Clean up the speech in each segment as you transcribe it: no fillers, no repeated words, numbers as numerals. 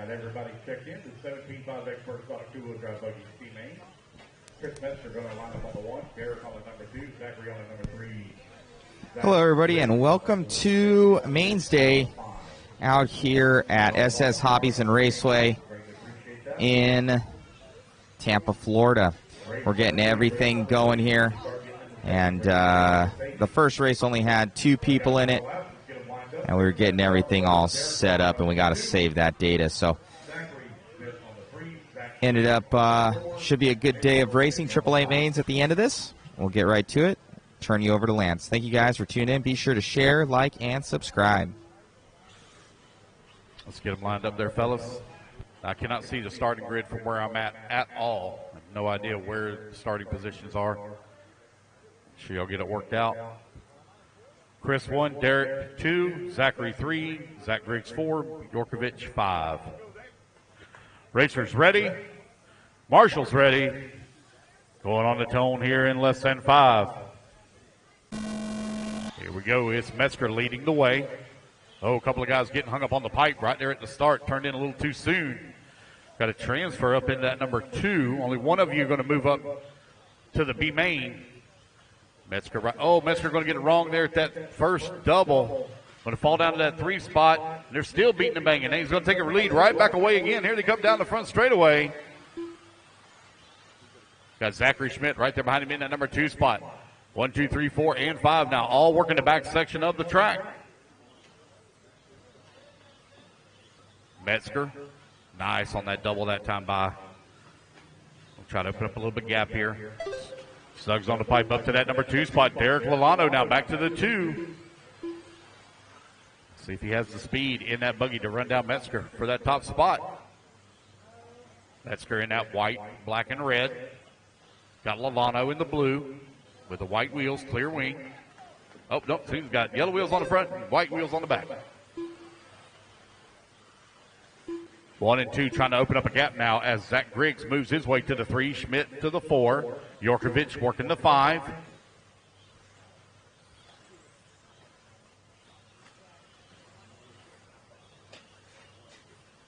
Got everybody checked in. The 17-5 expert spot two-wheel drive buggy C-Main. Chris Metzger going to line up on the 1. Derek on the number 2. Zachary on the number 3. Hello, everybody, and welcome to Mains Day out here at SS Hobbies and Raceway in Tampa, Florida. We're getting everything going here, and the first race only had 2 people in it, and we were getting everything all set up, and we got to save that data. So ended up should be a good day of racing AAA mains at the end of this. We'll get right to it. Turn you over to Lance. Thank you guys for tuning in. Be sure to share, like, and subscribe. Let's get them lined up there, fellas. I cannot see the starting grid from where I'm at all. I have no idea where the starting positions are. Sure y'all get it worked out. Chris 1, Derek 2, Zachary 3, Zach Griggs 4, Yorkovich 5. Racers ready. Marshall's ready. Going on the tone here in less than 5. Here we go. It's Metzger leading the way. Oh, a couple of guys getting hung up on the pipe right there at the start. Turned in a little too soon. Got a transfer up into that number 2. Only one of you are going to move up to the B main. Metzger right. Oh, Metzger going to get it wrong there at that first double. Going to fall down to that 3 spot. They're still beating and banging. And he's going to take a lead right back away again. Here they come down the front straightaway. Got Zachary Schmidt right there behind him in that number 2 spot. 1, 2, 3, 4, and 5 now, all working the back section of the track. Metzger, nice on that double that time by. We'll try to open up a little bit gap here. Suggs on the pipe up to that number 2 spot. Derek Lalano now back to the 2. See if he has the speed in that buggy to run down Metzger for that top spot. Metzger in that white, black, and red. Got Lalano in the blue with the white wheels, clear wing. Oh, no, he's got yellow wheels on the front and white wheels on the back. 1 and 2 trying to open up a gap now as Zach Griggs moves his way to the 3, Schmidt to the 4, Yorkovich working the 5.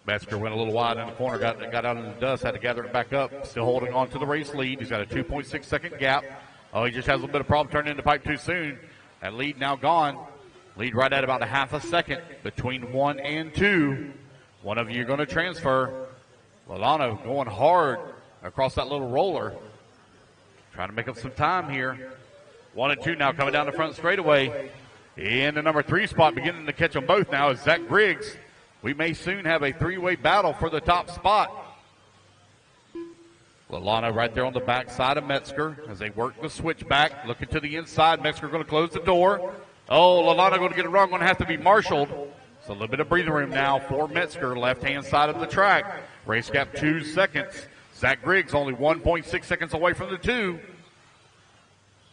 Metzger went a little wide in the corner, got out in the dust, had to gather it back up. Still holding on to the race lead. He's got a 2.6 second gap. Oh, he just has a little bit of problem turning into pipe too soon. That lead now gone. Lead right at about a half a second between 1 and 2. One of you are going to transfer. Lalano going hard across that little roller. Trying to make up some time here. 1 and 2 now coming down the front straightaway. In the number 3 spot, beginning to catch them both now is Zach Griggs. We may soon have a 3-way battle for the top spot. Lalano right there on the back side of Metzger as they work the switchback. Looking to the inside. Metzger going to close the door. Oh, Lalano going to get it wrong. Going to have to be marshaled. So a little bit of breathing room now for Metzger, left-hand side of the track. Race gap 2 seconds. Zach Griggs only 1.6 seconds away from the 2.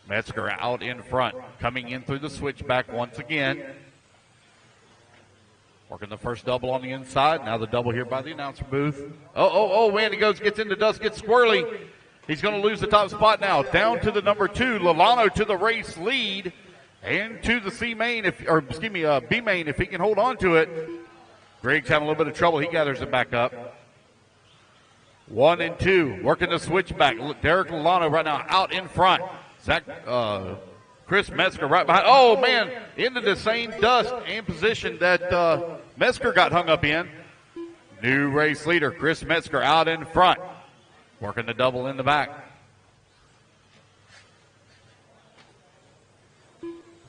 Metzger out in front. Coming in through the switchback once again. Working the first double on the inside. Now the double here by the announcer booth. Oh, man, he gets into dust, gets squirrely. He's going to lose the top spot now. Down to the number 2, Lalano to the race lead. And to the B main if he can hold on to it. Griggs having a little bit of trouble. He gathers it back up. 1 and 2, working the switchback. Derek Lalano right now out in front. Chris Metzger right behind. Oh, man, into the same dust and position that Metzger got hung up in. New race leader, Chris Metzger out in front. Working the double in the back.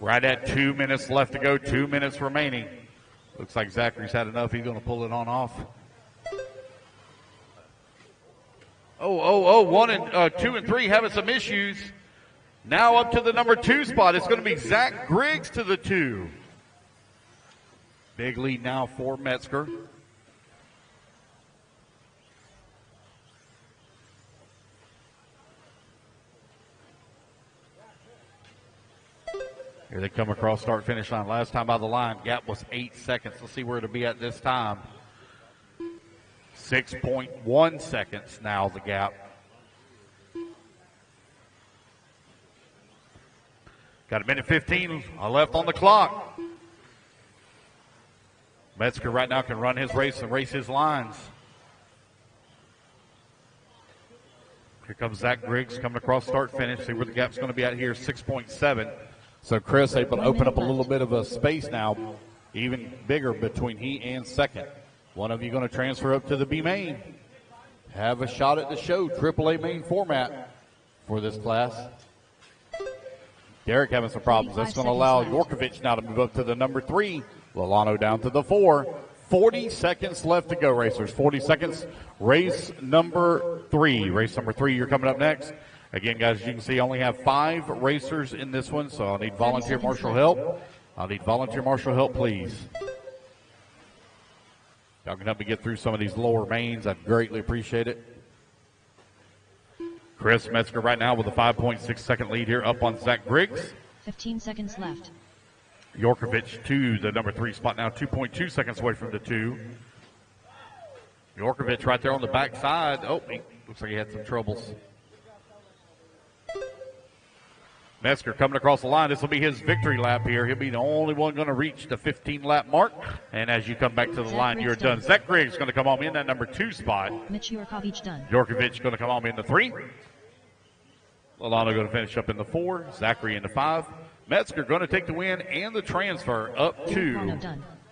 Right at 2 minutes left to go, 2 minutes remaining. Looks like Zachary's had enough. He's going to pull it on off. 1 and 2 and 3 having some issues. Now up to the number 2 spot. It's going to be Zach Griggs to the 2. Big lead now for Metzger. Here they come across start-finish line. Last time by the line, gap was 8 seconds. Let's see where it'll be at this time. 6.1 seconds now the gap. Got a minute 15 left on the clock. Metzger right now can run his race and race his lines. Here comes Zach Griggs coming across start finish. See where the gap's going to be at here, 6.7. So Chris able to open up a little bit of a space now, even bigger between he and second. One of you going to transfer up to the B main. Have a shot at the show, AAA main format for this class. Derek having some problems. That's going to allow Yorkovich now to move up to the number 3. Lolano down to the 4. 40 seconds left to go, racers. 40 seconds. Race number 3. Race number 3, you're coming up next. Again, guys, as you can see, I only have 5 racers in this one, so I'll need volunteer marshal help. I'll need volunteer marshal help, please. Y'all can help me get through some of these lower mains. I'd greatly appreciate it. Chris Metzger right now with a 5.6 second lead here up on Zach Griggs. 15 seconds left. Yorkovich to the number 3 spot now, 2.2 seconds away from the 2. Yorkovich right there on the backside. Oh, he looks like he had some troubles. Metzger coming across the line. This will be his victory lap here. He'll be the only one going to reach the 15-lap mark. And as you come back to the line, you're done. Zach Griggs going to come on in that number 2 spot. Mitch Yorkovich done. Yorkovich going to come on in the 3. Lolano going to finish up in the 4. Zachary in the 5. Metzger going to take the win and the transfer up to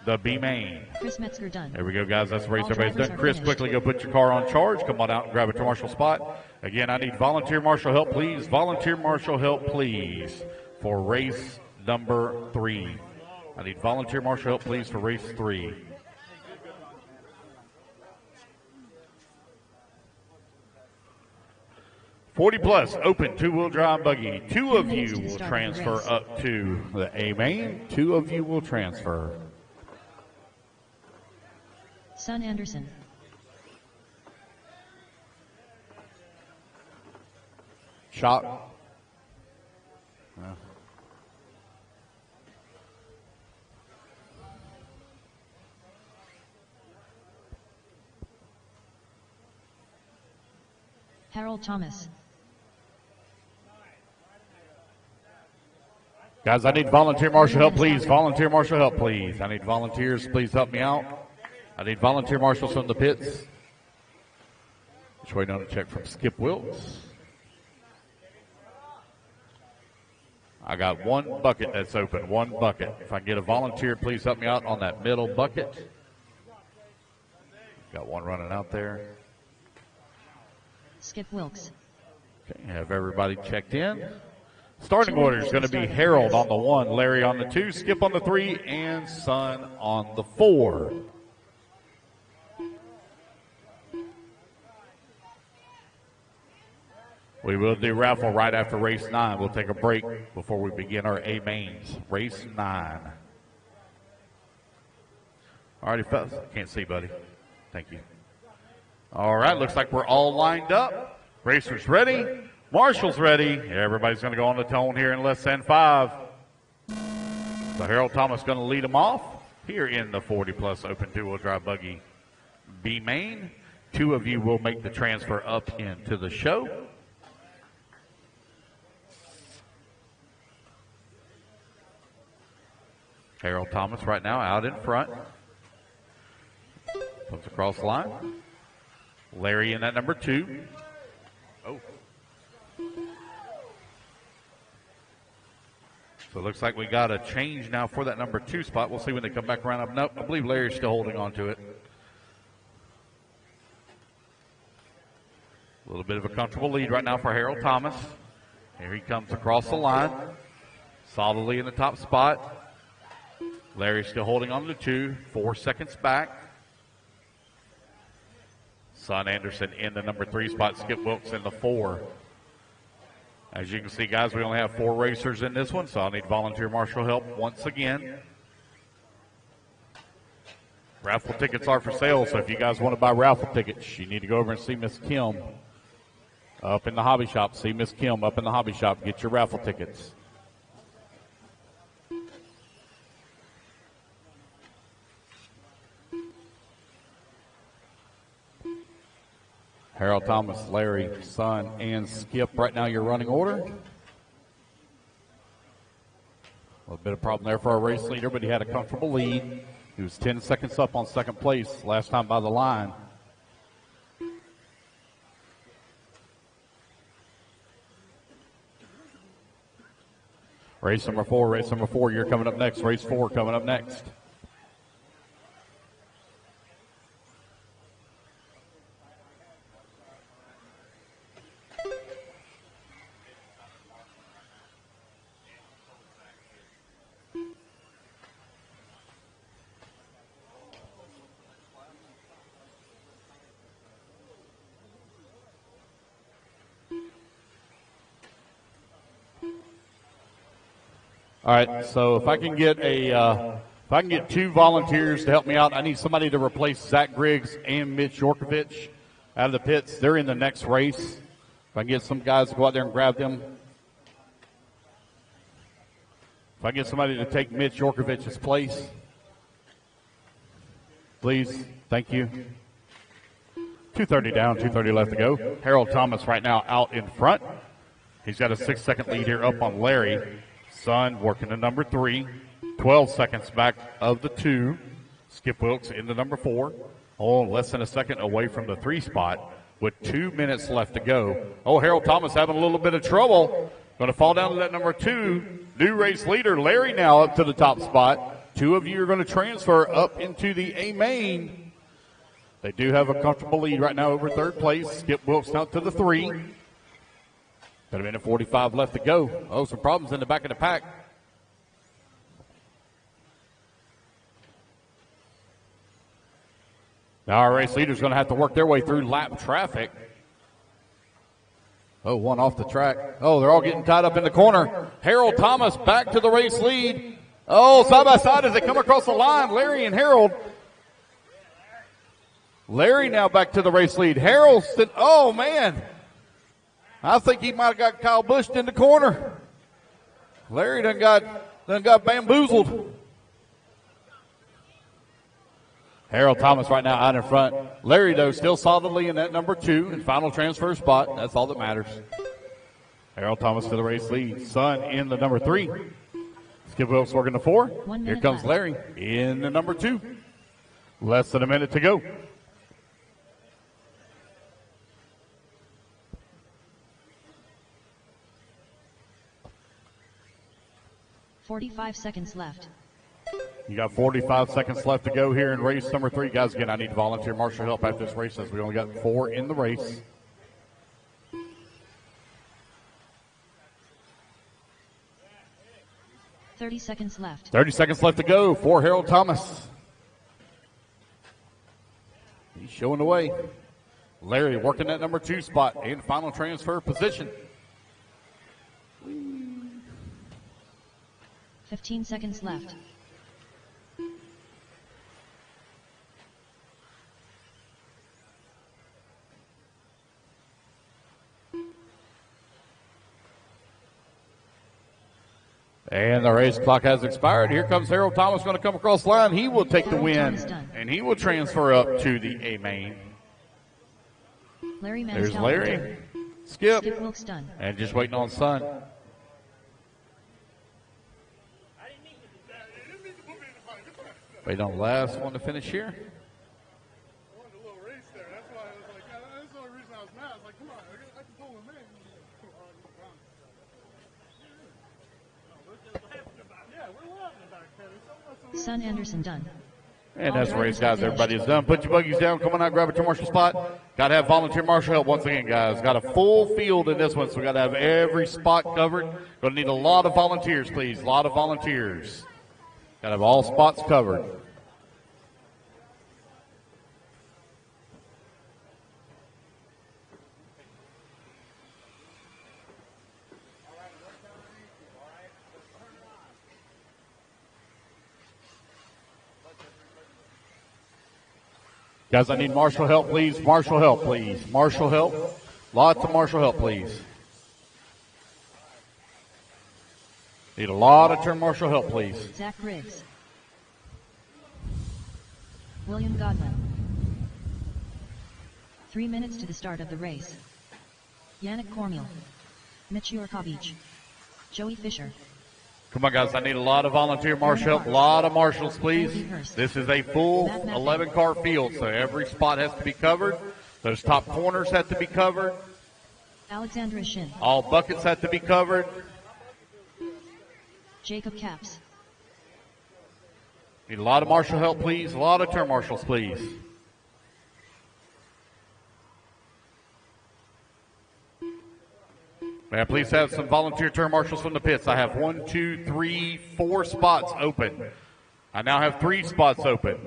the B main. Chris Metzger done. There we go, guys. That's the race. Everybody's done. Chris, quickly go put your car on charge. Come on out and grab a marshal spot. Again, I need volunteer marshal help, please. Volunteer marshal help, please, for race number 3. I need volunteer marshal help, please, for race 3. +40 open 2-wheel drive buggy. 2 of you will transfer up to the A main. 2 of you will transfer. Son Anderson. Shot. Harold Thomas. Guys, I need volunteer marshal help, please. Volunteer marshal help, please. I need volunteers. Please help me out. I need volunteer marshals from the pits. Just waiting on a check from Skip Wilkes. I got 1 bucket that's open, 1 bucket. If I can get a volunteer, please help me out on that middle bucket. Got 1 running out there. Skip Wilkes. Okay, have everybody checked in. Starting order is going to be Harold on the 1, Larry on the 2, Skip on the 3, and Son on the 4. We will do raffle right after race 9. We'll take a break before we begin our A mains. Race 9. Alrighty, fellas. Can't see, buddy. Thank you. All right, looks like we're all lined up. Racers ready. Marshall's ready. Everybody's going to go on the tone here in less than 5. So Harold Thomas going to lead them off here in the 40+ open 2-wheel drive buggy B main. 2 of you will make the transfer up into the show. Harold Thomas right now out in front. Comes across the line. Larry in that number 2. Oh. So it looks like we got a change now for that number 2 spot. We'll see when they come back around. Nope, I believe Larry's still holding on to it. A little bit of a comfortable lead right now for Harold Thomas. Here he comes across the line. Solidly in the top spot. Larry's still holding on to 2. 4 seconds back. Son Anderson in the number 3 spot. Skip Wilkes in the 4. As you can see, guys, we only have 4 racers in this one, so I'll need volunteer marshal help once again. Raffle tickets are for sale, so if you guys want to buy raffle tickets, you need to go over and see Miss Kim up in the hobby shop. See Miss Kim up in the hobby shop. Get your raffle tickets. Harold Thomas, Larry, Son, and Skip. Right now, your running order. A little bit of problem there for our race leader, but he had a comfortable lead. He was 10 seconds up on second place last time by the line. Race number 4, you're coming up next. Race 4 coming up next. All right, so if I can get two volunteers to help me out, I need somebody to replace Zach Griggs and Mitch Yorkovich out of the pits. They're in the next race. If I can get some guys to go out there and grab them. If I can get somebody to take Mitch Yorkovich's place, please. Thank you. 2:30 down, 2:30 left to go. Harold Thomas right now out in front. He's got a 6-second lead here up on Larry. Sun working to number 3. 12 seconds back of the 2. Skip Wilkes into number 4. Oh, less than a second away from the 3 spot with 2 minutes left to go. Oh, Harold Thomas having a little bit of trouble. Going to fall down to that number 2. New race leader, Larry, now up to the top spot. 2 of you are going to transfer up into the A main. They do have a comfortable lead right now over third place. Skip Wilkes out to the 3. Got a minute 45 left to go. Oh, some problems in the back of the pack. Now our race leader's going to have to work their way through lap traffic. Oh, one off the track. Oh, they're all getting tied up in the corner. Harold Thomas back to the race lead. Oh, side by side as they come across the line, Larry and Harold. Larry now back to the race lead. Harold, oh man. I think he might have got Kyle Busch in the corner. Larry done got bamboozled. Harold Thomas right now out in front. Larry, though, still solidly in that number 2 and final transfer spot. That's all that matters. Harold Thomas to the race lead. Sun in the number 3. Skip Wilkes working the 4. Here comes Larry in the number 2. Less than a minute to go. 45 seconds left. You got 45 seconds left to go here in race number 3. Guys, again, I need volunteer marshal help at this race as we only got 4 in the race. "30 seconds left. 30 seconds left to go for Harold Thomas. He's showing the way. Larry working that number 2 spot in final transfer position. 15 seconds left. And the race clock has expired. Here comes Harold Thomas going to come across the line. He will take the win, and he will transfer up to the A main. Larry There's Mansell Larry. Skip. Skip Wilkes done. And just waiting on Sun. Waiting on the last one to finish here. Sun Anderson done. And that's the race, guys. Everybody is done. Put your buggies down. Come on out, grab a turn marshal spot. Got to have volunteer marshal help once again, guys. Got a full field in this one, so we got to have every spot covered. Going to need a lot of volunteers, please. A lot of volunteers. Got to have all spots covered. Guys, I need marshal help, please. Marshal help, please. Marshal help. Lots of marshal help, please. Need a lot of turn marshal help, please. Zach Griggs. William Godwin. 3 minutes to the start of the race. Yannick Cormier. Mitch Yorkovich. Joey Fisher. Come on, guys. I need a lot of volunteer marshal help. A lot of marshals, please. This is a full 11-car field, so every spot has to be covered. Those top corners have to be covered. Alexandra Shin. All buckets have to be covered. Jacob Caps. Need a lot of marshal help, please. A lot of turn marshals, please. May I please have some volunteer turn marshals from the pits? I have 1, 2, 3, 4 spots open. I now have 3 spots open.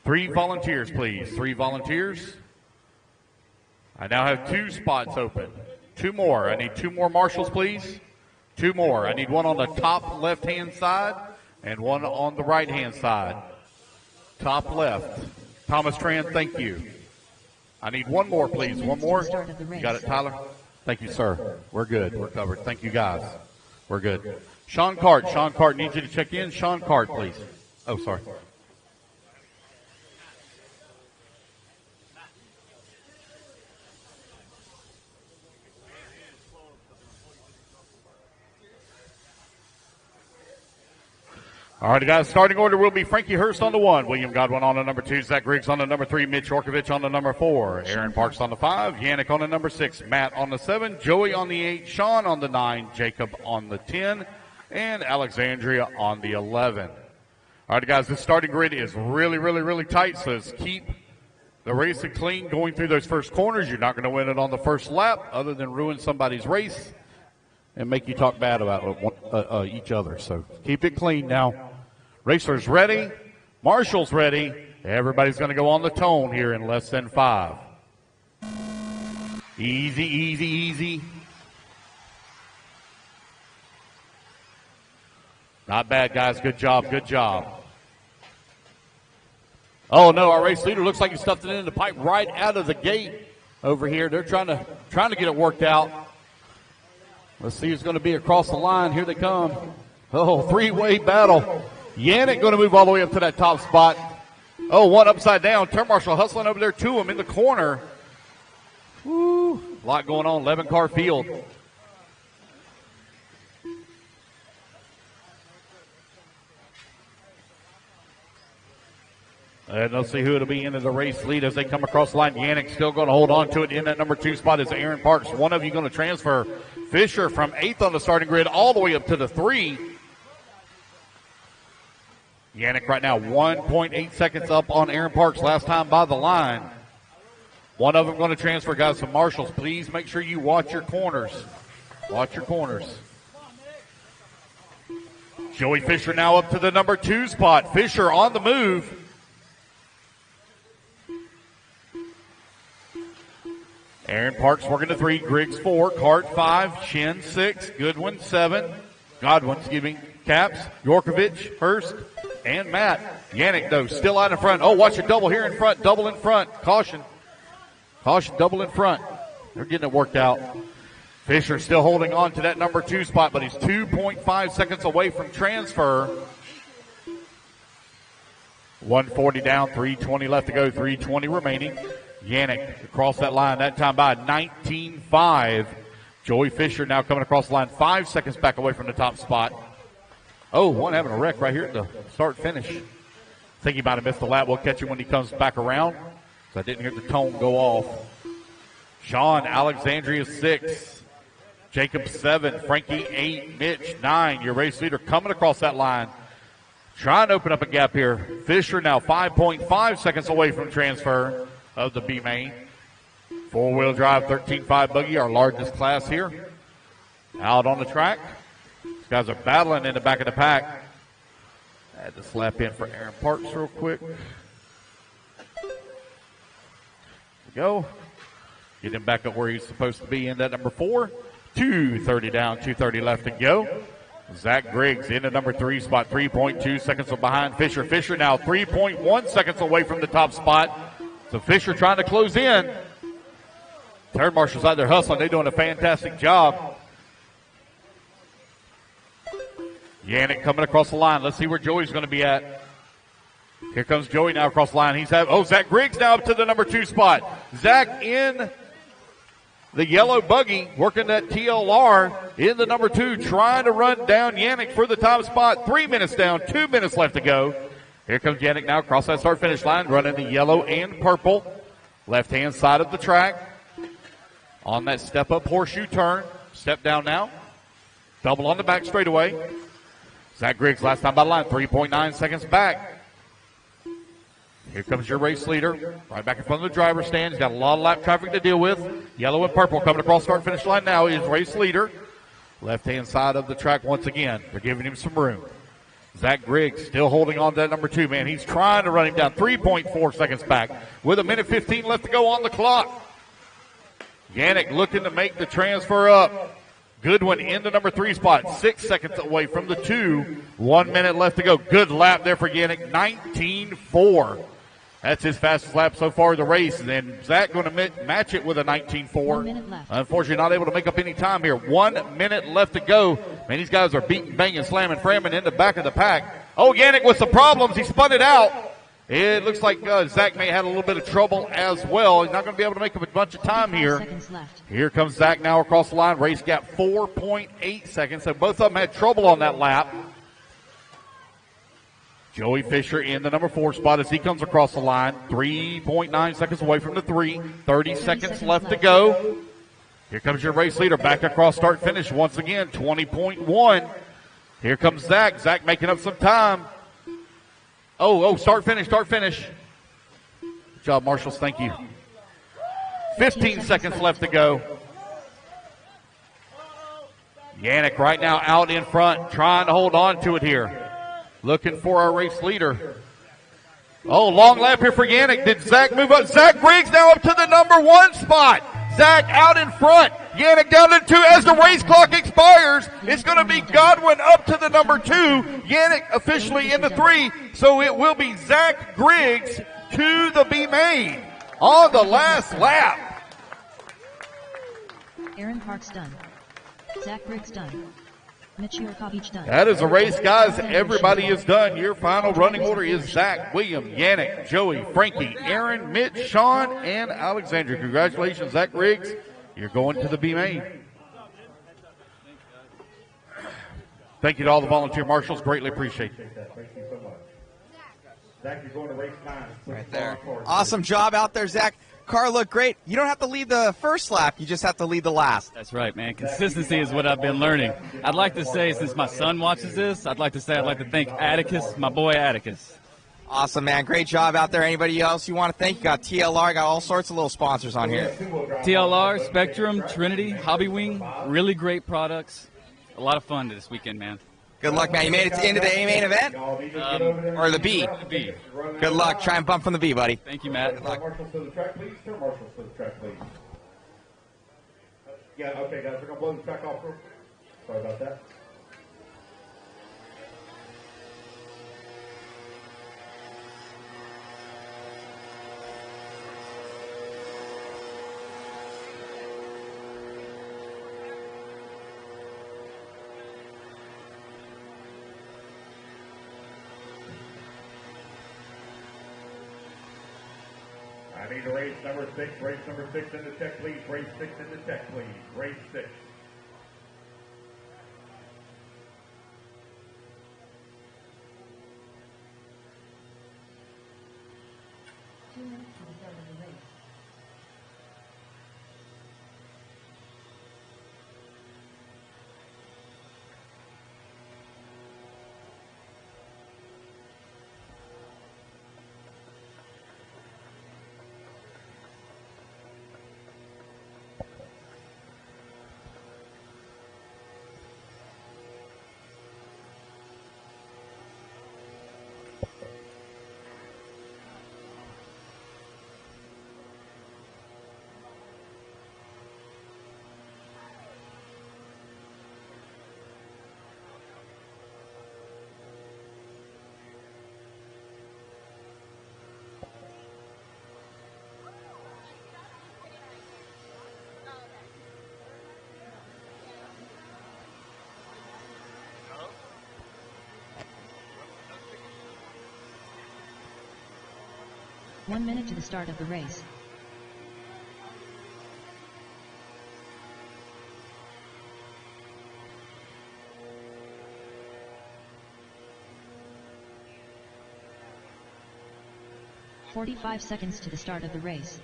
3 volunteers, please. 3 volunteers. I now have 2 spots open. 2 more. I need 2 more marshals, please. 2 more. I need one on the top left-hand side and one on the right-hand side. Top left. Thomas Tran, thank you. I need 1 more, please. 1 more. You got it, Tyler? Thank you, sir. We're good. We're covered. Thank you, guys. We're good. Sean Cart. Sean Cart needs you to check in. Sean Cart, please. Oh, sorry. All right, guys, starting order will be Frankie Hurst on the 1, William Godwin on the number 2, Zach Griggs on the number 3, Mitch Orkovich on the number 4, Aaron Parks on the 5, Yannick on the number 6, Matt on the 7, Joey on the 8, Sean on the 9, Jacob on the 10, and Alexandria on the 11. All right, guys, this starting grid is really, really, really tight, so let's keep the racing clean going through those first corners. You're not going to win it on the first lap other than ruin somebody's race and make you talk bad about each other. So keep it clean now. Racers ready. Marshals ready. Everybody's going to go on the tone here in less than 5. Easy, easy, easy. Not bad, guys. Good job, good job. Oh, no, our race leader looks like he stuffed it in the pipe right out of the gate over here. They're trying to get it worked out. Let's see who's going to be across the line. Here they come. Oh, 3-way battle. Yannick going to move all the way up to that top spot. Oh, one upside down. Turn marshal hustling over there to him in the corner. Woo, a lot going on. 11-car field. And let's see who it'll be into the race lead as they come across the line. Yannick still going to hold on to it. In that number 2 spot is Aaron Parks. One of you going to transfer. Fisher from 8th on the starting grid all the way up to the 3. Yannick right now 1.8 seconds up on Aaron Parks last time by the line. One of them going to transfer, guys. Some marshals, please make sure you watch your corners. Watch your corners. Joey Fisher now up to the number 2 spot. Fisher on the move. Aaron Parks working the 3, Griggs 4, Cart 5, Shin 6, Godwin 7, Caps, Yorkovich, Hurst, and Matt. Yannick, though, still out in front. Oh, watch a double here in front, double in front. Caution. Caution, double in front. They're getting it worked out. Fisher still holding on to that number 2 spot, but he's 2.5 seconds away from transfer. 140 down, 320 left to go, 320 remaining. Yannick across that line, that time by 19.5. Joey Fisher now coming across the line, 5 seconds back away from the top spot. Oh, one having a wreck right here at the start-finish. I think he might have missed the lap. We'll catch him when he comes back around. So I didn't hear the tone go off. Sean, Alexandria 6. Jacob 7. Frankie 8. Mitch 9. Your race leader coming across that line. Trying to open up a gap here. Fisher now 5.5 seconds away from transfer of the B main. 4-wheel drive 13.5 buggy, our largest class here. Out on the track. These guys are battling in the back of the pack. I had to slap in for Aaron Parks real quick. There we go. Get him back up where he's supposed to be in that number 4. 2:30 down, 2:30 left to go. Zach Griggs in the number 3 spot, 3.2 seconds behind Fisher. Fisher now 3.1 seconds away from the top spot. So Fisher trying to close in. Third marshals out there hustling. They're doing a fantastic job. Yannick coming across the line. Let's see where Joey's going to be at. Here comes Joey now across the line. Zach Griggs now up to the number 2 spot. Zach in the yellow buggy working that TLR in the number 2, trying to run down Yannick for the top spot. 3 minutes down, 2 minutes left to go. Here comes Yannick now across that start-finish line, running the yellow and purple. Left-hand side of the track. On that step-up horseshoe turn. Step down now. Double on the back straightaway. Zach Griggs last time by the line, 3.9 seconds back. Here comes your race leader, right back in front of the driver's stand. He's got a lot of lap traffic to deal with. Yellow and purple coming across start-finish line now is race leader. Left-hand side of the track once again. They're giving him some room. Zach Griggs still holding on to that number 2, man. He's trying to run him down 3.4 seconds back with 1:15 left to go on the clock. Yannick looking to make the transfer up. Goodwin in the number 3 spot, 6 seconds away from the 2. 1 minute left to go. Good lap there for Yannick, 19.4. That's his fastest lap so far of the race. And then Zach going to match it with a 19.4. 1 minute left. Unfortunately, not able to make up any time here. 1 minute left to go. Man, these guys are beating, banging, slamming, framming in the back of the pack. Oh, Yannick with some problems. He spun it out. It looks like Zach may have had a little bit of trouble as well. He's not going to be able to make up a bunch of time here. Seconds left. Here comes Zach now across the line. Race gap 4.8 seconds. So both of them had trouble on that lap. Joey Fisher in the number 4 spot as he comes across the line. 3.9 seconds away from the 3. 30 seconds left to go. Here comes your race leader back across start finish once again. 20.1. Here comes Zach. Zach making up some time. Start finish. Good job, Marshals. Thank you. 15 seconds left to go. Yannick right now out in front, trying to hold on to it here. Looking for our race leader. Oh, long lap here for Yannick. Did Zach move up? Zach Griggs now up to the number 1 spot. Zach out in front. Yannick down to 2 as the race clock expires. It's going to be Godwin up to the number 2. Yannick officially in the 3. So it will be Zach Griggs to the B main on the last lap. Aaron Parks done. Zach Griggs done. Mitch Yurkovich done. That is a race, guys. Everybody is done. Your final running order is Zach, William, Yannick, Joey, Frankie, Aaron, Mitch, Sean, and Alexandra. Congratulations, Zach Griggs. You're going to the B main. Thank you to all the volunteer marshals. Greatly appreciate it. Thank you so much. Zach, you're going to race 9. Right there. Awesome job out there, Zach. Car looked great. You don't have to lead the first lap. You just have to lead the last. That's right, man. Consistency is what I've been learning. I'd like to say, since my son watches this, I'd like to thank Atticus, my boy Atticus. Awesome, man. Great job out there. Anybody else you want to thank? You got TLR, got all sorts of little sponsors on here. TLR, Spectrum, Trinity, Hobby Wing, really great products. A lot of fun this weekend, man. Good luck, man. You made it to the end of the A main event? Or the B? The B. Good luck. Try and bump from the B, buddy. Thank you, Matt. Good luck. Marshals to the track, please. Turn marshals to the track, please. Yeah, okay, guys. We're going to blow the track off. Sorry about that. I need a race number 6. Race number 6 in the check, please. Race 6 in the check, please. Race 6. One minute to the start of the race. 45 seconds to the start of the race.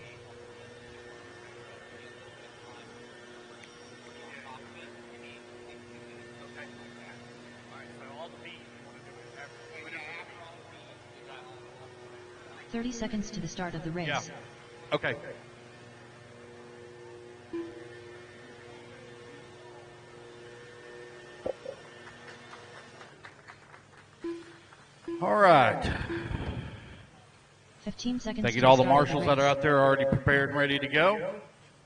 "30 seconds to the start of the race. Yeah. Okay. All right. 15 seconds. Thank you to to all the start of marshals that are out there already prepared and ready to go.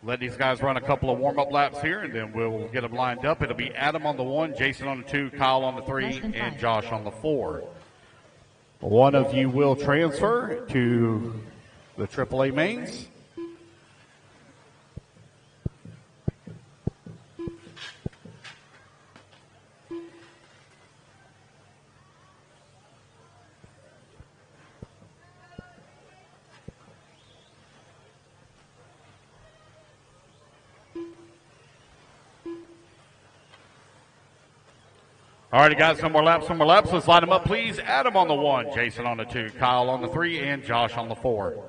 Let these guys run a couple of warm-up laps here, and then we'll get them lined up. It'll be Adam on the 1, Jason on the 2, Kyle on the 3, and Josh on the 4. One of you will transfer to the AAA mains. All right, guys, some more laps. Let's line them up, please. Adam on the 1, Jason on the 2, Kyle on the 3, and Josh on the 4.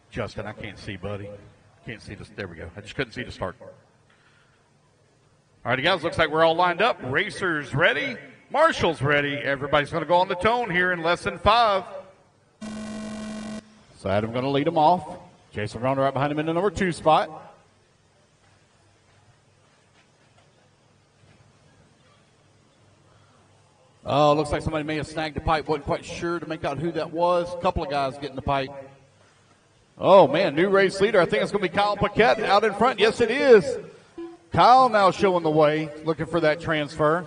Justin, I can't see, buddy. Can't see this. There we go. I just couldn't see the start. All right, guys, looks like we're all lined up. Racers ready. Marshall's ready. Everybody's going to go on the tone here in less than 5. So Adam's going to lead them off. Jason Rona right behind him in the number 2 spot. Oh, looks like somebody may have snagged the pipe. Wasn't quite sure to make out who that was. A couple of guys getting the pipe. Oh, man, new race leader. I think it's going to be Kyle Paquette out in front. Yes, it is. Kyle now showing the way, looking for that transfer.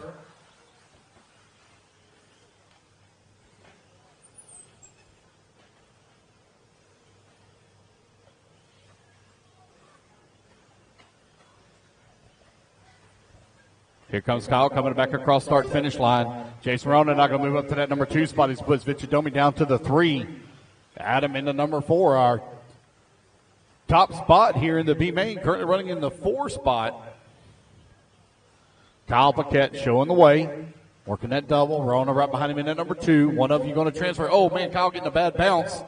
Here comes Kyle coming back across start-finish line. Jason Rona not going to move up to that number 2 spot. He's put Vichadomi down to the 3. Adam in the number 4, our top spot here in the B main, currently running in the 4 spot. Kyle Paquette showing the way, working that double. Rona right behind him in that number 2. One of you going to transfer. Oh, man, Kyle getting a bad bounce.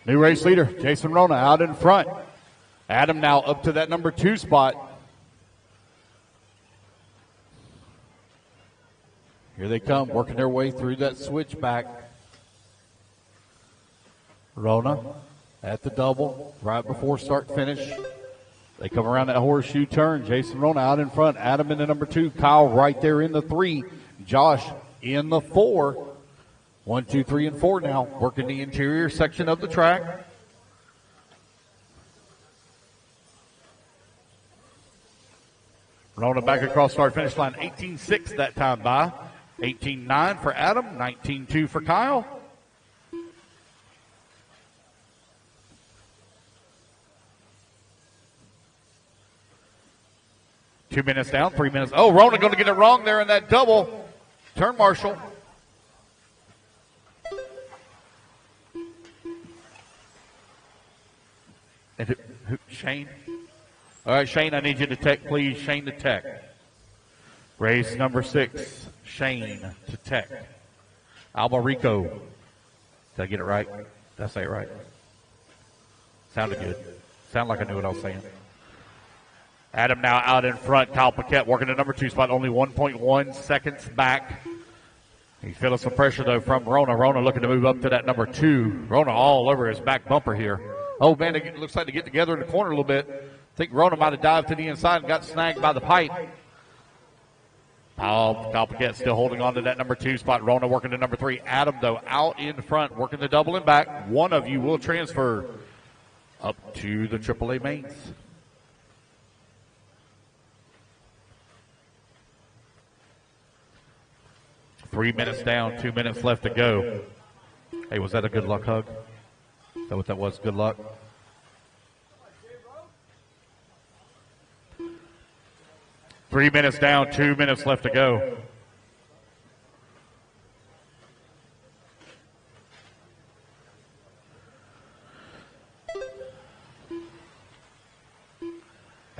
New race leader, Jason Rona out in front. Adam now up to that number 2 spot. Here they come, working their way through that switchback. Rona at the double, right before start-finish. They come around that horseshoe turn. Jason Rona out in front. Adam in the number 2. Kyle right there in the 3. Josh in the 4. 1, 2, 3, and 4 now, working the interior section of the track. Rona back across start-finish line. 18.6 that time by. 18.9 for Adam. 19.2 for Kyle. Two minutes down, 3 minutes. Oh, Rona going to get it wrong there in that double. Turn marshal. And Shane? All right, Shane, I need you to tech, please. Shane to tech. Race number 6, Shane to tech. Albarico. Did I get it right? Did I say it right? Sounded good. Sounded like I knew what I was saying. Adam now out in front. Kyle Paquette working the number 2 spot, only 1.1 seconds back. He's feeling some pressure, though, from Rona. Rona looking to move up to that number 2. Rona all over his back bumper here. Oh, man, it looks like they get together in the corner a little bit. I think Rona might have dived to the inside and got snagged by the pipe. Kyle Paquette still holding on to that number 2 spot. Rona working the number 3. Adam, though, out in front, working the double and back. One of you will transfer up to the AAA mains. Three minutes down, 2 minutes left to go. Hey, was that a good luck hug? Is that what that was? Good luck? Three minutes down, 2 minutes left to go.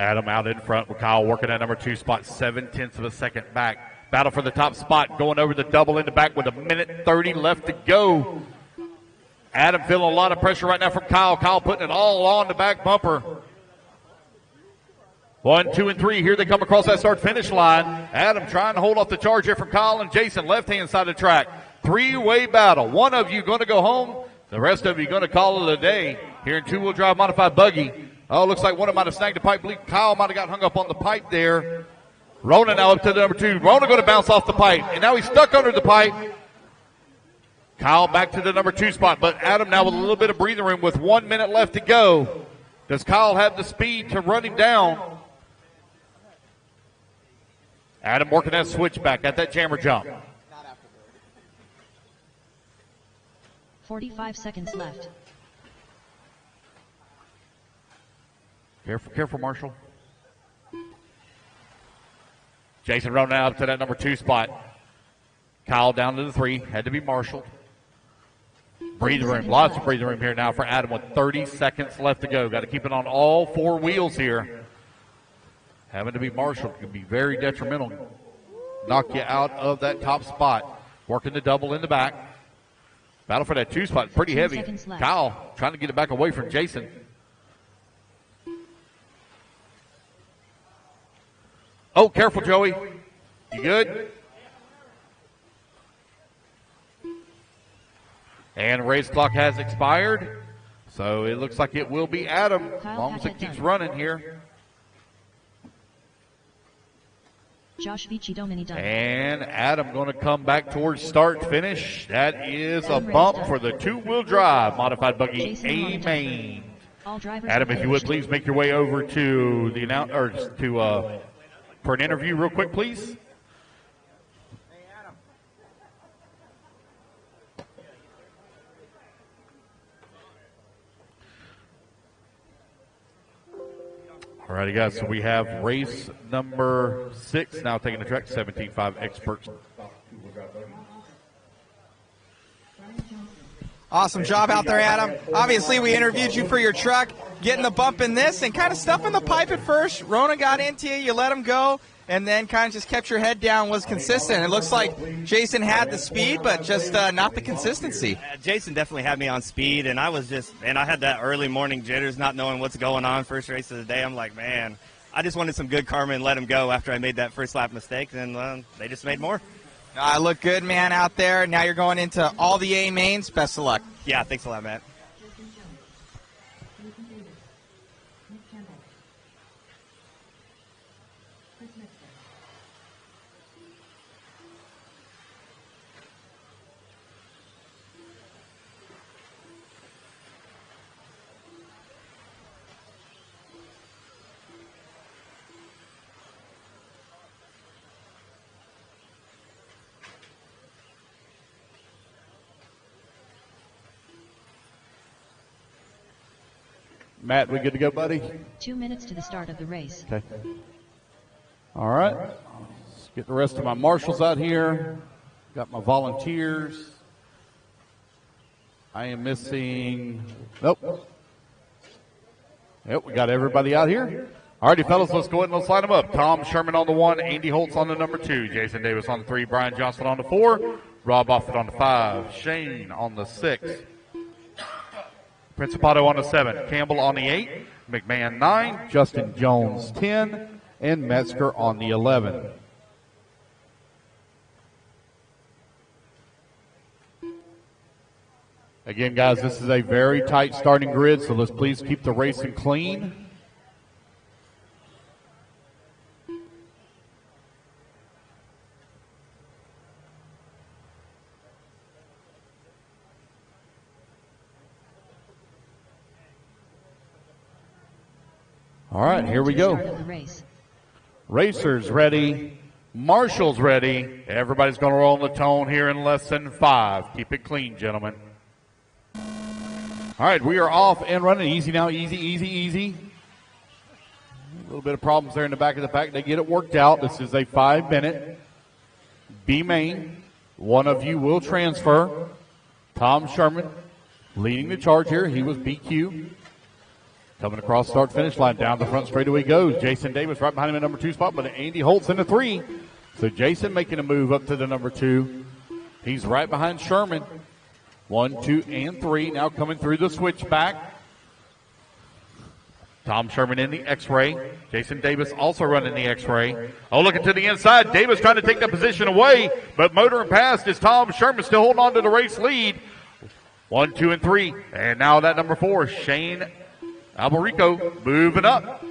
Adam out in front with Kyle working at number 2 spot, 7/10 of a second back. Battle for the top spot, going over the double in the back with 1:30 left to go. Adam feeling a lot of pressure right now from Kyle. Kyle putting it all on the back bumper. 1, 2, and 3. Here they come across that start-finish line. Adam trying to hold off the charge here from Kyle and Jason, left-hand side of the track. Three-way battle. One of you going to go home. The rest of you going to call it a day here in two-wheel drive modified buggy. Oh, looks like one of them might have snagged the pipe. Believe Kyle might have got hung up on the pipe there. Rona now up to the number 2. Rona going to bounce off the pipe, and now he's stuck under the pipe. Kyle back to the number 2 spot, but Adam now with a little bit of breathing room with 1 minute left to go. Does Kyle have the speed to run him down? Adam working that switchback at that jammer jump. 45 seconds left. Careful, Marshall. Jason running out to that number 2 spot. Kyle down to the 3. Had to be marshaled. Breathing room. Lots of breathing room here now for Adam with 30 seconds left to go. Got to keep it on all 4 wheels here. Having to be marshaled can be very detrimental. Knock you out of that top spot. Working the double in the back. Battle for that 2 spot. Pretty heavy. Kyle trying to get it back away from Jason. Oh, careful, Joey. You good? And race clock has expired. So it looks like it will be Adam as long as it keeps running here. Josh Vici Domini done. And Adam going to come back towards start finish. That is a bump for the 2-wheel drive modified buggy A main. Adam, if you would please make your way over to the for an interview real quick, please. All righty, guys, so we have race number 6 now taking the track, 17.5 experts. Awesome job out there, Adam. Obviously, we interviewed you for your truck, getting the bump in this and kind of stuffing the pipe at first. Rona got into you, you let him go, and then kind of just kept your head down, was consistent. It looks like Jason had the speed, but just not the consistency. Jason definitely had me on speed, and I had that early morning jitters, not knowing what's going on. First race of the day, I'm like, man, I just wanted some good karma and let him go after I made that first lap mistake, and they just made more. Look good, man, out there. Now you're going into all the A mains. Best of luck. Yeah, thanks a lot, Matt. Matt, we good to go, buddy? 2 minutes to the start of the race. Okay. All right. Let's get the rest of my marshals out here. Got my volunteers. I am missing. Nope. Yep, we got everybody out here. All righty, fellas, let's go ahead and let's line them up. Tom Sherman on the 1, Andy Holtz on the number 2, Jason Davis on the 3, Brian Johnson on the 4, Rob Offit on the 5, Shane on the 6. Principato on the 7, Campbell on the 8, McMahon 9, Justin Jones 10, and Metzger on the 11. Again, guys, this is a very tight starting grid, so let's please keep the racing clean. All right, here we go. Racers ready. Marshals ready. Everybody's going to roll on the tone here in less than 5. Keep it clean, gentlemen. All right, we are off and running. Easy now, easy, easy, easy. A little bit of problems there in the back of the pack. They get it worked out. This is a 5-minute B main. One of you will transfer. Tom Sherman leading the charge here. He was BQ. Coming across start finish line, down the front straightaway goes. Jason Davis right behind him in number 2 spot, but Andy Holtz in the 3. So Jason making a move up to the number 2. He's right behind Sherman. 1, 2, and 3 now coming through the switchback. Tom Sherman in the X-ray. Jason Davis also running the X-ray. Oh, looking to the inside. Davis trying to take that position away, but motoring past is Tom Sherman still holding on to the race lead. 1, 2, and 3. And now that number 4, Shane Alberico moving up.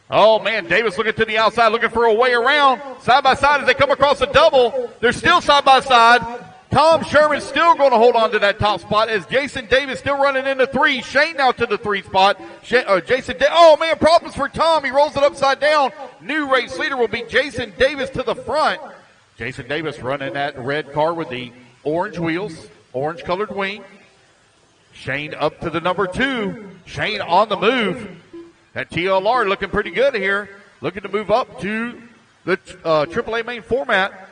Oh, man, Davis looking to the outside, looking for a way around. Side by side as they come across a double. They're still side by side. Tom Sherman still going to hold on to that top spot as Jason Davis still running into 3. Shane now to the 3 spot. Oh, man, problems for Tom. He rolls it upside down. New race leader will be Jason Davis to the front. Jason Davis running that red car with the orange wheels, orange colored wing. Shane up to the number 2. Shane on the move. That TLR looking pretty good here. Looking to move up to the AAA main format.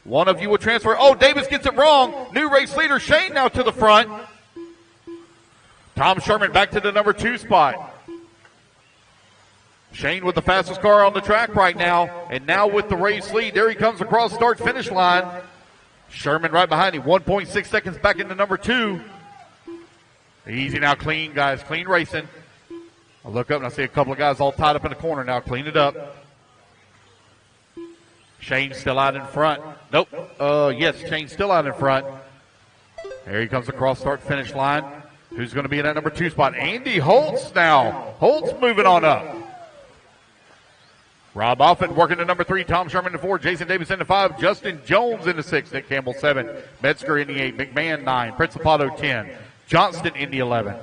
One of you will transfer. Oh, Davis gets it wrong. New race leader Shane now to the front. Tom Sherman back to the number 2 spot. Shane with the fastest car on the track right now. And now with the race lead. There he comes across start-finish line. Sherman right behind him. 1.6 seconds back into number 2. Easy now, clean, guys. Clean racing. I look up and I see a couple of guys all tied up in the corner now. Clean it up. Shane's still out in front. Nope. Yes, Shane's still out in front. There he comes across start-finish line. Who's going to be in that number 2 spot? Andy Holtz now. Holtz moving on up. Rob Offit working to number 3. Tom Sherman in 4. Jason Davis in the 5. Justin Jones in the 6. Nick Campbell 7. Metzger in the 8. McMahon 9. Principato 10. Johnston in the 11.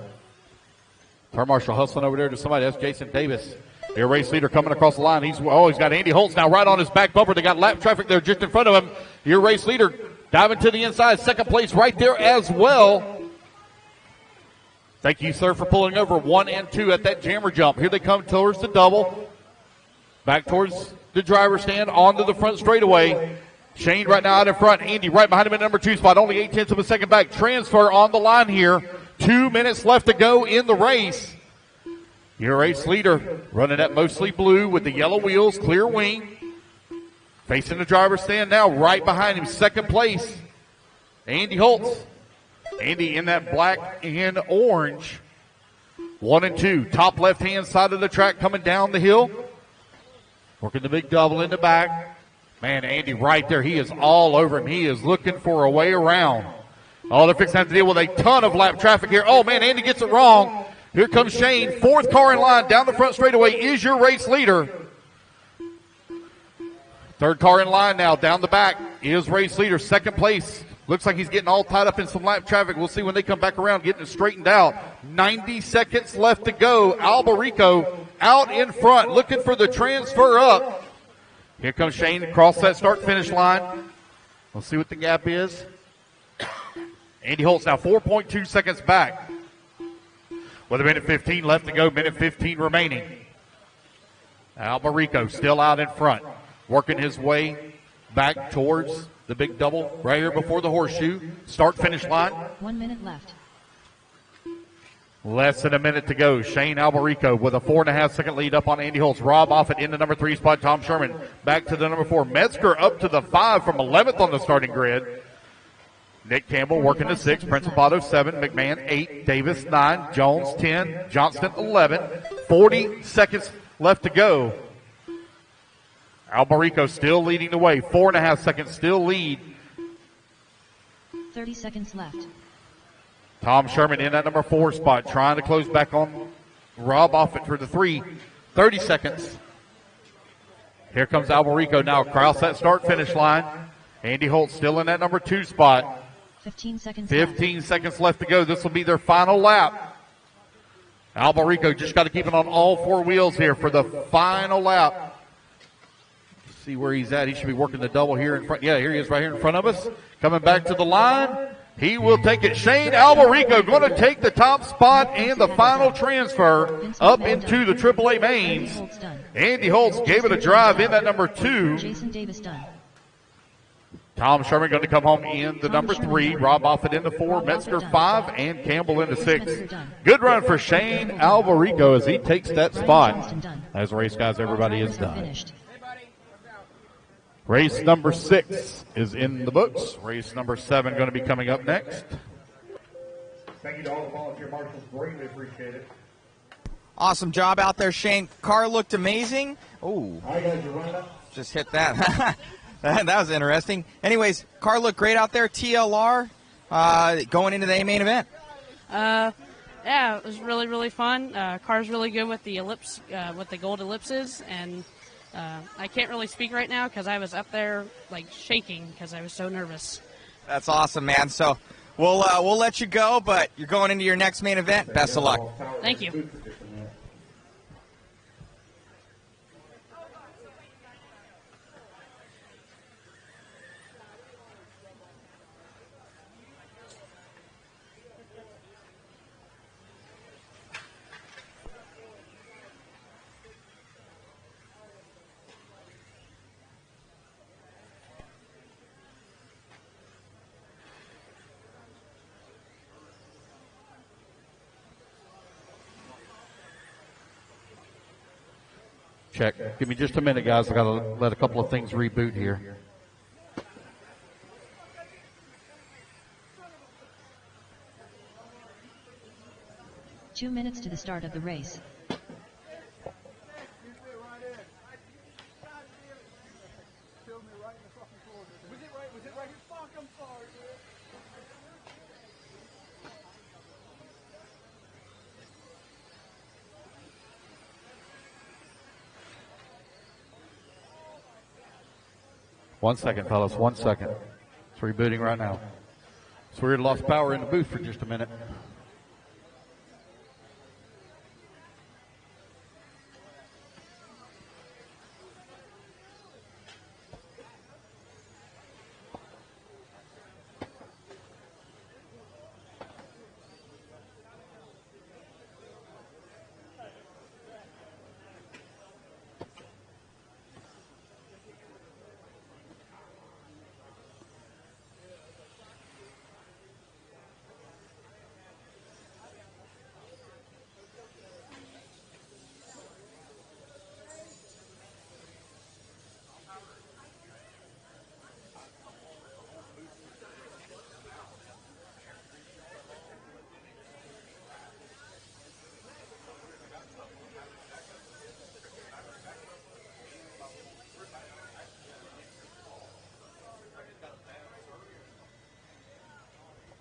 Turn Marshal hustling over there to somebody. That's Jason Davis. Their race leader coming across the line. He's got Andy Holtz now right on his back bumper. They got lap traffic there just in front of him. Your race leader diving to the inside. Second place right there as well. Thank you, sir, for pulling over 1 and 2 at that jammer jump. Here they come towards the double. Back towards the driver's stand onto the front straightaway. Shane right now out in front. Andy right behind him in number 2 spot. Only 0.8 of a second back. Transfer on the line here. 2 minutes left to go in the race. Your race leader running that mostly blue with the yellow wheels, clear wing. Facing the driver's stand now, right behind him, second place, Andy Holtz. Andy in that black and orange. 1 and 2, top left-hand side of the track coming down the hill. Working the big double in the back. Man, Andy right there, he is all over him. He is looking for a way around. Oh, they're fixing to have to deal with a ton of lap traffic here. Oh, man, Andy gets it wrong. Here comes Shane, 4th car in line, down the front straightaway is your race leader. 3rd car in line now, down the back is race leader, 2nd place. Looks like he's getting all tied up in some lap traffic. We'll see when they come back around, getting it straightened out. 90 seconds left to go. Alberico out in front, looking for the transfer up. Here comes Shane across that start-finish line. We'll see what the gap is. Andy Holtz now 4.2 seconds back. With a minute 15 left to go, minute 15 remaining. Alberico still out in front, working his way back towards the big double right here before the horseshoe. Start-finish line. 1 minute left. Less than a minute to go. Shane Alberico with a 4.5 second lead up on Andy Holtz. Rob Offit in the number 3 spot. Tom Sherman back to the number 4. Metzger up to the 5 from 11th on the starting grid. Nick Campbell working to 6, Principato 7, McMahon 8, Davis 9, Jones 10, Johnston 11. 40 seconds left to go. Alberico still leading the way. 4.5 seconds still lead. 30 seconds left. Tom Sherman in that number 4 spot, trying to close back on Rob Offit for the 3. 30 seconds. Here comes Alberico now across that start-finish line. Andy Holtz still in that number 2 spot. 15 seconds 15 seconds left to go. This will be their final lap. Alberico just got to keep it on all 4 wheels here for the final lap. Let's see where he's at. He should be working the double here in front. Yeah, here he is right here in front of us. Coming back to the line. He will take it. Shane Alberico going to take the top spot and the final transfer up into the AAA mains. Andy Holtz gave it a drive in that number 2. Jason Davis done. Tom Sherman going to come home in the number 3, Rob Offit in the 4, Metzger 5, and Campbell in the 6. Good run for Shane Alvarico as he takes that spot. As race guys, everybody is done. Race number 6 is in the books. Race number 7 going to be coming up next. Thank you to all the volunteer marshals. Greatly appreciate it. Awesome job out there, Shane. Car looked amazing. Oh, All right, guys, you're running up. just hit that. That was interesting. Anyways, car looked great out there. TLR going into the main event. Yeah, it was really, really fun. Car's really good with the ellipse, with the gold ellipses, and I can't really speak right now because I was up there like shaking because I was so nervous. That's awesome, man. So we'll let you go, but you're going into your next main event. Best of luck. Thank you. Check. Give me just a minute, guys. I got to let a couple of things reboot here. Two minutes to the start of the race. One second, fellas. 1 second. It's rebooting right now. So we lost power in the booth for just a minute.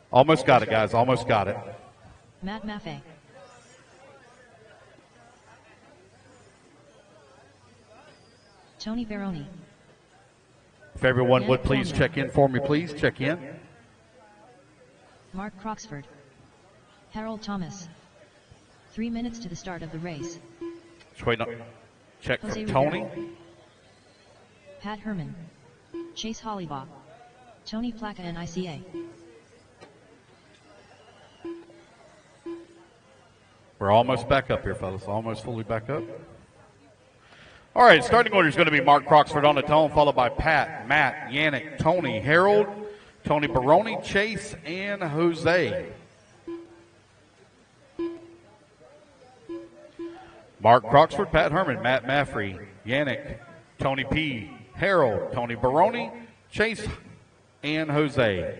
Almost got it, guys. Almost got it. Matt Maffei. Tony Baroni. If everyone would please check in for me, please. Check in. Mark Croxford. Harold Thomas. 3 minutes to the start of the race. Just waiting on check Jose from Tony. Rivera. Pat Herman. Chase Hollybaugh. Tony Placa and ICA. We're almost back up here, fellas. Almost fully back up. All right, starting order is going to be Mark Croxford on the tone, followed by Pat, Matt, Yannick, Tony, Harold, Tony Baroni, Chase, and Jose. Mark Croxford, Pat Herman, Matt Maffrey, Yannick, Tony P., Harold, Tony Baroni, Chase, and Jose.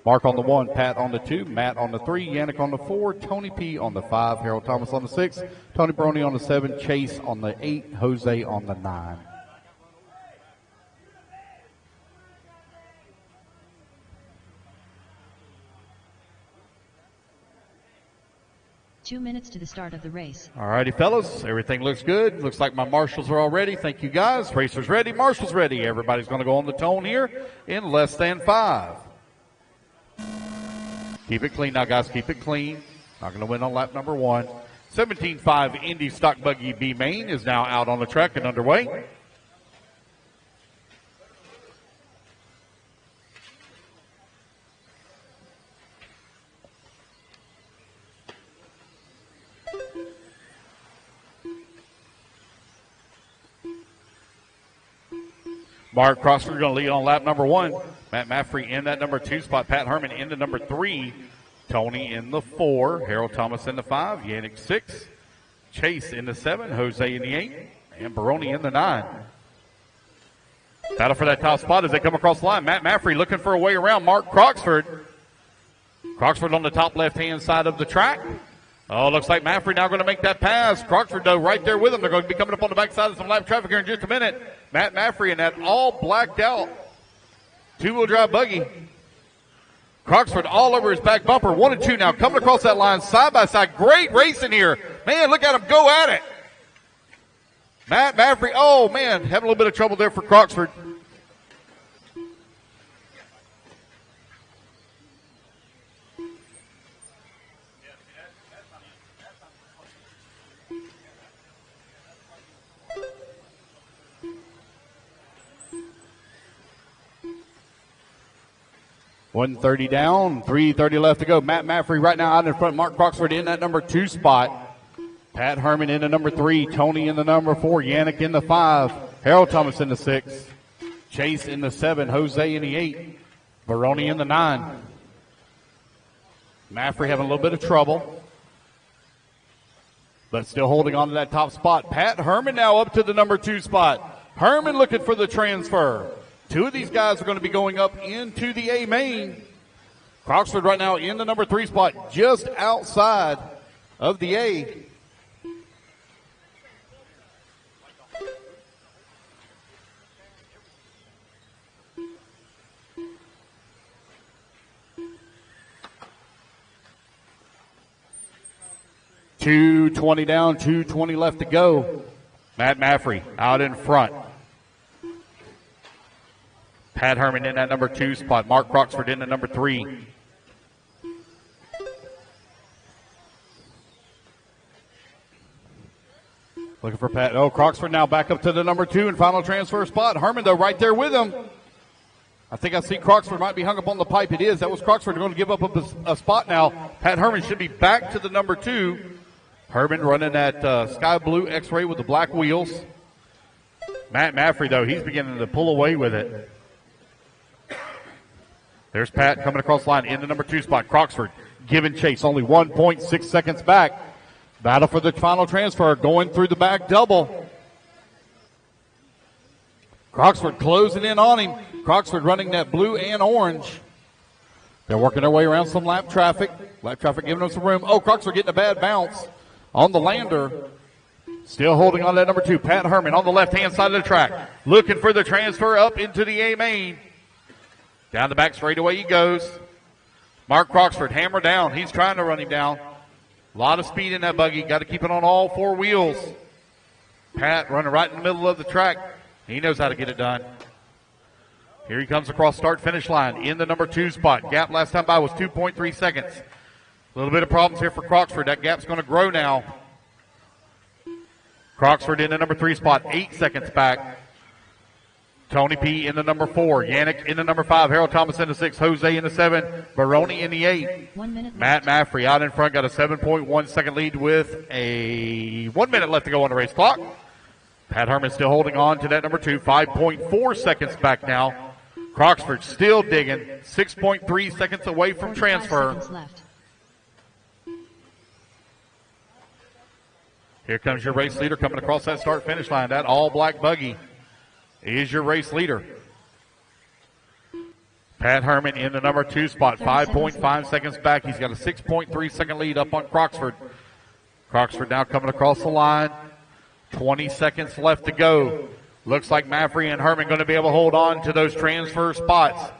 Mark on the 1, Pat on the 2, Matt on the 3, Yannick on the 4, Tony P. on the 5, Harold Thomas on the 6, Tony Baroni on the 7, Chase on the 8, Jose on the 9. Two minutes to the start of the race. All righty, fellas. Everything looks good. Looks like my marshals are all ready. Thank you, guys. Racers ready. Marshals ready. Everybody's going to go on the tone here in less than 5. Keep it clean now, guys. Keep it clean. Not going to win on lap number 1. 17.5 Indy Stock Buggy B Main is now out on the track and underway. Mark Croxford going to lead on lap number 1. Matt Maffrey in that number 2 spot. Pat Herman in the number 3. Tony in the 4. Harold Thomas in the 5. Yannick 6. Chase in the 7. Jose in the 8. And Baroni in the 9. Battle for that top spot as they come across the line. Matt Maffrey looking for a way around Mark Croxford. Croxford on the top left-hand side of the track. Oh, looks like Maffrey now going to make that pass. Croxford, though, right there with him. They're going to be coming up on the backside of some lap traffic here in just a minute. Matt Maffrey in that all blacked out two-wheel drive buggy. Croxford all over his back bumper. 1 and 2 now coming across that line side by side. Great racing here. Man, look at him go at it. Matt Maffrey, oh, man, having a little bit of trouble there for Croxford. .130 down, 3:30 left to go. Matt Maffrey right now out in front. Mark Croxford in that number 2 spot. Pat Herman in the number 3. Tony in the number 4. Yannick in the 5. Harold Thomas in the 6. Chase in the 7. Jose in the 8. Baroni in the 9. Maffrey having a little bit of trouble, but still holding on to that top spot. Pat Herman now up to the number 2 spot. Herman looking for the transfer. 2 of these guys are going to be going up into the A main. Croxford right now in the number 3 spot, just outside of the A. .220 down, 2:20 left to go. Matt Maffrey out in front. Pat Herman in that number 2 spot. Mark Croxford in the number 3. Looking for Pat. Oh, Croxford now back up to the number 2 and final transfer spot. Herman, though, right there with him. I think I see Croxford might be hung up on the pipe. It is. That was Croxford going to give up a spot now. Pat Herman should be back to the number 2. Herman running that sky blue X-ray with the black wheels. Matt Maffrey, though, he's beginning to pull away with it. There's Pat coming across the line in the number 2 spot. Croxford giving chase, only 1.6 seconds back. Battle for the final transfer, going through the back double. Croxford closing in on him. Croxford running that blue and orange. They're working their way around some lap traffic. Lap traffic giving them some room. Oh, Croxford getting a bad bounce on the lander. Still holding on to that number 2. Pat Herman on the left-hand side of the track. Looking for the transfer up into the A main. Down the back straightaway he goes. Mark Croxford, hammer down. He's trying to run him down. A lot of speed in that buggy. Got to keep it on all 4 wheels. Pat running right in the middle of the track. He knows how to get it done. Here he comes across start-finish line in the number 2 spot. Gap last time by was 2.3 seconds. A little bit of problems here for Croxford. That gap's going to grow now. Croxford in the number 3 spot, 8 seconds back. Tony P in the number 4. Yannick in the number 5. Harold Thomas in the 6. Jose in the 7. Baroni in the 8. 1 minute Matt Maffrey out in front, got a 7.1 second lead with a 1 minute left to go on the race clock. Pat Herman still holding on to that number 2. 5.4 seconds back now. Croxford still digging. 6.3 seconds away from 45 transfer. seconds left. Here comes your race leader coming across that start-finish line. That all-black buggy is your race leader. Pat Herman in the number 2 spot, 5.5 seconds back. He's got a 6.3 second lead up on Croxford. Croxford now coming across the line. 20 seconds left to go. Looks like Maffrey and Herman going to be able to hold on to those transfer spots.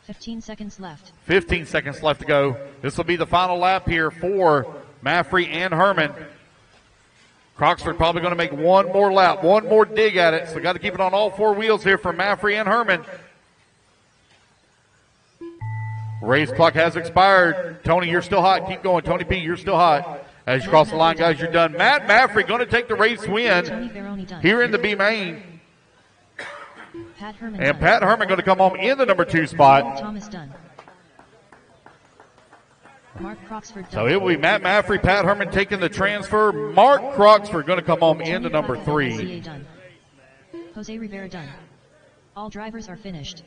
15 seconds left. 15 seconds left to go. This will be the final lap here for Maffrey and Herman. Croxford probably going to make one more lap, one more dig at it. So got to keep it on all 4 wheels here for Maffrey and Herman. Race clock has expired. Tony, you're still hot. Keep going. Tony P, you're still hot. As you cross the line, guys, you're done. Matt Maffrey going to take the race win here in the B main. Pat Herman And done. Pat Herman going to come home in the number 2 spot. Thomas done. Mark Croxford done. So it will be Matt Maffrey, Pat Herman taking the transfer. Mark Croxford going to come home in the number 3. Done. Jose Rivera done. All drivers are finished.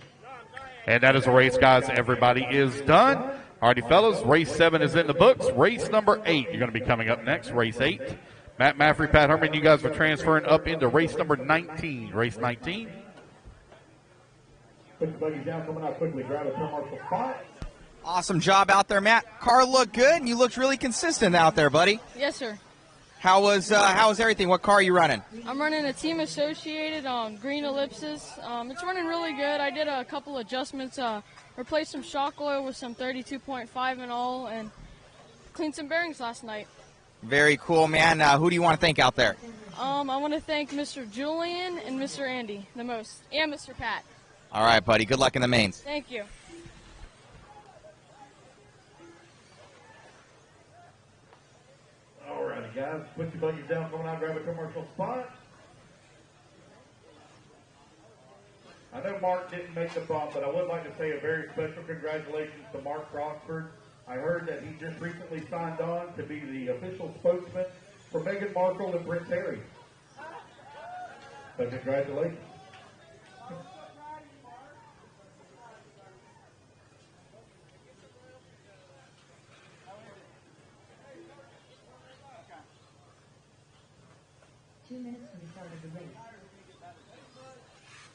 And that is a race, guys. Everybody is done. Alrighty, fellas, race 7 is in the books. Race number 8, you're going to be coming up next, race 8. Matt Maffrey, Pat Herman, you guys are transferring up into race number 19. Race 19. Put the buggies down, coming out quickly. Grab a turn marshal spot. Awesome job out there, Matt. Car looked good, and you looked really consistent out there, buddy. Yes, sir. How was everything? What car are you running? I'm running a Team Associated green ellipses. It's running really good. I did a couple adjustments, replaced some shock oil with some 32.5 and all, and cleaned some bearings last night. Very cool, man. Who do you want to thank out there? I want to thank Mr. Julian and Mr. Andy the most, and Mr. Pat. All right, buddy. Good luck in the mains. Thank you. All righty, guys. Put your buggies down, coming out, grab a commercial spot. I know Mark didn't make the bump, but I would like to say a very special congratulations to Mark Crossford. I heard that he just recently signed on to be the official spokesman for Meghan Markle and Prince Harry. So congratulations.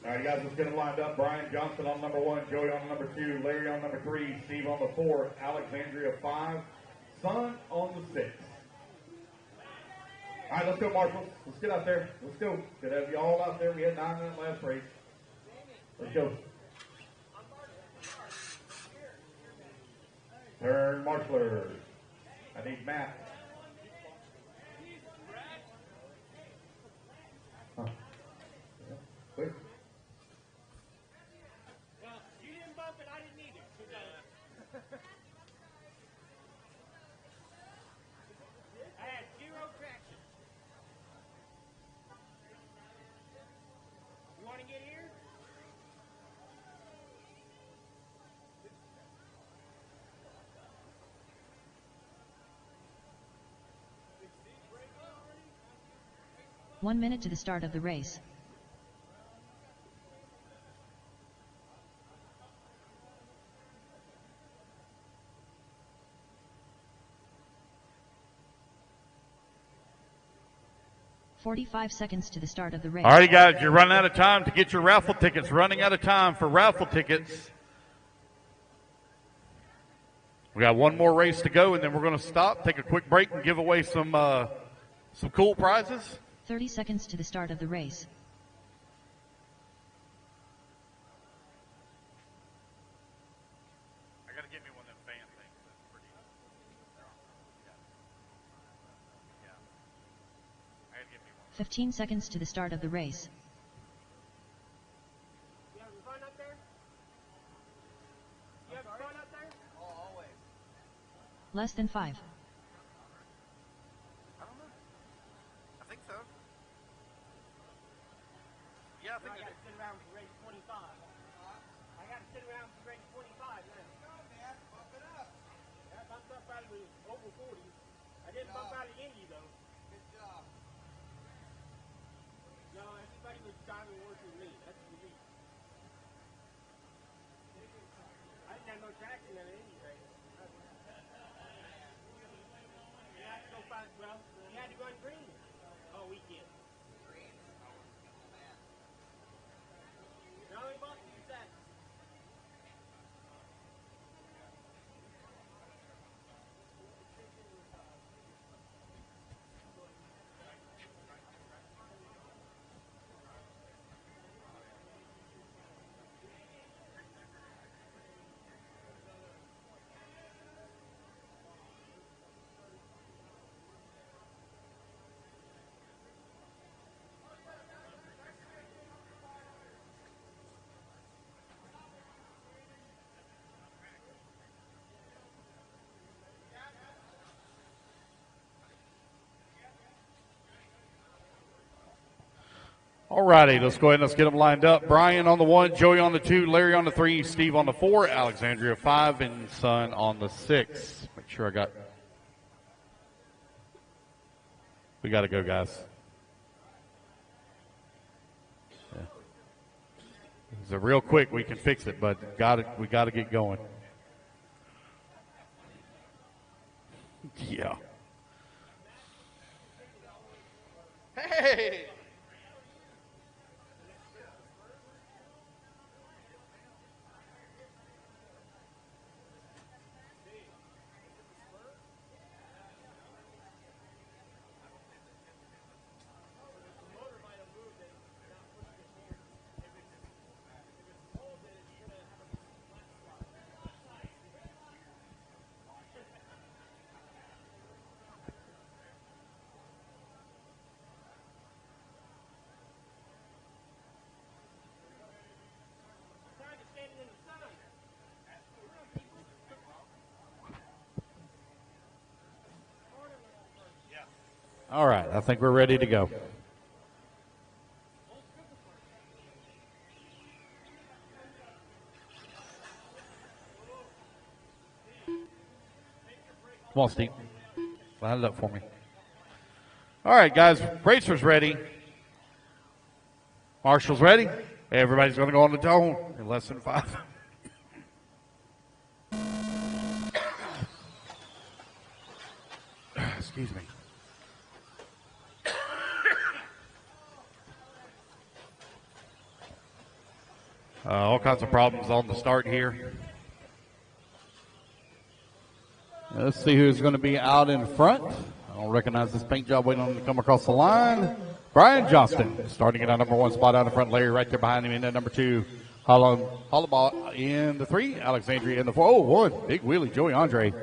All right, guys, let's get them lined up. Brian Johnson on number 1, Joey on number 2, Larry on number 3, Steve on the 4, Alexandria 5, Son on the 6. All right, let's go, Marshall. Let's get out there. Let's go. Good to have you all out there. We had 9 minutes last race. Let's go. Turn marshalers. I need Matt. Huh. Quick. Get here? 1 minute to the start of the race. "45 seconds to the start of the race. All right, guys, you're running out of time to get your raffle tickets. Running out of time for raffle tickets. We got one more race to go, and then we're going to stop, take a quick break, and give away some cool prizes. 30 seconds to the start of the race. I got to get me one of them fan things. That's pretty. Yeah. I got to get me one. 15 seconds to the start of the race. You having fun up there? You having fun up there? Oh, always. Less than 5. I don't know. I think so. Yeah, I think I got to sit around for race 25. I got to sit around for race 25 now. Go, man. Bump it up. Yeah, bumped up out of the over 40. I didn't bump out of Indy, though. Good job. No, everybody was driving worse than me. That's unique. I didn't have no traction in an Indy race. You had to go find, well, you had to run green all weekend. Green? Oh, man. No, he bought you that. All righty, let's go ahead and let's get them lined up. Brian on the 1, Joey on the 2, Larry on the 3, Steve on the 4, Alexandria 5, and Son on the 6. Make sure I got. We got to go, guys. Yeah. So real quick, we can fix it, but we got to get going. Yeah. Hey! All right, I think we're ready to go. Come on, Steve. Line it up for me. All right, guys, racers ready. Marshall's ready. Everybody's going to go on the dome in less than 5. Excuse me. All kinds of problems on the start here. Let's see who's going to be out in front. I don't recognize this paint job waiting on him to come across the line. Brian Johnston starting at our number 1 spot out in front. Larry right there behind him in at number 2. Hollabaugh in the 3. Alexandria in the 4. Oh, 1. Big wheelie. Joey Andre.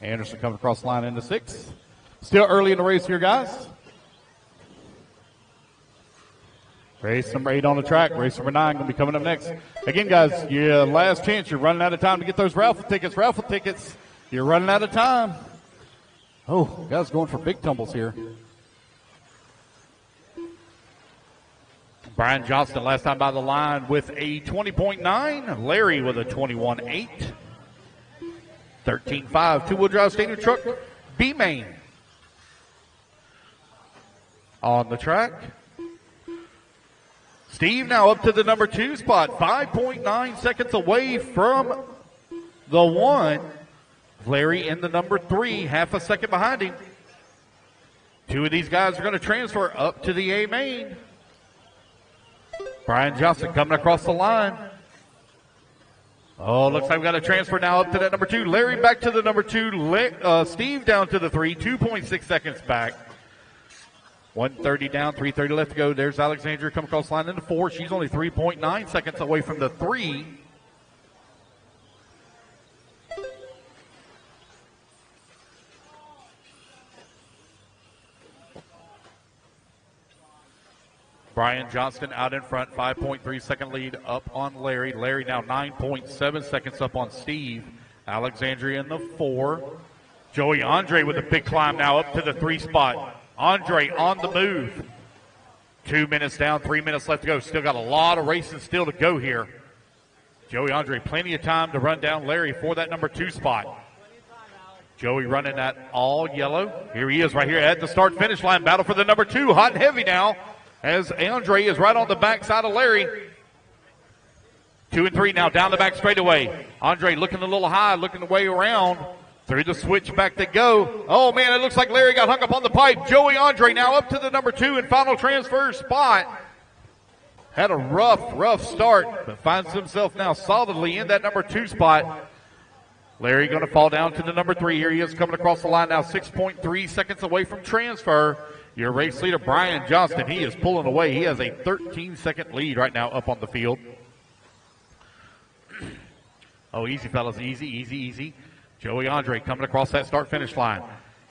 Anderson comes across the line in the 6. Still early in the race here, guys. Race number 8 on the track. Race number 9 going to be coming up next. Again, guys, your last chance. You're running out of time to get those raffle tickets. Raffle tickets. You're running out of time. Oh, guys going for big tumbles here. Brian Johnston last time by the line with a 20.9. Larry with a 21.8. 13.5. Two-wheel drive stadium truck. B-Main on the track. Steve now up to the number 2 spot, 5.9 seconds away from the 1. Larry in the number 3, half a second behind him. 2 of these guys are going to transfer up to the A main. Brian Johnson coming across the line. Oh, looks like we got a transfer now up to that number 2. Larry back to the number 2. Steve down to the 3, 2.6 seconds back. 130 down, 330 left to go. There's Alexandria coming across the line in the 4. She's only 3.9 seconds away from the 3. Brian Johnston out in front, 5.3 second lead up on Larry. Larry now 9.7 seconds up on Steve. Alexandria in the 4. Joey Andre with a big climb now up to the 3 spot. Andre on the move. 2 minutes down, 3 minutes left to go. Still got a lot of racing still to go here. Joey Andre, plenty of time to run down Larry for that number 2 spot. Joey running that all yellow. Here he is right here at the start-finish line. Battle for the number 2, hot and heavy now, as Andre is right on the backside of Larry. 2 and 3 now down the back straightaway. Andre looking a little high, looking the way around. Through the switchback they go. Oh, man, it looks like Larry got hung up on the pipe. Joey Andre now up to the number 2 and final transfer spot. Had a rough start, but finds himself now solidly in that number 2 spot. Larry going to fall down to the number 3. Here he is coming across the line now, 6.3 seconds away from transfer. Your race leader, Brian Johnston, he is pulling away. He has a 13-second lead right now up on the field. Oh, easy, fellas. Easy. Joey Andre coming across that start-finish line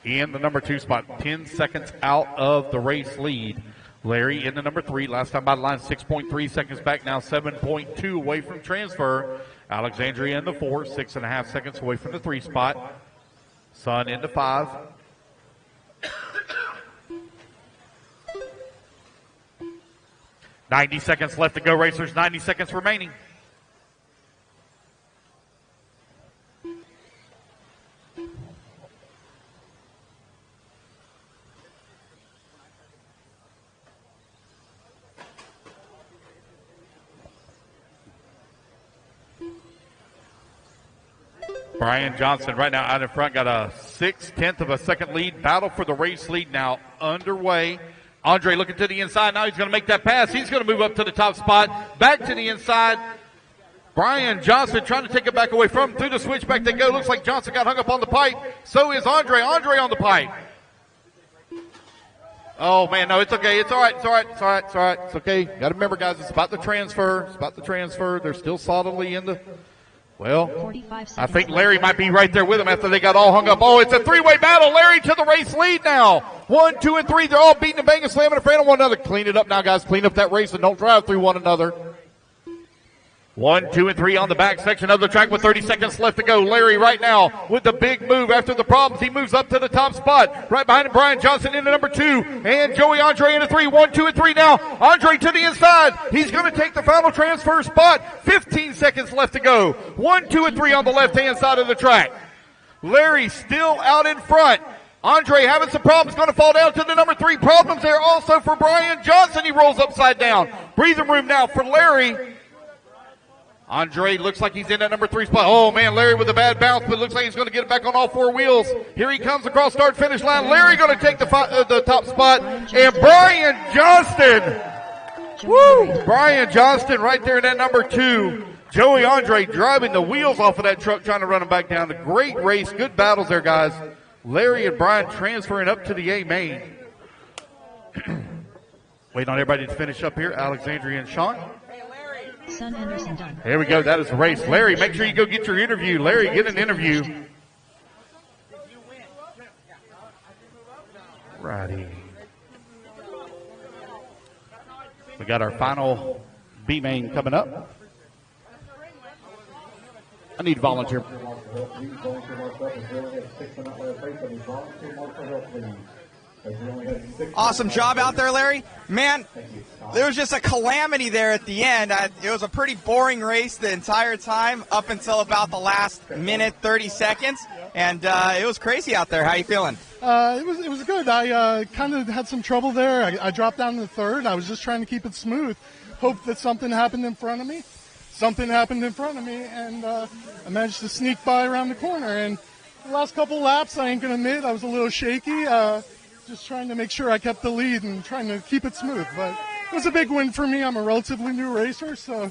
in the number 2 spot, 10 seconds out of the race lead. Larry in the number 3, last time by the line, 6.3 seconds back, now 7.2 away from transfer. Alexandria in the 4, 6.5 seconds away from the 3 spot. Sun into 5. $90 seconds left to go, racers. 90 seconds remaining. Brian Johnson right now out in front, got a 6/10 of a second lead. Battle for the race lead now underway. Andre looking to the inside. Now he's going to make that pass. He's going to move up to the top spot. Back to the inside. Brian Johnson trying to take it back away from him. Through the switchback they go. Looks like Johnson got hung up on the pipe. So is Andre. Andre on the pipe. Oh, man, no, it's okay. It's all right. It's all right. It's all right. It's all right. It's okay. Got to remember, guys, it's about the transfer. It's about the transfer. They're still solidly in the... Well, I think Larry might be right there with him after they got all hung up. Oh, it's a three-way battle. Larry to the race lead now. 1, 2, and 3. They're all beating and banging, slamming and praying on one another. Clean it up now, guys. Clean up that race and don't drive through one another. 1, 2, and 3 on the back section of the track with 30 seconds left to go. Larry right now with the big move after the problems. He moves up to the top spot. Right behind him, Brian Johnson into number 2. And Joey Andre into 3. 1, 2, and 3 now. Andre to the inside. He's going to take the final transfer spot. 15 seconds left to go. 1, 2, and 3 on the left-hand side of the track. Larry still out in front. Andre having some problems, going to fall down to the number 3. Problems there also for Brian Johnson. He rolls upside down. Breathing room now for Larry. Andre looks like he's in that number 3 spot. Oh, man, Larry with a bad bounce, but looks like he's going to get it back on all 4 wheels. Here he comes across start-finish line. Larry going to take the top spot. And Brian Johnston. Woo! Brian Johnston right there in that number 2. Joey Andre driving the wheels off of that truck, trying to run him back down. A great race. Good battles there, guys. Larry and Brian transferring up to the A main. Waiting on everybody to finish up here. Alexandria and Sean. Son Anderson done. Here we go. That is the race. Larry, make sure you go get your interview. Larry, get an interview. Righty. We got our final B main coming up. I need volunteer. Awesome job out there, Larry. Man, there was just a calamity there at the end. It was a pretty boring race the entire time up until about the last minute, 30 seconds. And it was crazy out there. How you feeling? It was good. I kind of had some trouble there. I dropped down to the 3rd. I was just trying to keep it smooth. Hoped that something happened in front of me. Something happened in front of me, and I managed to sneak by around the corner. And the last couple laps, I ain't going to admit, I was a little shaky. Just trying to make sure I kept the lead and trying to keep it smooth. But it was a big win for me. I'm a relatively new racer, so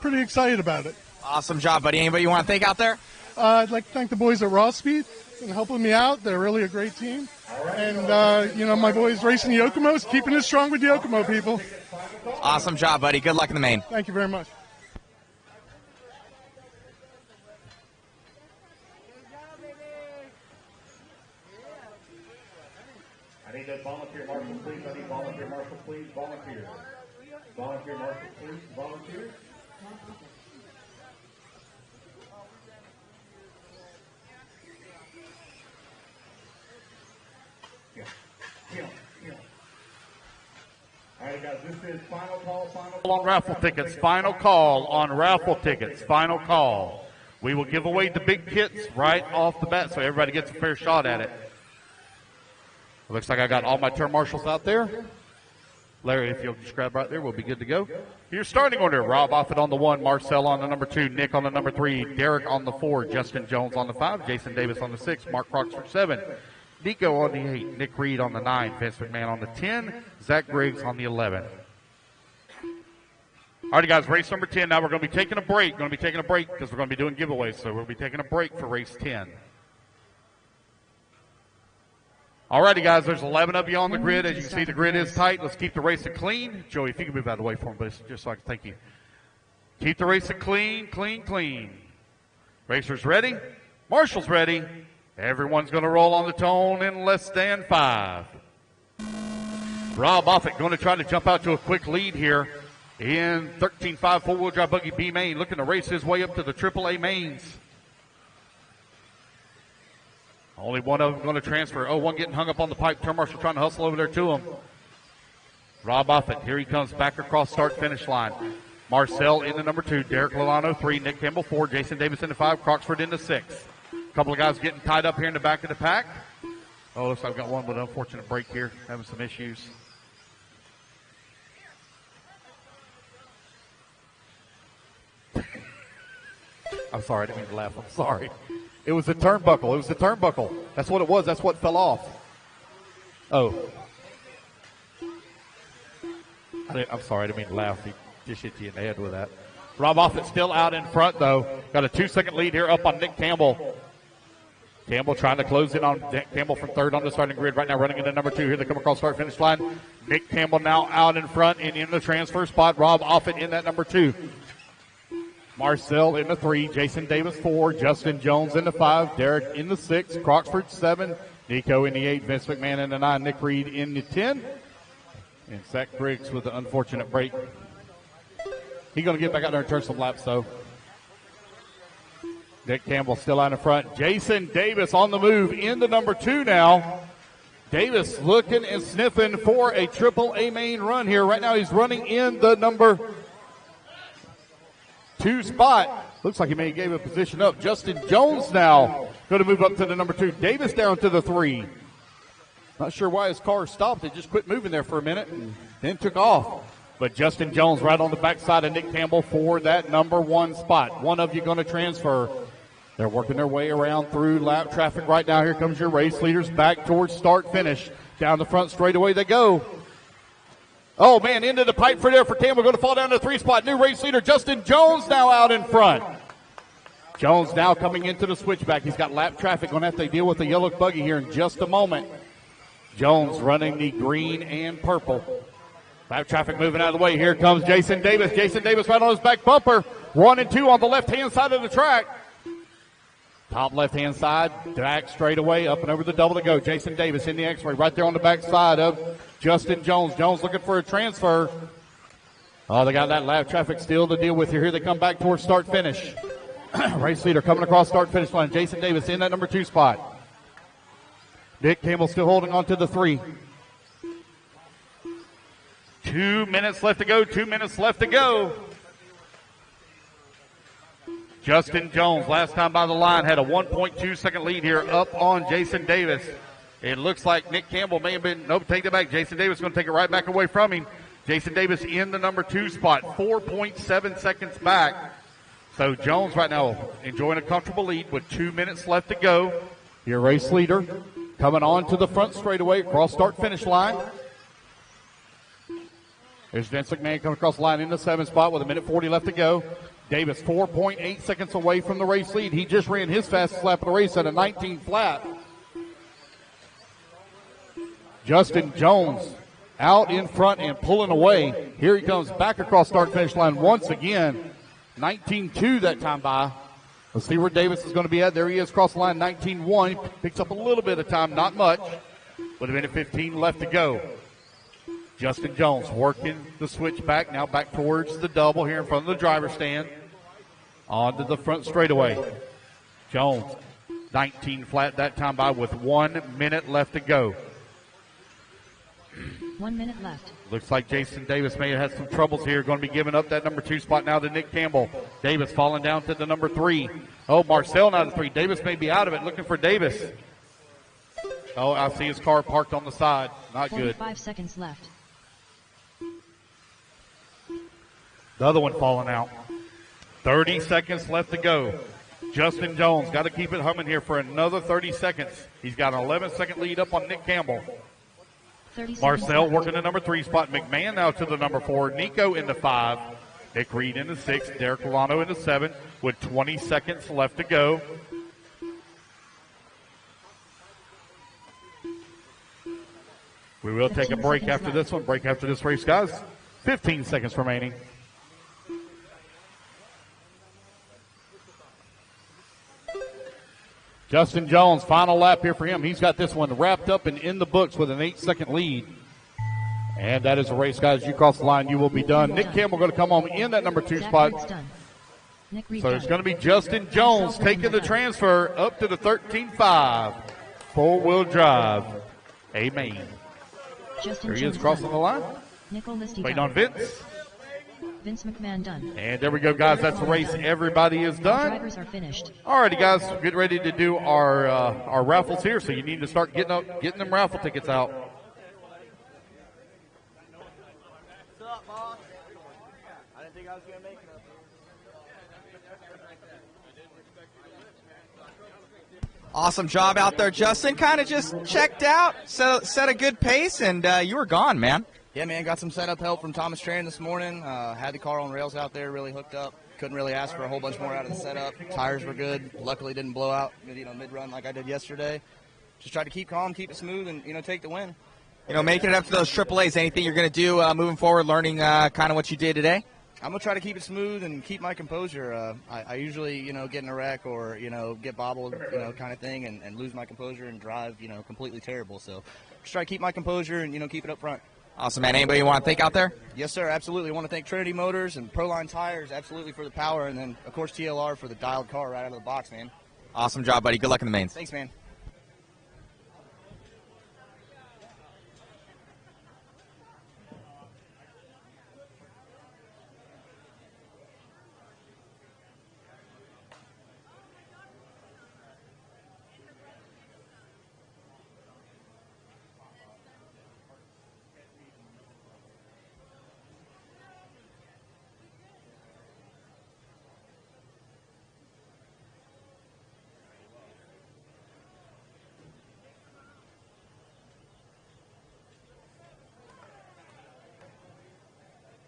pretty excited about it. Awesome job, buddy. Anybody you want to thank out there? I'd like to thank the boys at Raw Speed for helping me out. They're really a great team. And, my boys racing the Yokomos, keeping it strong with the Yokomo people. Awesome job, buddy. Good luck in the main. Thank you very much. I need a volunteer marshal, please. I need volunteer marshal, please. Volunteer. Volunteer marshal, please. Volunteer. All right, guys, this is final call, on raffle tickets. Final call on raffle tickets. Final call. We will give away the big kits right off the bat so everybody gets a fair shot at it. Looks like I got all my turn marshals out there. Larry, if you'll just grab right there, we'll be good to go. Your starting order: Rob Offit on the 1, Marcel on the number 2, Nick on the number 3, Derek on the 4, Justin Jones on the 5, Jason Davis on the 6, Mark Croxford 7, Nico on the 8, Nick Reed on the 9, Vince McMahon on the 10, Zach Briggs on the 11. All right, guys, race number 10. Now we're going to be taking a break. Because we're going to be doing giveaways, so we'll be taking a break for race 10. All righty, guys, there's 11 of you on the grid. As you can see, the grid is tight. Let's keep the racing clean. Joey, if you can move out of the way for me, just so I can thank you. Keep the racing clean, clean, clean. Racers ready? Marshals ready. Everyone's going to roll on the tone in less than 5. Rob Offit going to try to jump out to a quick lead here in 13.5 four-wheel drive buggy B main, looking to race his way up to the AAA mains. Only one of them going to transfer. Oh, one getting hung up on the pipe. Turn marshal trying to hustle over there to him. Rob Offit, here he comes back across start-finish line. Marcel in the number 2, Derek Lalano 3, Nick Campbell 4, Jason Davis in the 5, Croxford in the 6. A couple of guys getting tied up here in the back of the pack. Oh, looks like I've got one with an unfortunate break here, having some issues. I'm sorry, I didn't mean to laugh. I'm sorry. It was the turnbuckle. It was the turnbuckle. That's what it was. That's what fell off. Oh. I'm sorry. I didn't mean to laugh. He just hit you in the head with that. Rob Offit still out in front, though. Got a 2-second lead here up on Nick Campbell. Campbell trying to close in on Campbell from third on the starting grid right now, running into number 2. Here they come across start-finish line. Nick Campbell now out in front and in the transfer spot. Rob Offit in that number 2. Marcel in the 3. Jason Davis 4. Justin Jones in the 5. Derek in the 6. Croxford 7. Nico in the 8. Vince McMahon in the 9. Nick Reed in the 10. And Zach Briggs with the unfortunate break. He's going to get back out there and turn some laps, though. Nick Campbell still out in front. Jason Davis on the move in the number 2 now. Davis looking and sniffing for a triple-A main run here. Right now he's running in the number 2 spot. Looks like he may have gave a position up. Justin Jones now going to move up to the number 2. Davis down to the 3. Not sure why his car stopped. It just quit moving there for a minute and then took off. But Justin Jones right on the backside of Nick Campbell for that number 1 spot. One of you going to transfer. They're working their way around through lap traffic right now. Here comes your race leaders back towards start-finish. Down the front straightaway they go. Oh, man, into the pipe for Campbell. Going to fall down to the 3 spot. New race leader Justin Jones now out in front. Jones now coming into the switchback. He's got lap traffic. Going to have to deal with the yellow buggy here in just a moment. Jones running the green and purple. Lap traffic moving out of the way. Here comes Jason Davis. Jason Davis right on his back bumper. 1 and 2 on the left-hand side of the track. Top left-hand side, back straight away, up and over the double to go. Jason Davis in the X-ray right there on the back side of Justin Jones. Jones looking for a transfer. Oh, they got that lap traffic still to deal with here. Here they come back towards start-finish. Race leader coming across start-finish line. Jason Davis in that number 2 spot. Nick Campbell still holding on to the 3. 2 minutes left to go. 2 minutes left to go. Justin Jones, last time by the line, had a 1.2 second lead here up on Jason Davis. It looks like Nick Campbell may have been, nope, take it back. Jason Davis going to take it right back away from him. Jason Davis in the number 2 spot, 4.7 seconds back. So Jones right now enjoying a comfortable lead with 2 minutes left to go. Your race leader coming on to the front straightaway across start-finish line. There's Vince McMahon coming across the line in the 7 spot with 1:40 left to go. Davis 4.8 seconds away from the race lead. He just ran his fastest lap of the race at a 19 flat. Justin Jones out in front and pulling away. Here he comes back across start-finish line once again. 19.2 that time by. Let's see where Davis is going to be at. There he is across the line, 19.1. Picks up a little bit of time, not much. With 1:15 left to go. Justin Jones working the switch back, now back towards the double here in front of the driver's stand. On to the front straightaway. Jones, 19 flat that time by with 1 minute left to go. 1 minute left. Looks like Jason Davis may have had some troubles here. Going to be giving up that number 2 spot now to Nick Campbell. Davis falling down to the number 3. Oh, Marcel now to 3. Davis may be out of it, looking for Davis. Oh, I see his car parked on the side. Not good. 45 seconds left. The other one falling out. 30 seconds left to go. Justin Jones got to keep it humming here for another 30 seconds. He's got an 11-second lead up on Nick Campbell. Marcel working the number 3 spot. McMahon now to the number 4. Nico in the 5. Nick Reed in the 6. Derek Milano in the 7 with 20 seconds left to go. We will take a break after this one. Break after this race, guys. 15 seconds remaining. Justin Jones, final lap here for him. He's got this one wrapped up and in the books with an 8-second lead. And that is a race, guys. You cross the line, you will be done. Nick Campbell going to come home in that number 2 spot. So it's going to be Justin Jones taking the transfer up to the 13.5. Four-wheel drive. Amen. There he is crossing the line. Waiting on Vince. Vince McMahon done. And there we go, guys. That's the race. Everybody is done. Drivers are finished. All righty, guys. Get ready to do our raffles here. So you need to start getting them raffle tickets out. What's up, boss? I didn't think I was going to make it up here. Awesome job out there, Justin. Kind of just checked out, set a good pace, and you were gone, man. Yeah, man, got some setup help from Thomas Tran this morning. Had the car on rails out there, really hooked up. Couldn't really ask for a whole bunch more out of the setup. Tires were good. Luckily didn't blow out, mid-run like I did yesterday. Just tried to keep calm, keep it smooth, and, take the win. Making it up to those AAAs, anything you're going to do moving forward, learning kind of what you did today? I'm going to try to keep it smooth and keep my composure. I usually, get in a wreck or, get bobbled, kind of thing, and lose my composure and drive, completely terrible. So just try to keep my composure and, keep it up front. Awesome, man. Anybody you want to thank out there? Yes, sir, absolutely. I want to thank Trinity Motors and Proline Tires, absolutely, for the power, and then, of course, TLR for the dialed car right out of the box, man. Awesome job, buddy. Good luck in the mains. Thanks, man.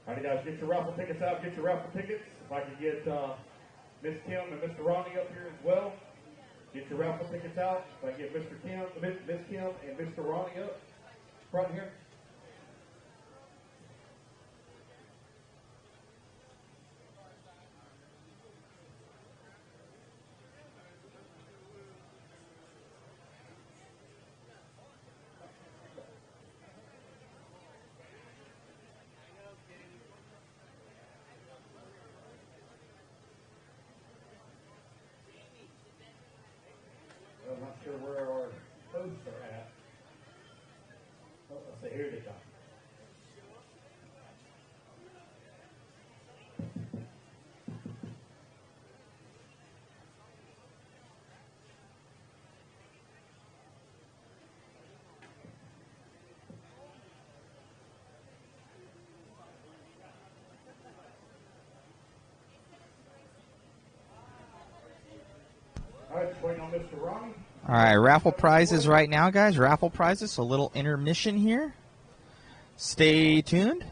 All right, guys, get your raffle tickets out. Get your raffle tickets. If I could get Miss Kim and Mr. Ronnie up here as well. Get your raffle tickets out. If I get Miss Kim and Mr. Ronnie up front here. I'm not sure where our hosts are at. Oh, let's see, here they come. All right, just waiting on Mr. Ronnie. All right, raffle prizes right now, guys. Raffle prizes. A little intermission here. Stay tuned.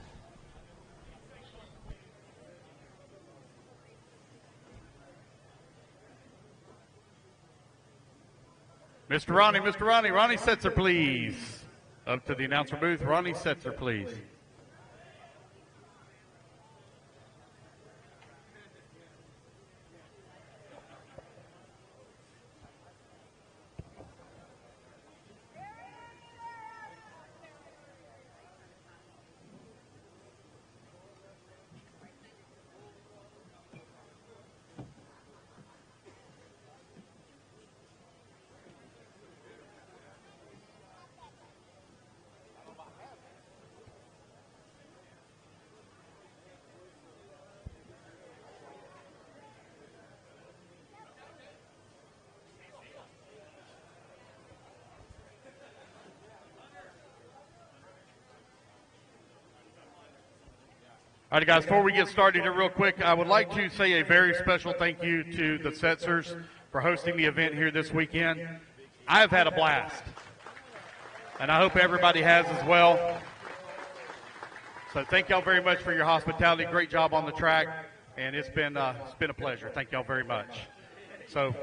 Mr. Ronnie, Ronnie Setzer, please. Up to the announcer booth, Ronnie Setzer, please. All right, guys, before we get started here real quick, I would like to say a very special thank you to the Setzers for hosting the event here this weekend. I've had a blast, and I hope everybody has as well. So thank y'all very much for your hospitality. Great job on the track, and it's been a pleasure. Thank y'all very much. So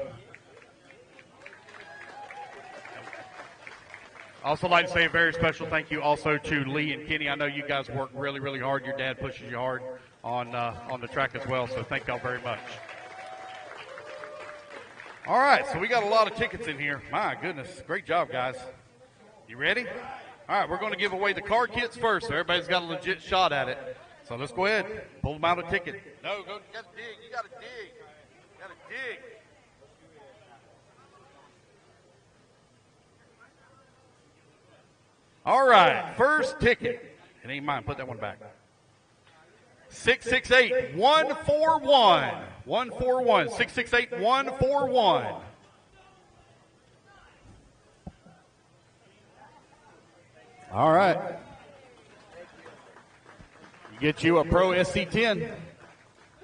I also like to say a very special thank you also to Lee and Kenny. I know you guys work really, really hard. Your dad pushes you hard on the track as well, so thank y'all very much. All right, so we got a lot of tickets in here. My goodness, great job, guys. You ready? All right, we're going to give away the car kits first, so everybody's got a legit shot at it. So let's go ahead, pull them out a ticket. No, go, you got to dig. You got to dig. You got to dig. All right, first ticket. It ain't mine. Put that one back. 668-141. 141. 668-141. All right. Get you a Pro SC10.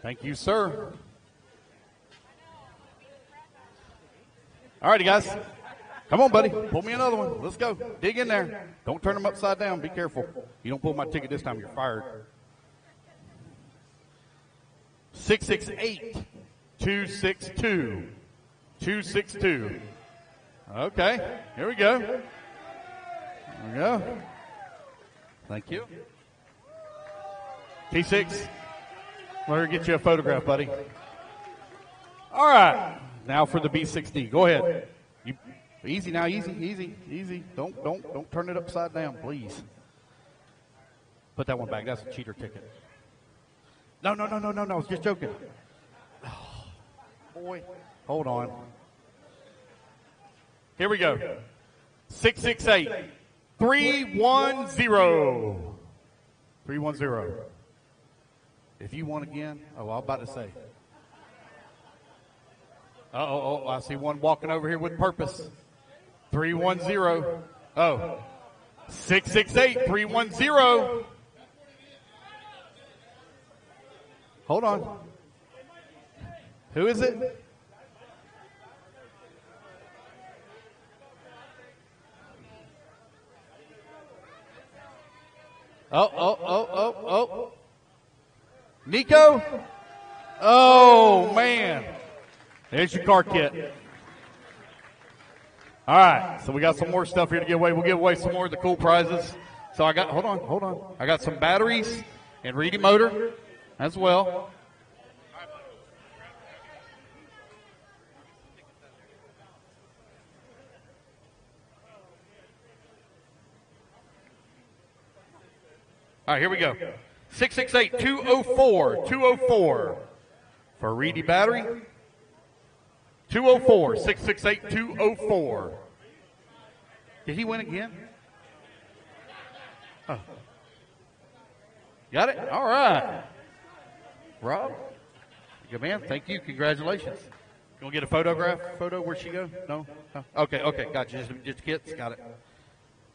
Thank you, sir. All righty, guys. Come on, buddy. Pull me another one. Let's go. Dig in there. Don't turn them upside down. Be careful. You don't pull my ticket this time, you're fired. 668 262 262. Okay, here we go. There we go. Thank you. T6, let her get you a photograph, buddy. All right, now for the B60. Go ahead. Easy now, easy. Don't turn it upside down, please. Put that one back. That's a cheater ticket. No. I was just joking. Oh, boy, hold on. Here we go. 668 310 310. If you won again, I'm about to say. I see one walking over here with purpose. 310. Oh. 668 310. Hold on. Who is it? Oh. Nico? Oh, man. There's your car kit. All right, so we got some more stuff here to give away. We'll give away some more of the cool prizes. So I got, hold on. I got some batteries and Reedy motor as well. All right, here we go. 668-204 for a Reedy battery. 204, 668-204. Did he win again? Oh. Got it? All right. Rob, good man. Thank you. Congratulations. You want to get a photograph? Photo? Where'd she go? No? Okay, got you. Just kits. Got it.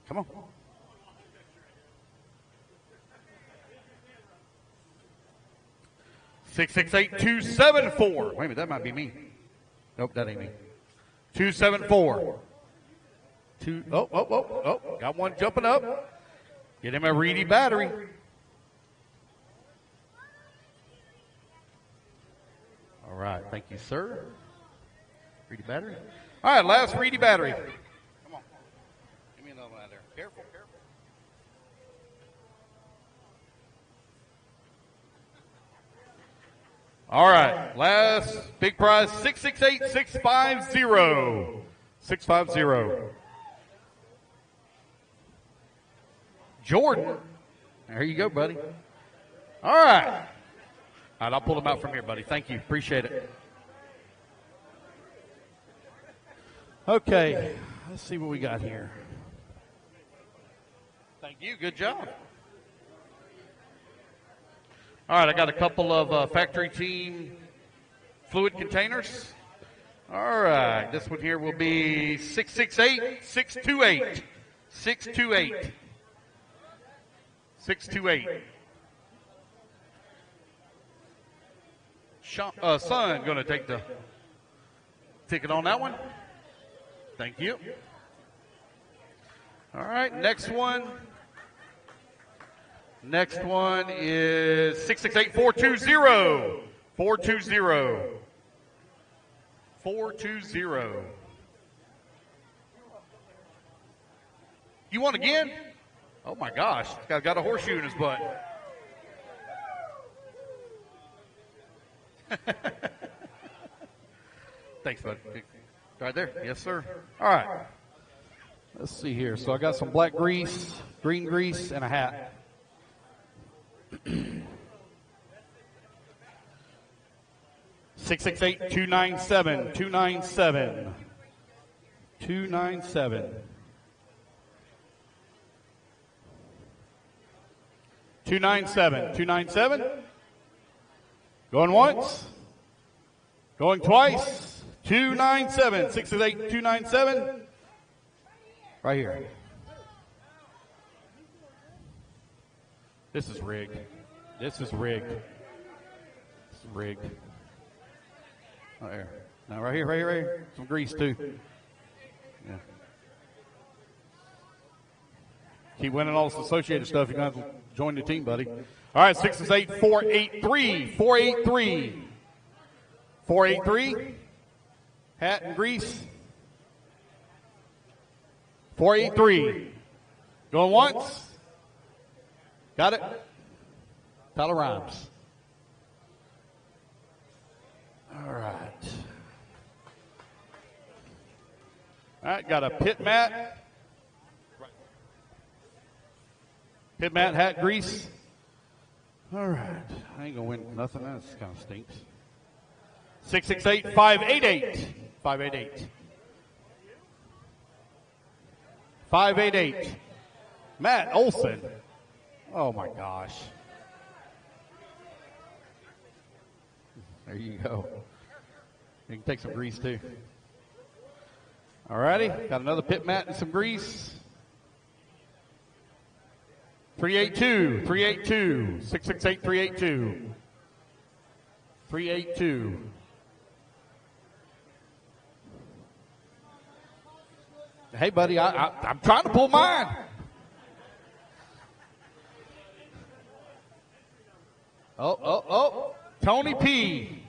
Come on. Six 274. Wait a minute, that might be me. Nope, that ain't me. 274. Got one jumping up. Get him a Reedy battery. All right, thank you, sir. Reedy battery. All right, last Reedy battery. Come on. Give me another one out there. Careful. All right, last big prize, 668-650. 650. Jordan. There you go, buddy. All right, I'll pull them out from here, buddy. Thank you. Appreciate it. Okay, let's see what we got here. Thank you. Good job. All right, I got a couple of factory team fluid containers. All right, this one here will be 668-628. 628. 628. Son going to take the ticket on that one. Thank you. All right, next one. Next one is 668-420. 420. 420. You won again? Oh my gosh, this guy's got a horseshoe in his butt. Thanks, bud. Right there. Yes, sir. All right. Let's see here. So I got some black grease, green grease, and a hat. 668-297. 297. 297. 297. 297. Going once. Going twice. 297. 668-297. Right here. This is rigged. This is rigged. This is rigged. Right here. Now right here. Some grease too. Keep winning all this associated stuff. You're going to have to join the team, buddy. All right, 668 483 483 483. Hat and grease. 483. Going once. Got it? Tyler Rhymes. All right. All right, got a pit mat. Pit mat, hat, grease. All right. I ain't going to win nothing. That kind of stinks. 668 588 588 588. Matt Olson. Oh, my gosh. There you go. You can take some grease, too. All righty. Got another pit mat and some grease. 382. 382. 668 382. 382. Hey, buddy, I'm trying to pull mine. Oh. Tony P.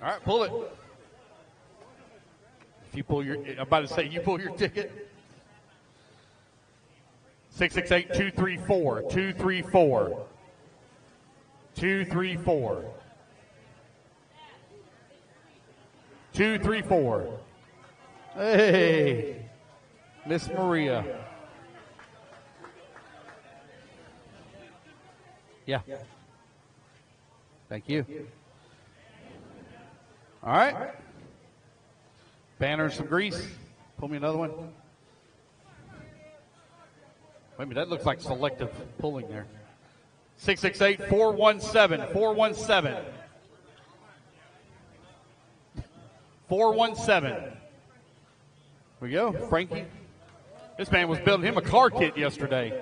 All right, pull it. If you pull your, I'm about to say, you pull your ticket. 668-234, 234, 234, 234. Hey, Miss Maria. Yeah. Thank you. All right. Banner and some grease. Pull me another one. Wait a minute, that looks like selective pulling there. 668-417, 417. 417. Here we go, Frankie. This man was building him a car kit yesterday.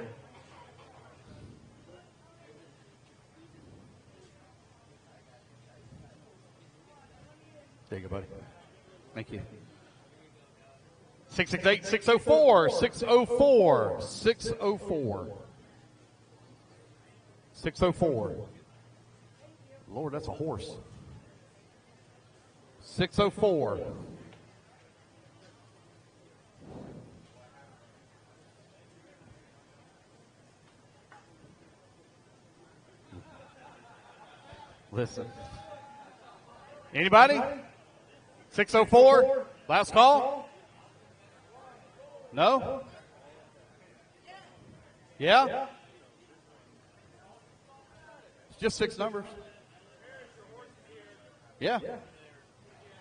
There you go, buddy. Thank you. 668-604, 604, 604, 604. Lord, that's a horse. 604. Listen. Anybody? 604? Last call? No? Yeah? It's just 6 numbers. Yeah.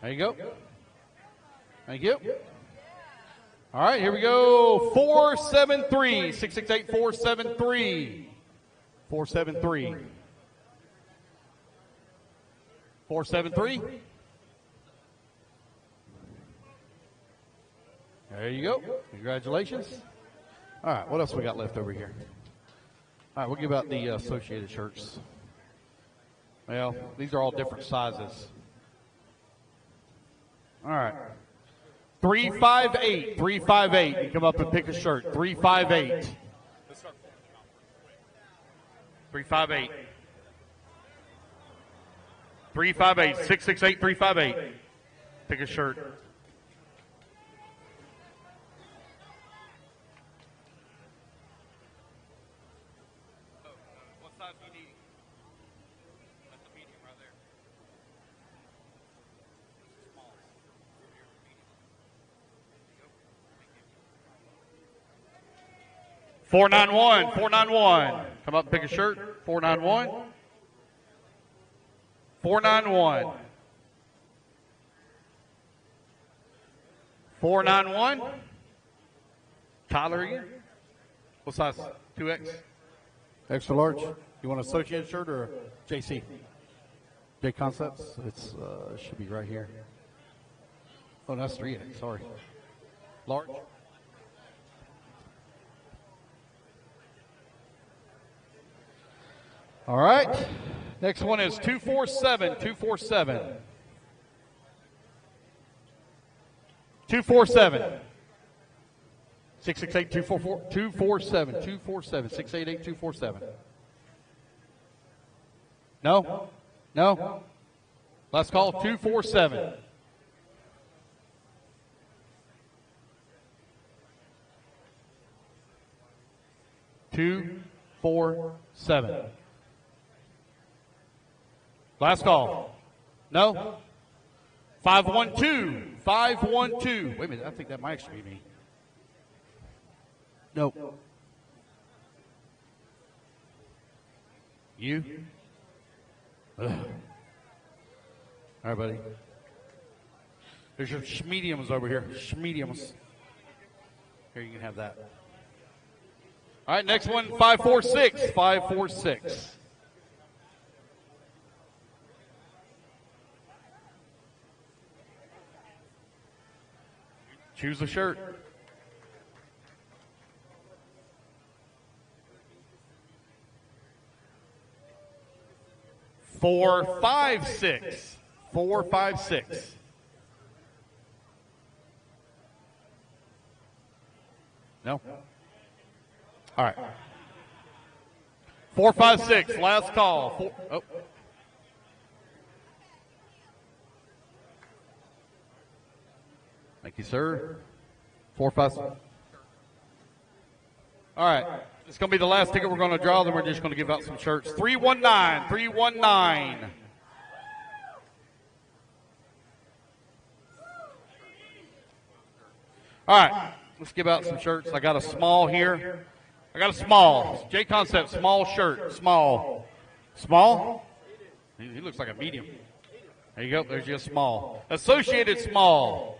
There you go. Thank you. All right, here we go. 473. 668-473. 473. 473. There you go. Congratulations. All right, what else we got left over here? All right, we'll give out the associated shirts. Well, these are all different sizes. All right. 358. 358. You come up and pick a shirt. 358. 358. 358. 668-358. Pick a shirt. What size do you need? That's the medium right there. Small. 491. 491. Come up and pick a shirt. 491. 491. 491. Tyler again. What size? 2X? Extra large. You want an associated shirt or a JC? JConcepts. It's should be right here. Oh, that's 3X. Sorry. Large. All right. Next one is 247. 247. 247. 668 244 247 247 688 247. No? No? Last call 247. Two, 4, 7. Last call. No? 512. 512. Wait a minute, I think that might actually be me. No. You? Ugh. All right, buddy. There's your mediums over here. Mediums. Here, you can have that. All right, next one, 546. 546. Choose a shirt. Four, 5, 6. 4, 5, 6. No? All right. 4, 5, 6. Last call. Oh. Thank you, sir. 4, 5, 6. All right. It's going to be the last ticket we're going to draw, then we're just going to give out some shirts. 319. 319. All right. Let's give out some shirts. I got a small here. I got a small. JConcepts small shirt. Small. Small? He looks like a medium. There you go. There's your small. Associated small.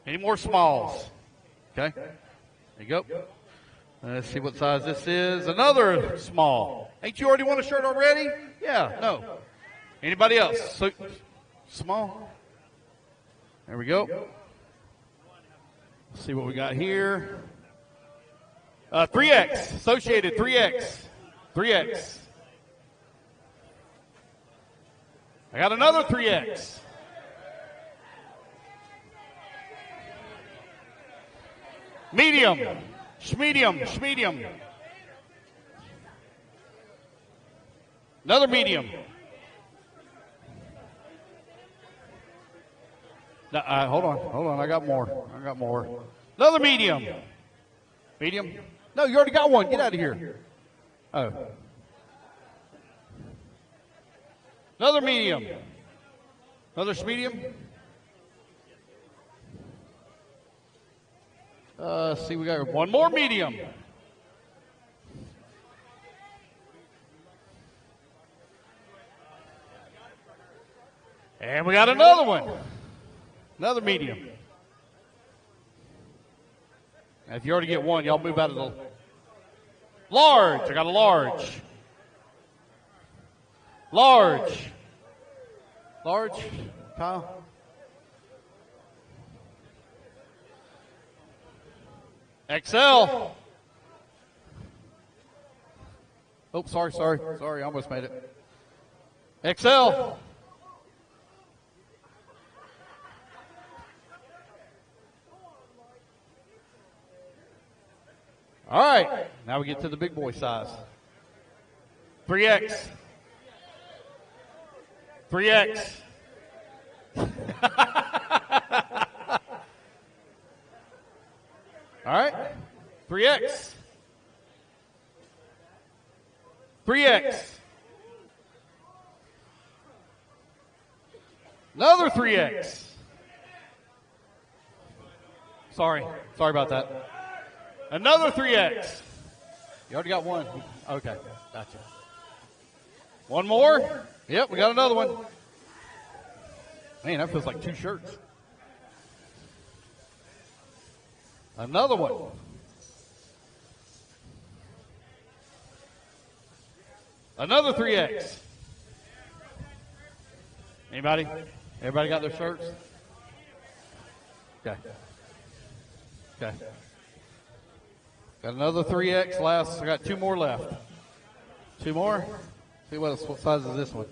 Any more smalls? Okay. There you go. Let's see what size this is. Another small. Ain't you already won a shirt already? Yeah. No. Anybody else? So, small. There we go. Let's see what we got here. 3X. Associated 3X. 3X. I got another 3X. Medium. Schmedium. Schmedium. Another medium. No, hold on. I got more. Another medium. Medium. No, you already got one. Get out of here. Oh. Another medium. Another medium. See, we got one more medium. And we got another one. Another medium. Now, if you already get one, y'all move out of the large. I got a large. Large. Large. Kyle. XL. Oh, sorry. I almost made it. XL. All right. Now we get to the big boy size. 3X. 3X. All right. 3X. 3X. Another 3X. Sorry about that. Another 3X. You already got one. Okay, gotcha. One more. Yep, we got another one. Man, that feels like two shirts. Another one. Another 3X. Anybody? Everybody got their shirts? Okay. Okay. Got another 3X last. I got 2 more left. 2 more? See what size is this one?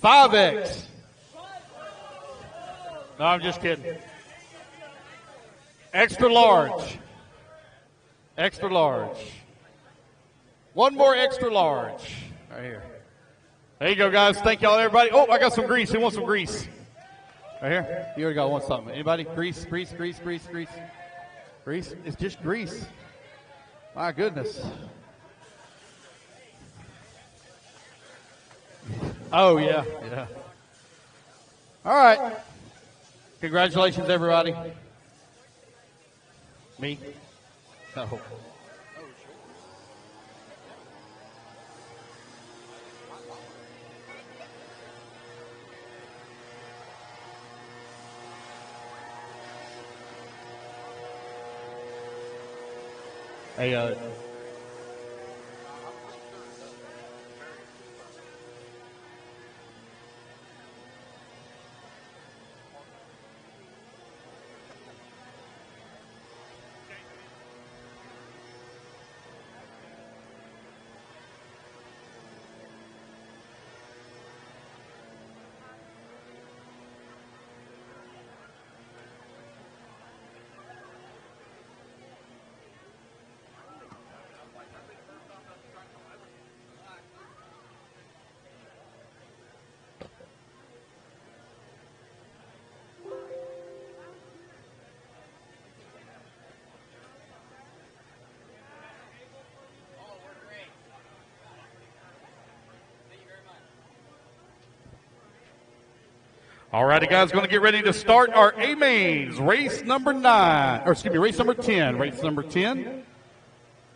5X. No, I'm just kidding. Extra large. Extra large. 1 more extra large. Right here. There you go, guys. Thank y'all, everybody. Oh, I got some grease. Who wants some grease? Right here. You already got one something. Anybody? Grease, grease, grease, grease, grease. Grease? It's just grease. My goodness. Oh, yeah. Yeah. All right. Congratulations, everybody. Me? No. Hey, all righty, guys, going to get ready to start our A-Mains, race number 9, or excuse me, race number 10. Race number 10.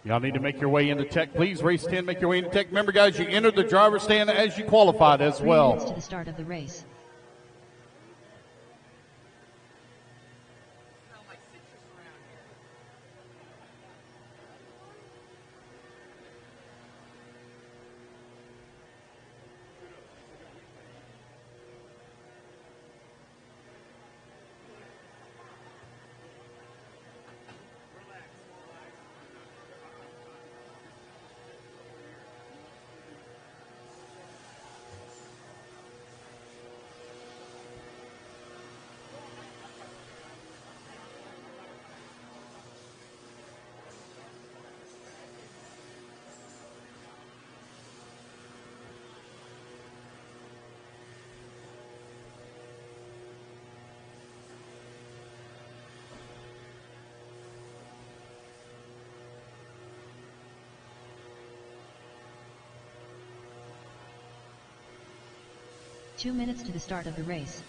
Y'all need to make your way into tech, please. Race 10, make your way into tech. Remember, guys, you entered the driver's stand as you qualified as 3 well. minutes to the start of the race. Two minutes to the start of the race.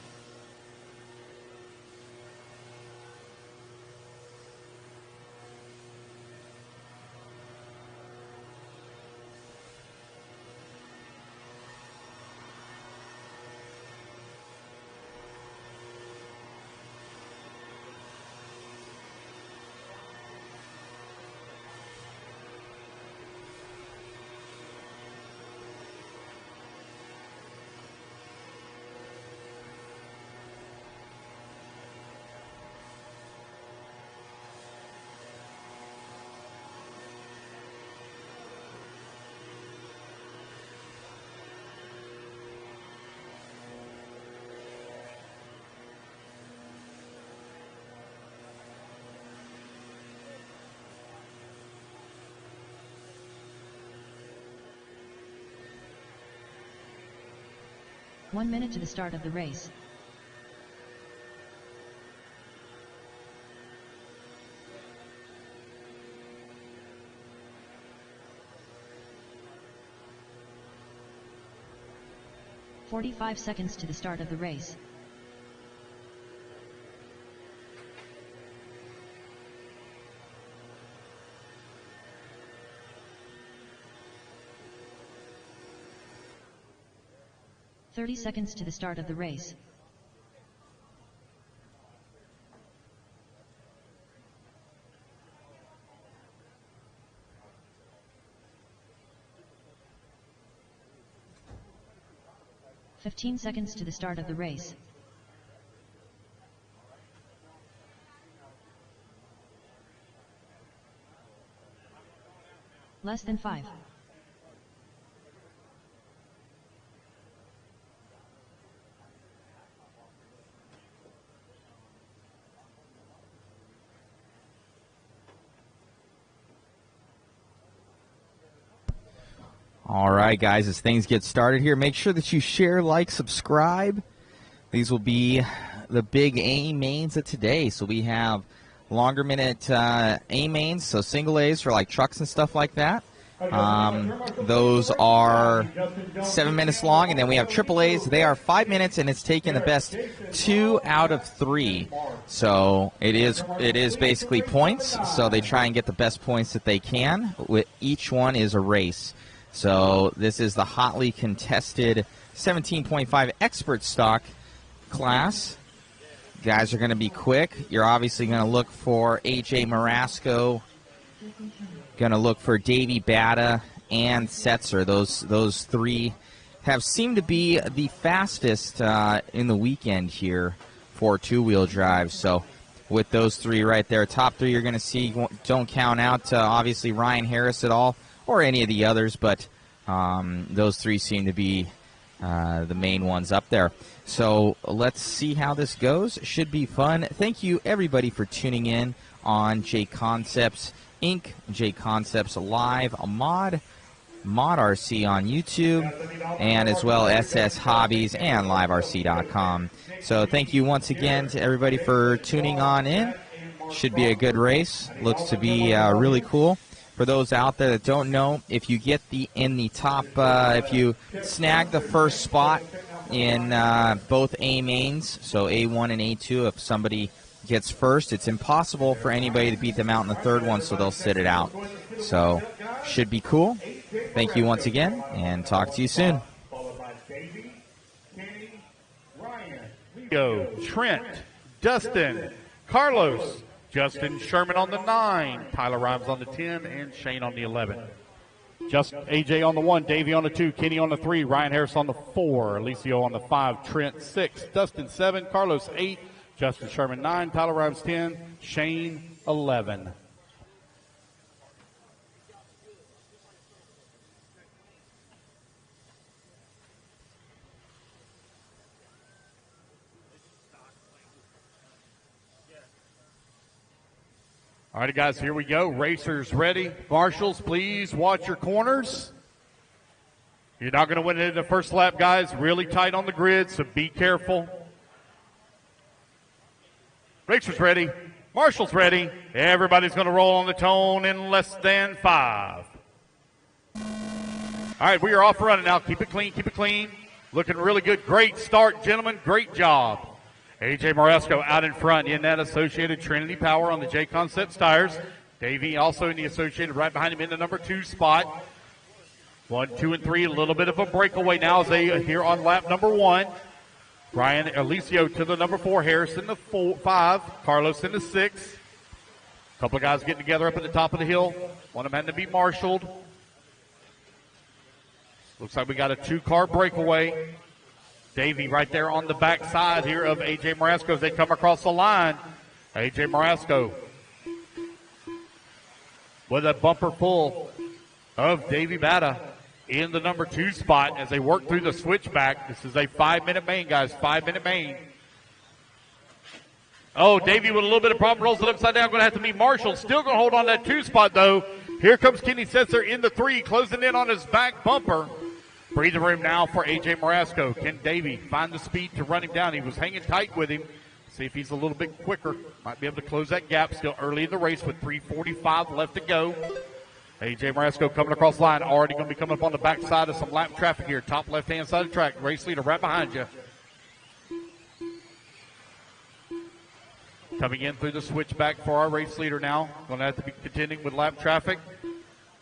One minute to the start of the race. "45 seconds to the start of the race. "30 seconds to the start of the race. "15 seconds to the start of the race. Less than 5. All right, guys, as things get started here, make sure that you share, like, subscribe. These will be the big A mains of today. So we have longer minute A mains, so single A's for like trucks and stuff like that. Those are 7 minutes long, and then we have triple A's. They are 5 minutes, and it's taken the best 2 out of 3. So it is basically points. So they try and get the best points that they can. With each one is a race. So this is the hotly contested 17.5 expert stock class. Guys are going to be quick. You're obviously going to look for AJ Marasco, going to look for Davey Bata and Setzer. Those three have seemed to be the fastest in the weekend here for two-wheel drive. So with those three right there, top three you're going to see, don't count out obviously Ryan Harris at all or any of the others, but those three seem to be the main ones up there. So let's see how this goes. Should be fun. Thank you, everybody, for tuning in on JConcepts Inc., JConcepts Live, Mod RC on YouTube, and as well SS Hobbies and LiveRC.com. So thank you once again to everybody for tuning on in. Should be a good race. Looks to be really cool. For those out there that don't know, if you get in the top, if you snag the first spot in both A mains, so A1 and A2, if somebody gets first, it's impossible for anybody to beat them out in the third one, so they'll sit it out. So should be cool. Thank you once again, and talk to you soon. Trent, Dustin, Carlos, Justin Sherman on the 9, Tyler Rhymes on the 10, and Shane on the 11. Just AJ on the 1, Davey on the 2, Kenny on the 3, Ryan Harris on the 4, Alicio on the 5, Trent 6, Dustin 7, Carlos 8, Justin Sherman 9, Tyler Rhymes 10, Shane 11. All right, guys, here we go. Racers ready. Marshals, please watch your corners. You're not going to win it in the first lap, guys. Really tight on the grid, so be careful. Racers ready. Marshals ready. Everybody's going to roll on the tone in less than 5. All right, we are off running now. Keep it clean, keep it clean. Looking really good. Great start, gentlemen. Great job. AJ Marasco out in front in that Associated Trinity Power on the JConcepts tires. Davey also in the Associated right behind him in the number 2 spot. 1, 2, and 3, a little bit of a breakaway now as they here on lap number 1. Brian Alicio to the number 4, Harris in the 5, Carlos in the 6. A couple of guys getting together up at the top of the hill. One of them had to be marshaled. Looks like we got a 2-car breakaway. Davey right there on the back side here of A.J. Marasco as they come across the line. A.J. Marasco with a bumper full of Davey Bata in the number 2 spot as they work through the switchback. This is a 5-minute main, guys, 5-minute main. Oh, Davey with a little bit of problem, rolls it upside down, going to have to be Marshall. Still going to hold on that 2 spot, though. Here comes Kenny Setzer in the 3, closing in on his back bumper. Breathing room now for A.J. Marasco. Can Davey find the speed to run him down? He was hanging tight with him. See if he's a little bit quicker. Might be able to close that gap. Still early in the race with 3:45 left to go. A.J. Marasco coming across the line. Already going to be coming up on the backside of some lap traffic here. Top left-hand side of the track. Race leader right behind you. Coming in through the switchback for our race leader now. Going to have to be contending with lap traffic.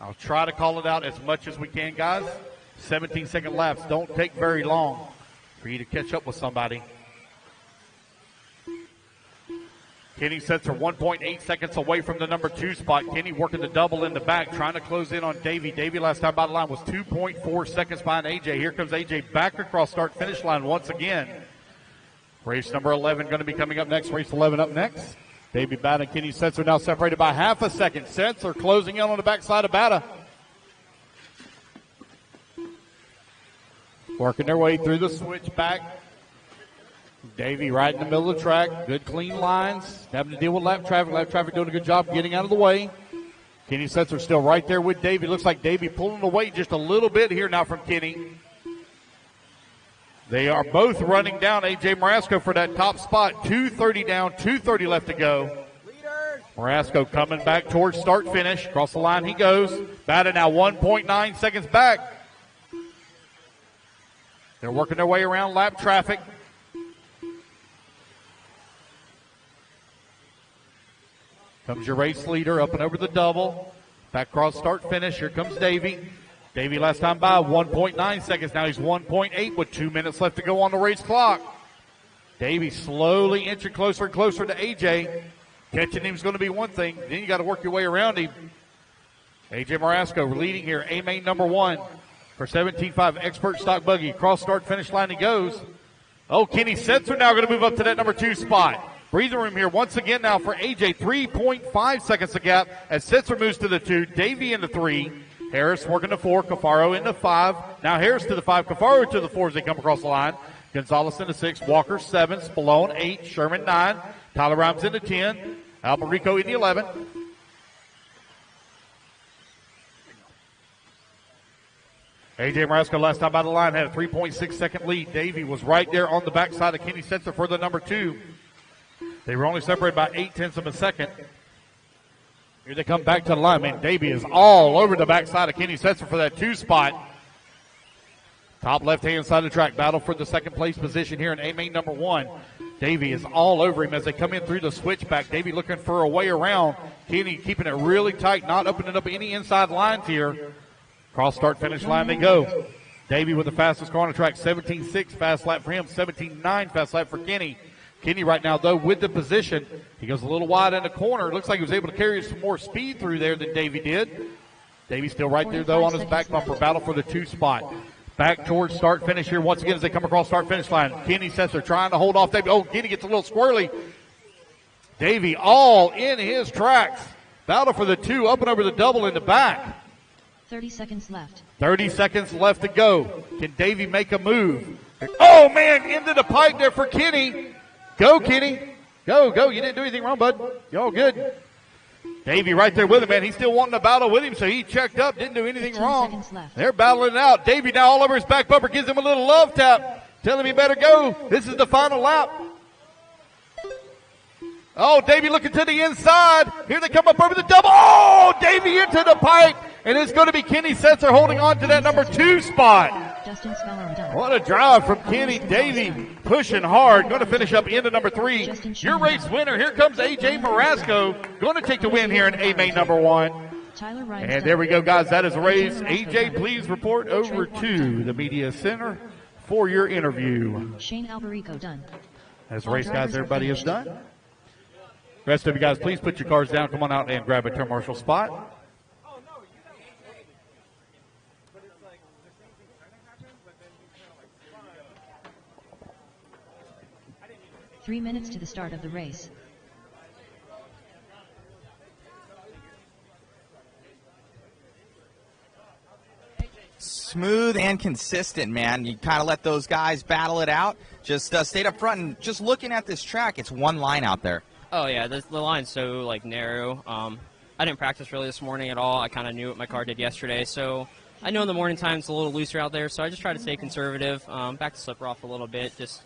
I'll try to call it out as much as we can, guys. 17-second laps don't take very long for you to catch up with somebody. Kenny Setzer 1.8 seconds away from the number 2 spot. Kenny working the double in the back, trying to close in on Davey. Davey last time by the line was 2.4 seconds behind AJ. Here comes AJ back across start-finish line once again. Race number 11 going to be coming up next. Race 11 up next. Davey Bata and Kenny Setzer now separated by half a second. Setzer closing in on the backside of Bata. working their way through the switchback. Davey right in the middle of the track. Good clean lines. Having to deal with lap traffic. Lap traffic doing a good job getting out of the way. Kenny Setzer still right there with Davey. Looks like Davey pulling away just a little bit here now from Kenny. They are both running down A.J. Marasco for that top spot. 2:30 down, 2:30 left to go. Marasco coming back towards start-finish. Across the line he goes. Batted now 1.9 seconds back. They're working their way around lap traffic. Comes your race leader up and over the double. Back across start-finish. Here comes Davey. Davey last time by 1.9 seconds. Now he's 1.8 with 2 minutes left to go on the race clock. Davey slowly inching closer and closer to A.J. Catching him is going to be one thing. Then you got to work your way around him. A.J. Marasco leading here. A-main number 1 for 17.5 Expert Stock Buggy. Cross start finish line he goes. Oh, Kenny Setzer now going to move up to that number 2 spot. Breathing room here once again now for A.J. 3.5 seconds a gap as Setzer moves to the 2. Davey into 3. Harris working the 4. Cafaro into 5. Now Harris to the 5. Cafaro to the 4 as they come across the line. Gonzalez into 6. Walker 7. Spallone 8. Sherman 9. Tyler Rhymes into 10. Alberico in the 11. A.J. Marasco last time by the line had a 3.6 second lead. Davey was right there on the backside of Kenny Setzer for the number 2. They were only separated by 0.8 of a second. Here they come back to the line. Man, Davey is all over the backside of Kenny Setzer for that 2 spot. Top left-hand side of the track. Battle for the second place position here in A-main number 1. Davey is all over him as they come in through the switchback. Davey looking for a way around. Kenny keeping it really tight, not opening up any inside lines here. Cross start finish line they go. Davey with the fastest car on the track. 17.6 fast lap for him. 17.9 fast lap for Kenny. Kenny right now, though, with the position. He goes a little wide in the corner. Looks like he was able to carry some more speed through there than Davey did. Davey still right there, though, on his back bumper. Battle for the 2 spot. Back towards start finish here once again as they come across start finish line. Kenny Setzer trying to hold off Davey. Oh, Kenny gets a little squirrely. Davey all in his tracks. Battle for the 2 up and over the double in the back. 30 seconds left. 30 seconds left to go. Can Davey make a move? Oh, man, into the pipe there for Kenny. Go, Kenny. Go, go. You didn't do anything wrong, bud. You're all good. Davey right there with him, man. He's still wanting to battle with him, so he checked up, didn't do anything wrong. They're battling it out. Davey now all over his back bumper, gives him a little love tap, telling him he better go. This is the final lap. Oh, Davey looking to the inside. Here they come up over the double. Oh, Davey into the pipe, and it's going to be Kenny Setzer holding on to that number 2 spot. What a drive from Kenny. Davey pushing hard. Going to finish up into number 3. Your race winner. Here comes A.J. Marasco. Going to take the win here in A-main number 1. And there we go, guys. That is the race. A.J., please report over to the media center for your interview. Shane Alberico done. As the race, guys, everybody is done. Rest of you guys, please put your cars down. Come on out and grab a turn marshal spot. 3 minutes to the start of the race. Smooth and consistent, man. You kind of let those guys battle it out. Just stayed up front and just looking at this track, it's one line out there. Oh, yeah, the line's so, narrow. I didn't practice really this morning at all. I kind of knew what my car did yesterday, so I know in the morning time it's a little looser out there, so I just try to stay conservative, back to slipper off a little bit, just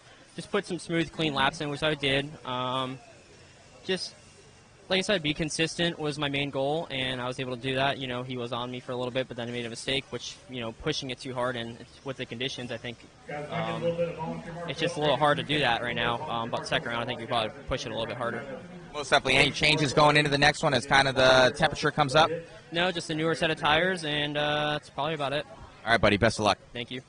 put some smooth, clean laps in, which I did. Just, like I said, be consistent was my main goal, and I was able to do that. You know, he was on me for a little bit, but then I made a mistake, which, pushing it too hard, and with the conditions, I think it's just a little hard to do that right now. But second round, I think we probably push it a little bit harder. Most definitely. Any changes going into the next one as kind of the temperature comes up? No, just a newer set of tires, and that's probably about it. All right, buddy. Best of luck. Thank you.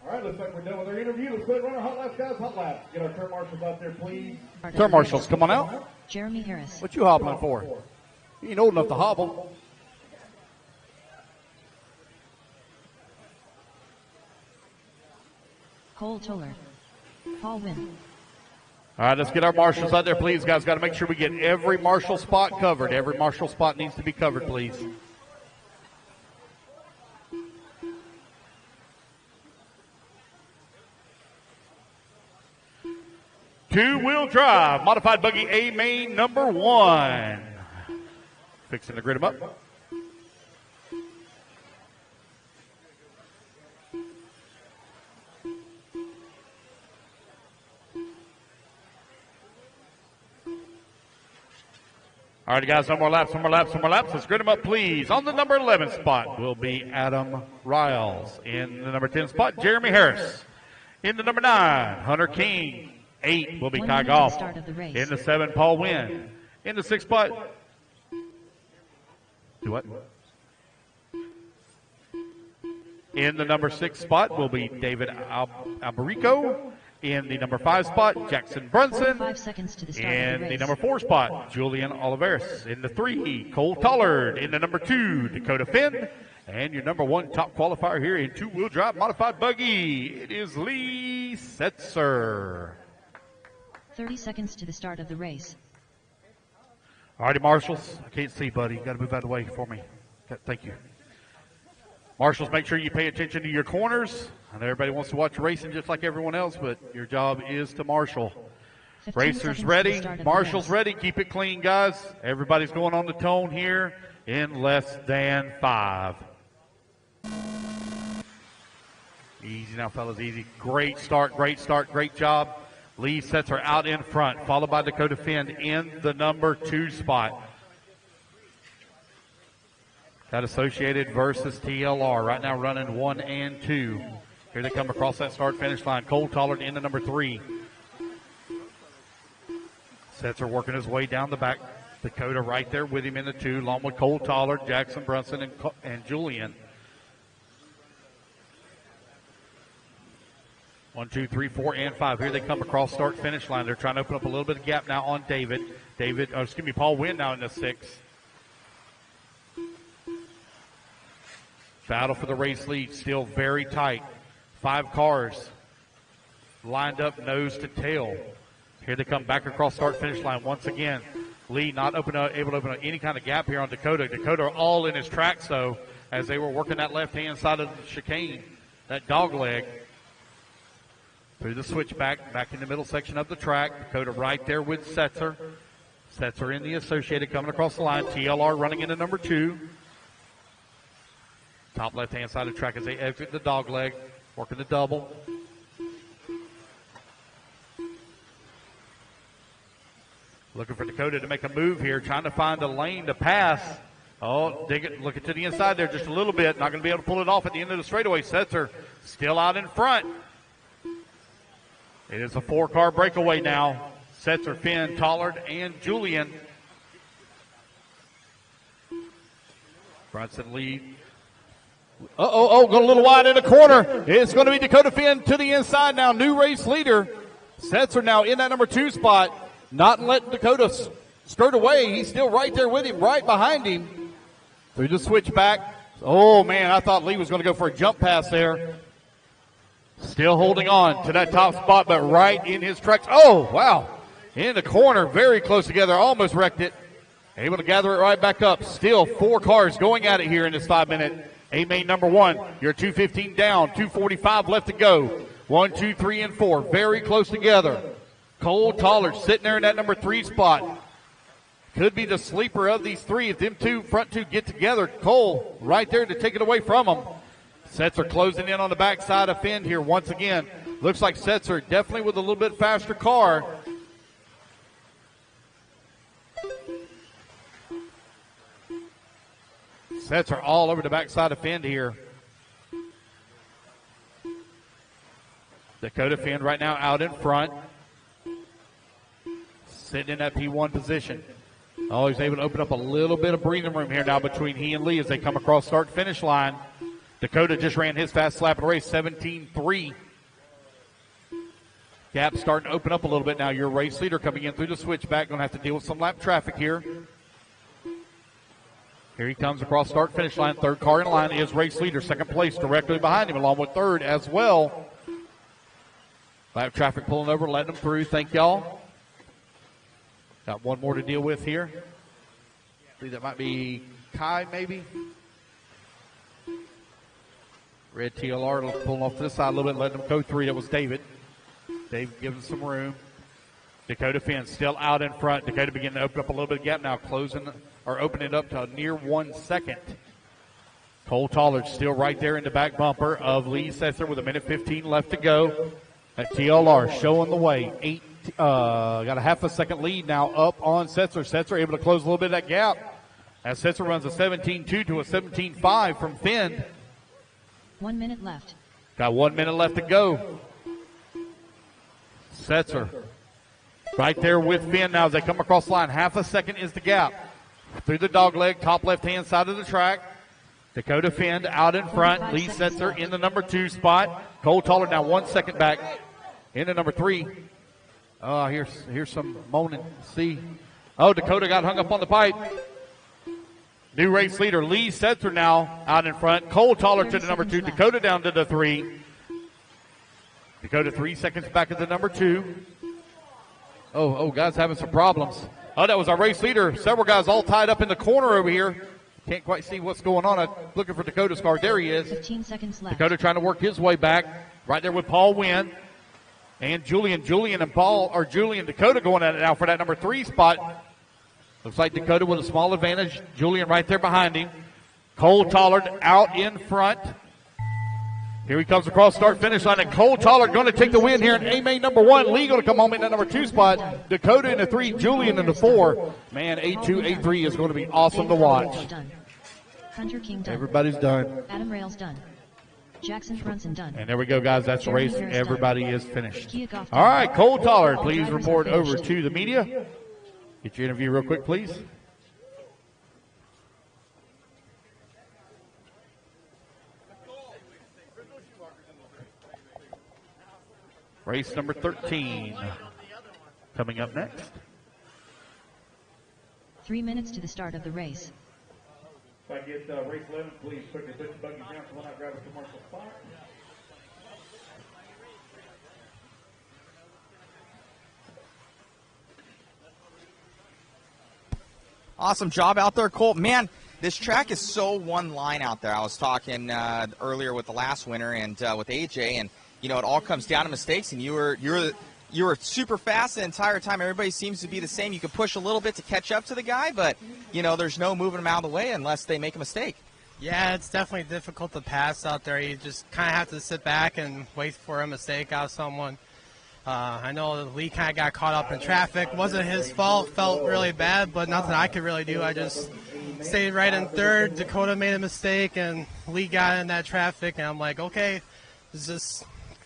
All right, looks like we're done with our interview. Let's go ahead and run our hot laps, guys. Hot laps. Get our turn marshals out there, please. Turn marshals, come on out. Jeremy Harris. What you hobbling for? You ain't old enough to hobble. Cole Toller. Paul Wynn. All right, let's get our marshals out there, please, guys. Got to make sure we get every marshal spot covered. Every marshal spot needs to be covered, please. Two-wheel drive, modified buggy A main number 1. Fixing to grid them up. All right, guys, no more laps. Let's grid them up, please. On the number 11 spot will be Adam Riles. In the number 10 spot, Jeremy Harris. In the number 9, Hunter King. 8 will be Kai Goff. In the 7, Paul Wynn. In the 6 spot, what? In the number 6 spot will be David Alberico. In the number 5 spot, Jackson Brunson. 5 seconds to the start In of the the race. number 4 spot, Julian Oliveris. In the 3, Cole Tollard. In the number 2, Dakota Finn. And your number 1 top qualifier here in two-wheel drive modified buggy, it is Lee Setzer. 30 seconds to the start of the race. All righty, marshals. I can't see, buddy. You got to move out of the way for me. Thank you. Marshals, make sure you pay attention to your corners. I know everybody wants to watch racing just like everyone else, but your job is to marshal. Racers ready, marshals ready. Keep it clean, guys. Everybody's going on the tone here in less than 5. Easy now, fellas, easy. Great start, great job. Lee Setzer out in front, followed by Dakota Finn in the number 2 spot. That Associated versus TLR right now running 1 and 2. Here they come across that start-finish line. Cole Tollard in the number 3. Setzer working his way down the back. Dakota right there with him in the 2, along with Cole Tollard, Jackson Brunson, and Julian. 1, 2, 3, 4, and 5. Here they come across start-finish line. They're trying to open up a little bit of gap now on Paul Wynn now in the 6. Battle for the race lead, still very tight. 5 cars lined up nose to tail. Here they come back across start-finish line once again. Lee not able to open up any kind of gap here on Dakota. Dakota all in his tracks, though, as they were working that left-hand side of the chicane, that dog leg. Through the switchback, back in the middle section of the track. Dakota right there with Setzer. Setzer in the Associated coming across the line. TLR running into number 2. Top left-hand side of the track as they exit the dog leg, working the double. Looking for Dakota to make a move here, trying to find a lane to pass. Oh, dig it, looking to the inside there just a little bit. Not going to be able to pull it off at the end of the straightaway. Setzer still out in front. It is a 4-car breakaway now. Setzer, Finn, Tollard, and Julian. Brunson lead. Going a little wide in the corner. It's going to be Dakota Finn to the inside now. New race leader. Setzer now in that number 2 spot. Not letting Dakota skirt away. He's still right there with him, right behind him. Through the switchback. Oh, man, I thought Lee was going to go for a jump pass there. Still holding on to that top spot, but right in his tracks. Oh, wow. In the corner, very close together. Almost wrecked it. Able to gather it right back up. Still 4 cars going at it here in this 5-minute. A-main number 1. You're 2:15 down. 2:45 left to go. 1, 2, 3, and 4. Very close together. Cole Tollard sitting there in that number 3 spot. Could be the sleeper of these 3 if them front two get together. Cole right there to take it away from them. Setzer closing in on the backside of Finn here once again. Looks like Setzer definitely with a little bit faster car. Setzer all over the backside of Finn here. Dakota Finn right now out in front. Sitting in that P1 position. Oh, he's able to open up a little bit of breathing room here now between he and Lee as they come across start-finish line. Dakota just ran his fast lap of the race, 17.3. Gap starting to open up a little bit now. Your race leader coming in through the switchback. Going to have to deal with some lap traffic here. Here he comes across start-finish line. 3rd car in line is race leader. 2nd place directly behind him along with 3rd as well. Lap traffic pulling over, letting them through. Thank y'all. Got one more to deal with here. I think that might be Kai maybe. Red TLR pulling off to this side a little bit, letting them go 3. That was David. David giving some room. Dakota Finn still out in front. Dakota beginning to open up a little bit of gap now, opening it up to near 1 second. Cole Tollard still right there in the back bumper of Lee Setzer with 1:15 left to go. At TLR showing the way. Got a half a second lead now up on Setzer. Setzer able to close a little bit of that gap as Setzer runs a 17.2 to a 17.5 from Finn. 1 minute left. Got 1 minute left to go. Setzer right there with Finn now as they come across the line. Half a second is the gap. Through the dog leg, top left-hand side of the track. Dakota Finn out in front. Lee Setzer in the number 2 spot. Cole Tollard now 1 second back in the number 3. Here's some moaning. See. Oh, Dakota got hung up on the pipe. New race leader, Lee Setzer now out in front. Cole Tollard to the number 2. Dakota down to the 3. Dakota 3 seconds back at the number 2. Oh, guys having some problems. Oh, that was our race leader. Several guys all tied up in the corner over here. Can't quite see what's going on. I'm looking for Dakota's car. There he is. 15 seconds left. Dakota trying to work his way back. Right there with Paul Wynn. And Julian Dakota going at it now for that number 3 spot. Looks like Dakota with a small advantage. Julian right there behind him. Cole Tollard out in front. Here he comes across start-finish line, and Cole Tollard going to take the win here in A-Main number 1. Lee going to come home in that number 2 spot. Dakota in the 3, Julian in the 4. Man, A2, A3 is going to be awesome to watch. Hunter King done. Everybody's done. Adam Rails done. Jackson Brunson done. And there we go, guys. That's the race. Everybody is finished. Goff All right, Cole Tollard, please report over to the media. Get your interview real quick, please. Race number 13 coming up next. 3 minutes to the start of the race. If I get race 11, please quickly put the buggy down so when I grab a commercial spot. Awesome job out there, Cole. Man, this track is so one line out there. I was talking earlier with the last winner and with AJ, and you know, it all comes down to mistakes, and you were super fast the entire time. Everybody seems to be the same. You can push a little bit to catch up to the guy, but, you know, there's no moving them out of the way unless they make a mistake. Yeah, it's definitely difficult to pass out there. You just kind of have to sit back and wait for a mistake out of someone. I know Lee kind of got caught up in traffic. Wasn't his fault. Felt really bad, but nothing I could really do. I just stayed right in third. Dakota made a mistake, and Lee got in that traffic, and I'm like, okay, it's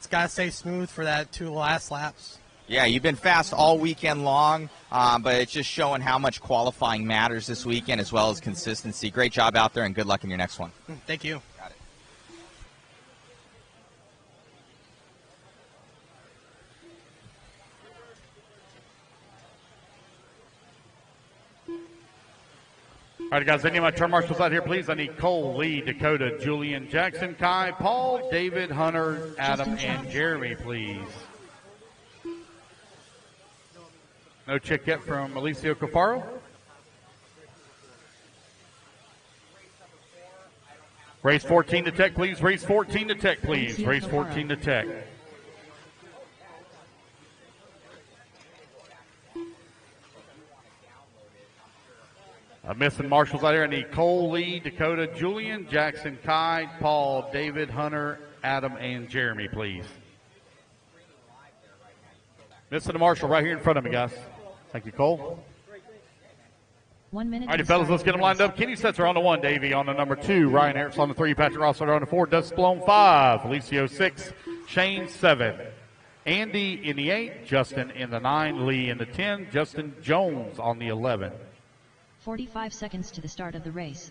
got to stay smooth for that 2 last laps. Yeah, you've been fast all weekend long, but it's just showing how much qualifying matters this weekend as well as consistency. Great job out there, and good luck in your next one. Thank you. Got it. All right, guys, I need my turn marshals out here, please. I need Cole, Lee, Dakota, Julian, Jackson, Kai, Paul, David, Hunter, Adam, and Jeremy, please. No check yet from Alicio Cafaro. Race 14 to Tech, please. Race 14 to Tech, please. Race 14 to Tech. I'm missing marshals out here. I need Cole, Lee, Dakota, Julian, Jackson, Kai, Paul, David, Hunter, Adam, and Jeremy, please. Missing the marshal right here in front of me, guys. Thank you, Cole. 1 minute. All righty, fellas, let's get them lined up. Kenny Setzer on the 1, Davey on the number 2, Ryan Harris on the 3, Patrick Rossler on the 4, Dustin Blown 5, Felicio 6, Shane 7, Andy in the 8, Justin in the 9, Lee in the 10, Justin Jones on the 11. 45 seconds to the start of the race.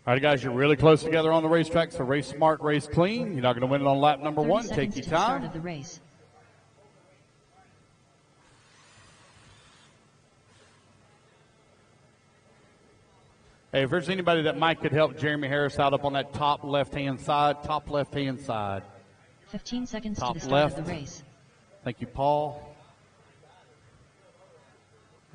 All right, guys, you're really close together on the racetrack, so race smart, race clean. You're not going to win it on lap number 1. Take your time. Start of the race. Hey, if there's anybody that might could help Jeremy Harris out up on that top left-hand side. 15 seconds top to the start left. of the race. Thank you, Paul.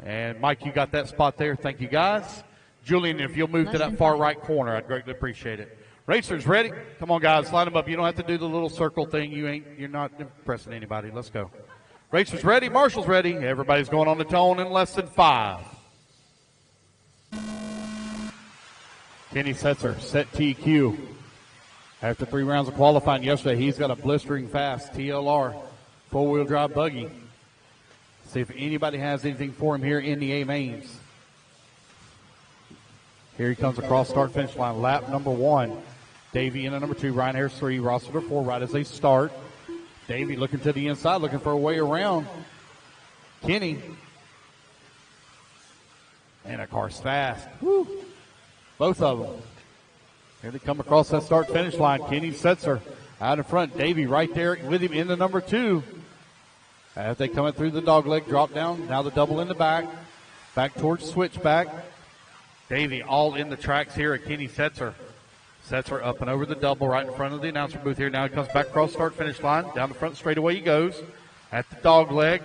And Mike, you got that spot there. Thank you, guys. Julian, if you'll move to that far right corner, I'd greatly appreciate it. Racers ready? Come on, guys, line them up. You don't have to do the little circle thing. You're not impressing anybody. Let's go. Racers ready? Marshall's ready. Everybody's going on the tone in less than 5. Kenny Setzer, set TQ. After 3 rounds of qualifying yesterday, he's got a blistering fast TLR 4-wheel drive buggy. See if anybody has anything for him here in the A mains. Here he comes across start-finish line. Lap number 1. Davey in at number 2. Ryan Harris 3. Rossiter 4 right as they start. Davey looking to the inside, looking for a way around Kenny. And that car's fast. Woo. Both of them. Here they come across that start-finish line. Kenny Setzer out in front. Davey right there with him in the number 2. As they come through the dogleg, drop down. Now the double in the back. Back towards switchback. Davey all in the tracks here at Kenny Setzer. Setzer up and over the double right in front of the announcer booth here. Now he comes back across start-finish line. Down the front straightaway he goes. At the dogleg.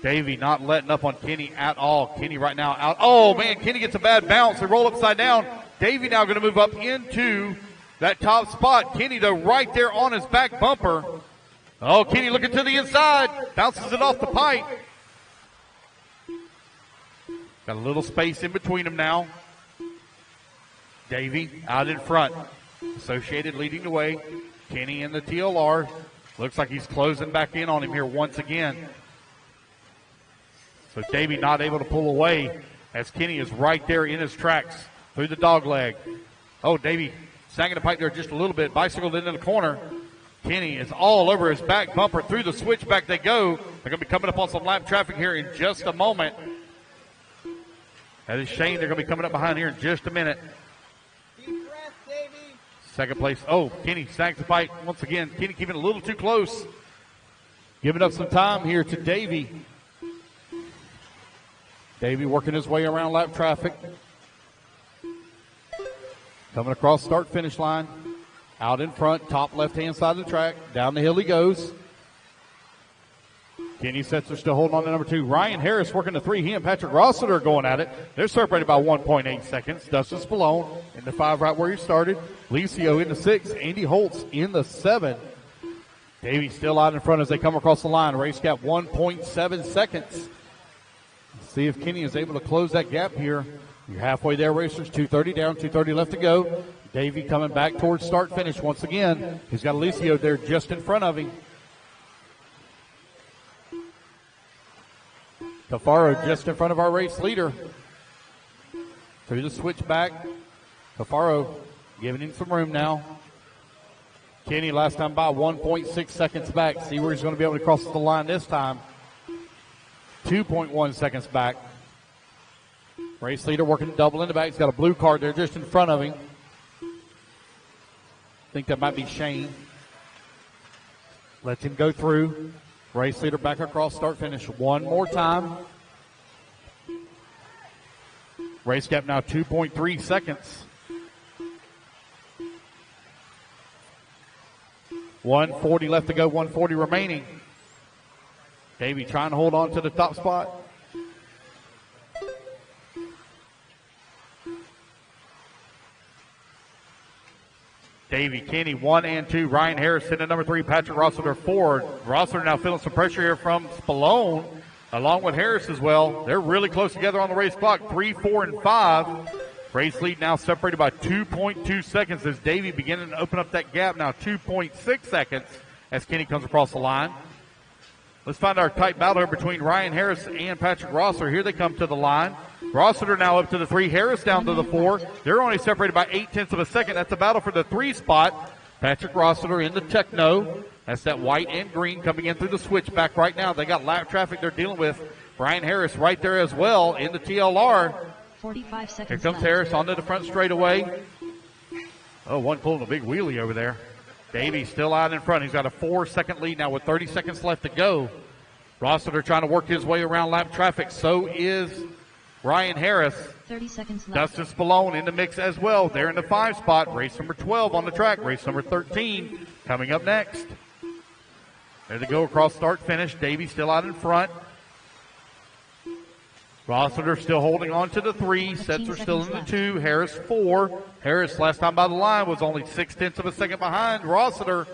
Davey not letting up on Kenny at all. Kenny right now out. Oh, man, Kenny gets a bad bounce. They roll upside down. Davey now going to move up into that top spot. Kenny, though, right there on his back bumper. Oh, Kenny looking to the inside. Bounces it off the pipe. Got a little space in between them now. Davey out in front. Associated leading the way. Kenny in the TLR. Looks like he's closing back in on him here once again. So Davey not able to pull away as Kenny is right there in his tracks through the dogleg. Oh, Davey sagging the pipe there just a little bit. Bicycled into the corner. Kenny is all over his back bumper. Through the switchback they go. They're going to be coming up on some lap traffic here in just a moment. That is Shane. They're going to be coming up behind here in just a minute. Second place. Oh, Kenny sags the pipe once again. Kenny keeping it a little too close. Giving up some time here to Davey. Davey working his way around lap traffic. Coming across start-finish line. Out in front, top left-hand side of the track. Down the hill he goes. Kenny Setzer still holding on to number 2. Ryan Harris working the 3. He and Patrick Rossiter are going at it. They're separated by 1.8 seconds. Dustin Spallone in the 5 right where he started. Licio in the 6. Andy Holtz in the 7. Davey still out in front as they come across the line. Race gap 1.7 seconds. See if Kenny is able to close that gap here. You're halfway there, racers. 2:30 down, 2:30 left to go. Davey coming back towards start-finish once again. He's got Alicio there just in front of him. Cafaro just in front of our race leader. Through the switchback. Cafaro giving him some room now. Kenny last time by 1.6 seconds back. See where he's going to be able to cross the line this time. 2.1 seconds back. Race leader working double in the back. He's got a blue card there just in front of him. I think that might be Shane. Lets him go through. Race leader back across start finish one more time. Race gap now 2.3 seconds. 140 left to go, 140 remaining. Davey trying to hold on to the top spot. Davey, Kenny, 1 and 2. Ryan Harrison at number 3. Patrick Rossiter, 4. Rossiter now feeling some pressure here from Spallone, along with Harris as well. They're really close together on the race clock. 3, 4, and 5. Race lead now separated by 2.2 seconds as Davey beginning to open up that gap. Now 2.6 seconds as Kenny comes across the line. Let's find our tight battle here between Ryan Harris and Patrick Rossiter. Here they come to the line. Rossiter now up to the 3. Harris down to the 4. They're only separated by 0.8 of a second. That's the battle for the 3 spot. Patrick Rossiter in the Techno. That's that white and green coming in through the switchback right now. They got lap traffic they're dealing with. Ryan Harris right there as well in the TLR. 45 seconds Here comes left. Harris onto the front straightaway. Oh, one pulling a big wheelie over there. Davey still out in front. He's got a 4-second lead now with 30 seconds left to go. Rossiter trying to work his way around lap traffic. So is Ryan Harris. 30 seconds left. Dustin Spallone in the mix as well. They're in the 5 spot. Race number 12 on the track. Race number 13 coming up next. There they go across start finish. Davey still out in front. Rossiter still holding on to the 3. Setzer still in the 2. Harris 4. Harris last time by the line was only 0.6 of a second behind Rossiter.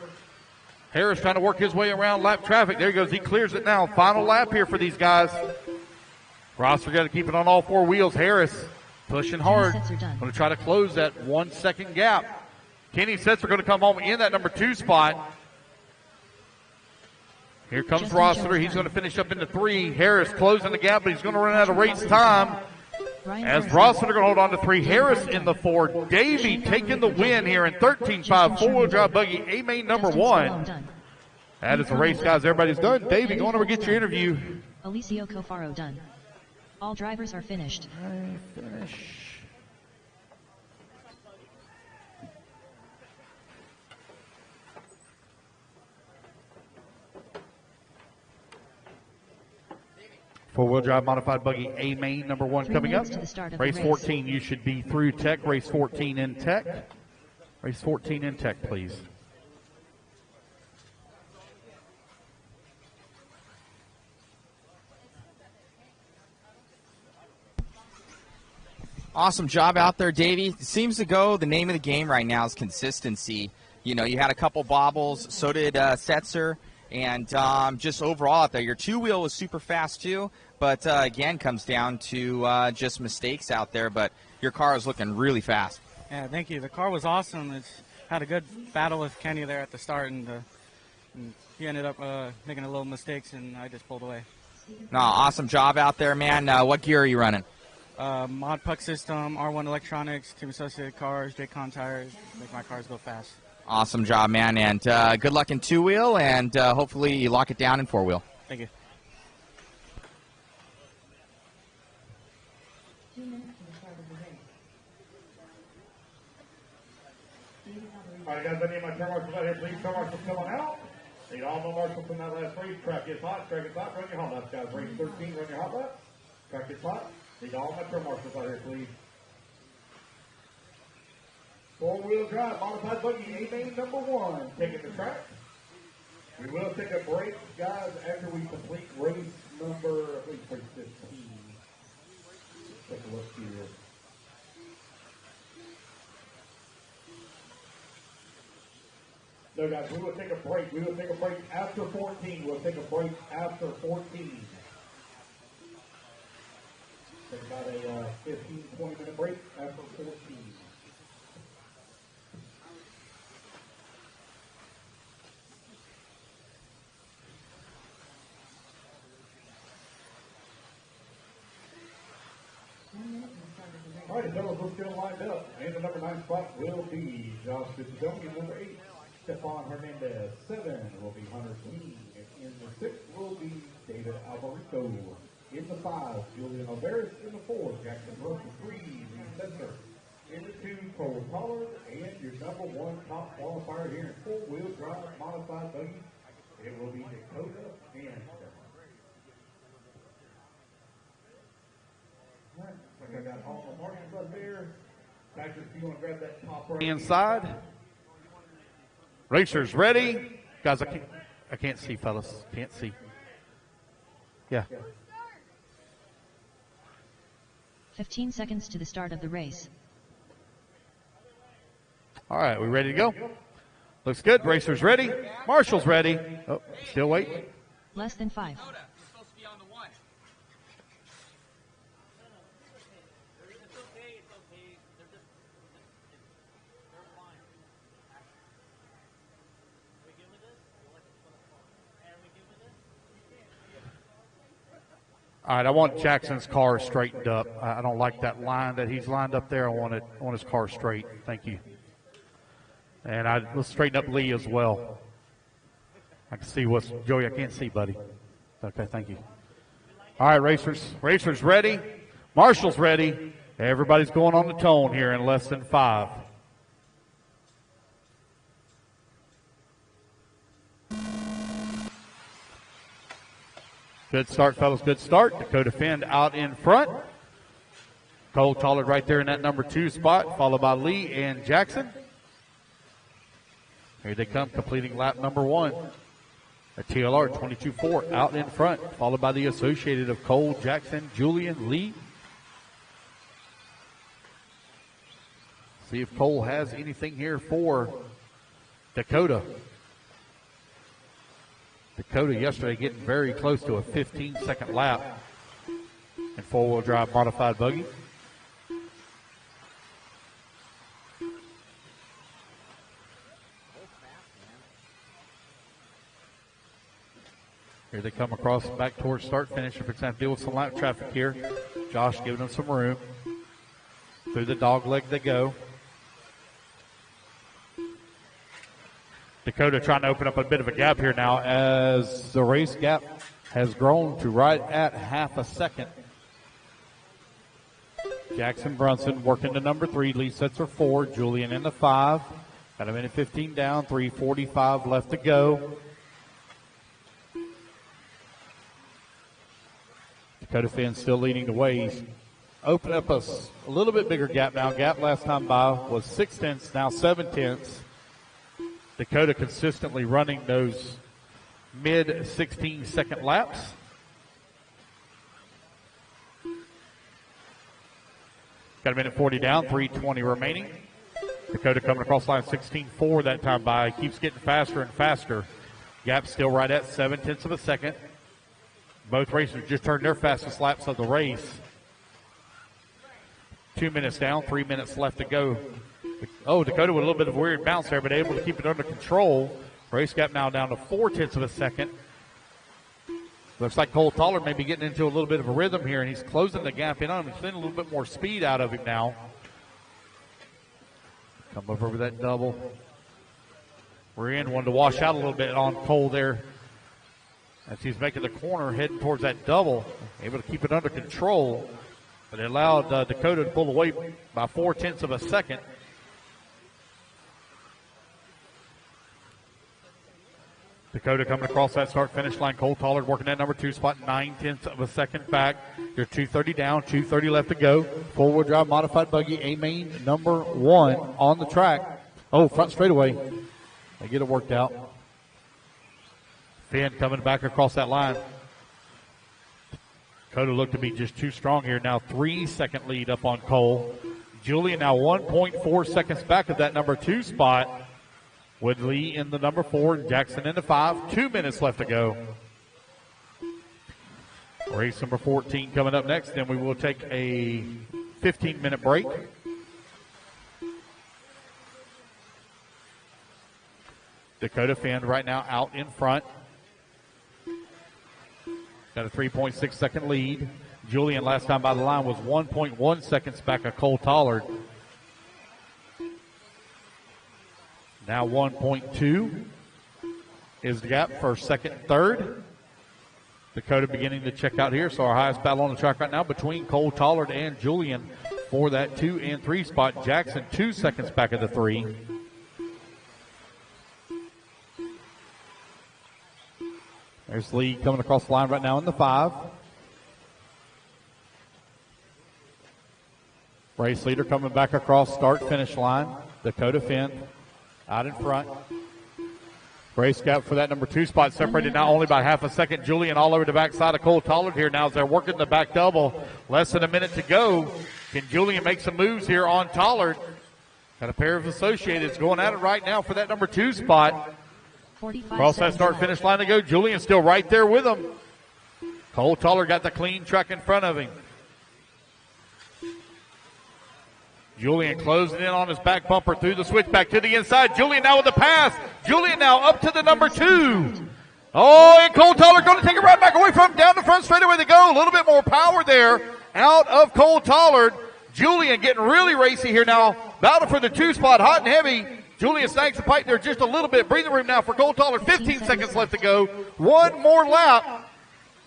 Harris trying to work his way around lap traffic. There he goes. He clears it now. Final lap here for these guys. Rossiter got to keep it on all 4 wheels. Harris pushing hard. Going to try to close that 1 second gap. Kenny Setzer going to come home in that number 2 spot. Here comes Rossiter. He's going to finish up into 3. Harris closing the gap, but he's going to run out of race time. As Rossiter going to hold on to 3. Harris in the 4. Davey taking the win here in 13.5 four-wheel drive buggy A-main number 1. That is the race, guys. Everybody's done. Davey, go on over, get your interview. Alicio Cofaro done. All drivers are finished. Finish. Four-wheel drive modified buggy A-main number 1 coming up. Race 14, you should be through tech. Race 14 in tech. Race 14 in tech, please. Awesome job out there, Davey. It seems to go, the name of the game right now is consistency. You know, you had a couple bobbles, so did Setzer. And just overall out there, your 2-wheel was super fast too. But, again, comes down to just mistakes out there. But your car is looking really fast. Yeah, thank you. The car was awesome. It's had a good battle with Kenny there at the start. And he ended up making a little mistakes, and I just pulled away. No, awesome job out there, man. What gear are you running? Mod Puck system, R1 electronics, Team Associated cars, JCon tires. Make my cars go fast. Awesome job, man. And good luck in 2-wheel, and hopefully you lock it down in 4-wheel. Thank you. All right, guys, I need my turn marshals out here. Please, turn marshals coming out. Need all my marshals from that last race. Track gets hot, run your hot laps, guys. Race 13, run your hot laps. Track gets hot. Need all my turn marshals out here, please. 4-wheel drive, modified buggy, A-main number 1, taking the track. We will take a break, guys, after we complete race number, I believe, race 15. Let's take a look here. No, guys, we will take a break. We will take a break after 14. We'll take a break after 14. Take about a 15, 20-minute break after 14. All right, the fellows will still lined up. And the number 9 spot will be Josh Fitzgerald. Number 8, Stefan Hernandez. 7 will be Hunter King. And in the 6 will be David Alvarito. In the 5, Julian Alvarez. In the 4, Jackson Russell. 3, the center. In the 2, Cole Pollard. And your number 1 top qualifier here in 4-wheel drive modified buggy. It will be Dakota and all right, I got all the markings up there. Patrick, if you want to grab that top right inside. Racers ready. Guys, I can't see, fellas. Can't see. Yeah. 15 seconds to the start of the race. All right, we ready to go? Looks good. Racers ready. Marshall's ready. Oh, still waiting. Less than 5. All right, I want Jackson's car straightened up. I don't like that line that he's lined up there. I want his car straight. Thank you. And let's straighten up Lee as well. I can see what's Joey. I can't see, buddy. Okay, thank you. All right, racers ready. Marshall's ready. Everybody's going on the tone here in less than 5. Good start, fellas. Good start. Dakota Fend out in front. Cole Tollard right there in that number 2 spot, followed by Lee and Jackson. Here they come, completing lap number 1. A TLR 22-4 out in front, followed by the associated of Cole, Jackson, Julian, Lee. See if Cole has anything here for Dakota. Dakota yesterday getting very close to a 15-second lap in four-wheel drive modified buggy. Here they come across back towards start finish. If it's going to deal with some lap traffic here, Josh giving them some room. Through the dog leg they go. Dakota trying to open up a bit of a gap here now as the race gap has grown to right at half a second. Jackson Brunson working to number 3. Lead sets are 4. Julian in the 5. Got a minute 15 down. 3:45 left to go. Dakota Finn still leading the way. He's opened up a little bit bigger gap now. Gap last time by was 0.6, now 0.7. Dakota consistently running those mid 16-second laps. Got a minute 40 down, 3:20 remaining. Dakota coming across line 16.4 that time by. Keeps getting faster and faster. Gap still right at 0.7 of a second. Both racers just turned their fastest laps of the race. 2 minutes down, 3 minutes left to go. Oh, Dakota with a little bit of a weird bounce there, but able to keep it under control. Race gap now down to 0.4 of a second. Looks like Cole Toller may be getting into a little bit of a rhythm here, and he's closing the gap in on him. He's getting a little bit more speed out of him now. Come over with that double. We're in one to wash out a little bit on Cole there as he's making the corner, heading towards that double. Able to keep it under control, but it allowed Dakota to pull away by 0.4 of a second. Dakota coming across that start-finish line. Cole Tollard working that number 2 spot, 0.9 of a second back. You're 2:30 down, 2:30 left to go. Four-wheel drive modified buggy, A-main number 1 on the track. Oh, front straightaway. They get it worked out. Finn coming back across that line. Dakota looked to be just too strong here. Now 3-second lead up on Cole. Julian now 1.4 seconds back of that number 2 spot. With Lee in the number 4 and Jackson in the 5. 2 minutes left to go. Race number 14 coming up next. Then we will take a 15-minute break. Dakota Finn right now out in front. Got a 3.6 second lead. Julian last time by the line was 1.1 seconds back of Cole Tollard. Now 1.2 is the gap for second and third. Dakota beginning to check out here. So our highest battle on the track right now between Cole Tollard and Julian for that 2 and 3 spot. Jackson 2 seconds back of the 3. There's Lee coming across the line right now in the 5. Race leader coming back across start-finish line. Dakota Finn out in front. Race gap for that number 2 spot separated now only by half a second. Julian all over the backside of Cole Tollard here now as they're working the back double. Less than a minute to go. Can Julian make some moves here on Tollard? Got a pair of associateds going at it right now for that number 2 spot. Across that start-finish line to go. Julian still right there with him. Cole Tollard got the clean track in front of him. Julian closing in on his back bumper through the switchback to the inside. Julian now with the pass. Julian now up to the number 2. Oh, and Cole Tollard going to take it right back away from him. Down the front straightaway they go. A little bit more power there out of Cole Tollard. Julian getting really racy here now. Battle for the 2 spot, hot and heavy. Julian snags the pipe there just a little bit. Breathing room now for Cole Tollard. 15 seconds left to go. One more lap.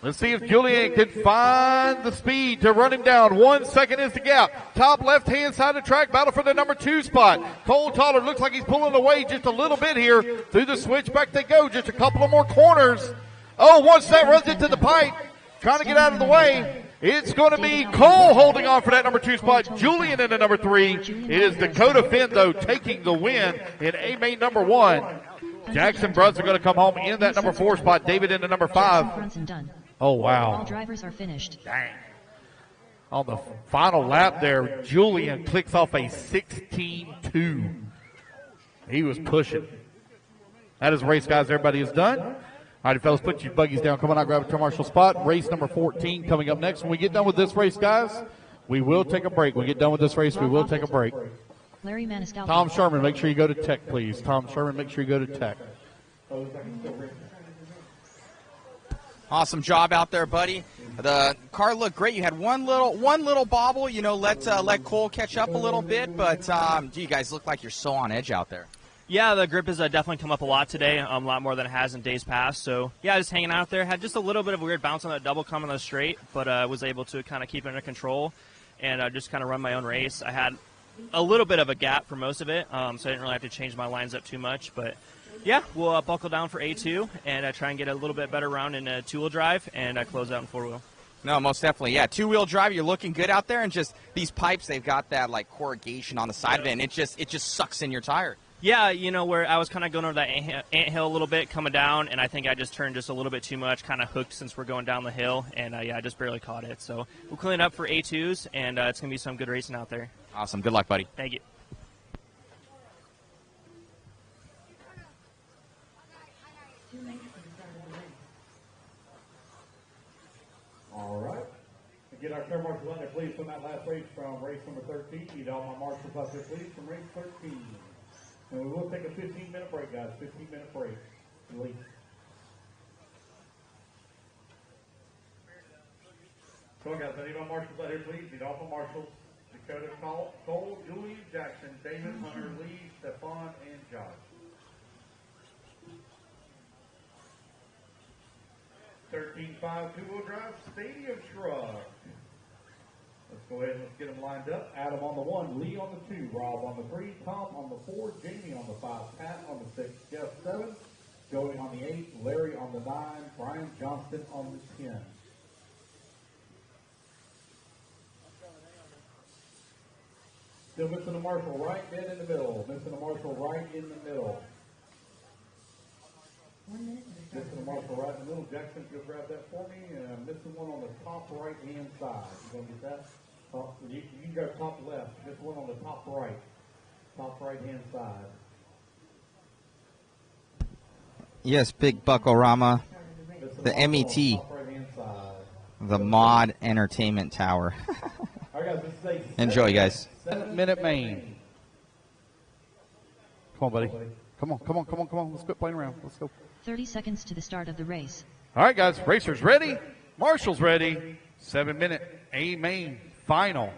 Let's see if Julian can find the speed to run him down. 1 second is the gap. Top left-hand side of the track, battle for the number 2 spot. Cole Tollard looks like he's pulling away just a little bit here. Through the switchback they go. Just a couple of more corners. Oh, once that runs into the pipe, trying to get out of the way. It's going to be Cole holding on for that number 2 spot. Julian in the number 3. It is Dakota Finn, though, taking the win in A-main number 1. Jackson Brunson going to come home in that number 4 spot. David in the number 5. Brunson done. Oh, wow. All drivers are finished. Dang. On the final lap there, Julian clicks off a 16-2. He was pushing. That is race, guys. Everybody is done. All right, fellas, put your buggies down. Come on out, grab a turn marshal spot. Race number 14 coming up next. When we get done with this race, guys, we will take a break. When we get done with this race, we will take a break. Larry Maniscalco. Tom Sherman, make sure you go to tech, please. Tom Sherman, make sure you go to tech. Awesome job out there, buddy. The car looked great. You had one little bobble, you know, let Cole catch up a little bit, but you guys look like you're so on edge out there. Yeah, the grip has definitely come up a lot today, a lot more than it has in days past. So, yeah, just hanging out there. Had just a little bit of a weird bounce on that double coming on the straight, but was able to kind of keep it under control and just kind of run my own race. I had a little bit of a gap for most of it, so I didn't really have to change my lines up too much, but yeah, we'll buckle down for A2 and try and get a little bit better round in two-wheel drive and close out in four-wheel. No, most definitely, yeah. Two-wheel drive, you're looking good out there, and just these pipes, they've got that like corrugation on the side of it, and it just sucks in your tire. Yeah, you know, where I was kind of going over that anthill a little bit coming down, and I think I just turned just a little bit too much, kind of hooked since we're going down the hill, and yeah, I just barely caught it. So we'll clean it up for A2s, and it's going to be some good racing out there. Awesome. Good luck, buddy. Thank you. All right. Get our turn marshals out there, please, from that last race from race number 13. Need all my marshals out there, please, from race 13. And we will take a 15-minute break, guys. 15-minute break. Release. Come on, guys. I need my marshals out here, please. Need all my marshals. Dakota, Cole, Julian, Jackson, David, Hunter, Lee, Stefan, and Josh. 13-5 two-wheel drive stadium truck. Let's go ahead and let's get them lined up. Adam on the 1, Lee on the 2, Rob on the 3, Tom on the 4, Jamie on the 5, Pat on the 6, Jeff 7, Joey on the 8, Larry on the 9, Brian Johnston on the 10. Still missing a marshal right dead in the middle. Missing a marshal right in the middle. Missing a marshal right in the middle. Jackson, you'll grab that for me. And I'm missing one on the top right-hand side. You gonna get that? You can go top left. Just one on the top right. Top right-hand side. Yes, Big Buckorama. The MET. The Mod Entertainment Tower. Enjoy, guys. 7-minute main. Come on, buddy. Come on. Let's quit playing around. Let's go. 30 seconds to the start of the race. All right, guys. Racers ready. Marshals ready. 7-minute A main final.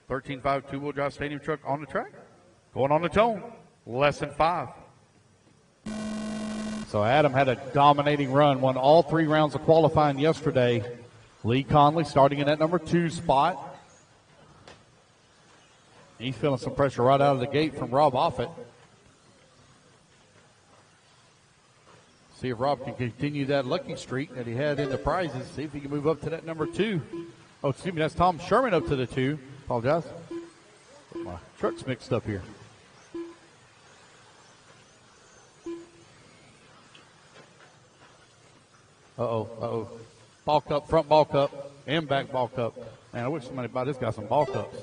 13.5 two-wheel drive stadium truck on the track. Going on the tone. Less than 5. So Adam had a dominating run. Won all 3 rounds of qualifying yesterday. Lee Conley starting in that number 2 spot. He's feeling some pressure right out of the gate from Rob Offit. See if Rob can continue that lucky streak that he had in the prizes. See if he can move up to that number 2. Oh, excuse me, that's Tom Sherman up to the 2. Apologize. My truck's mixed up here. Uh-oh. Ball cup, front ball cup, and back ball cup. Man, I wish somebody buy this guy some ball cups.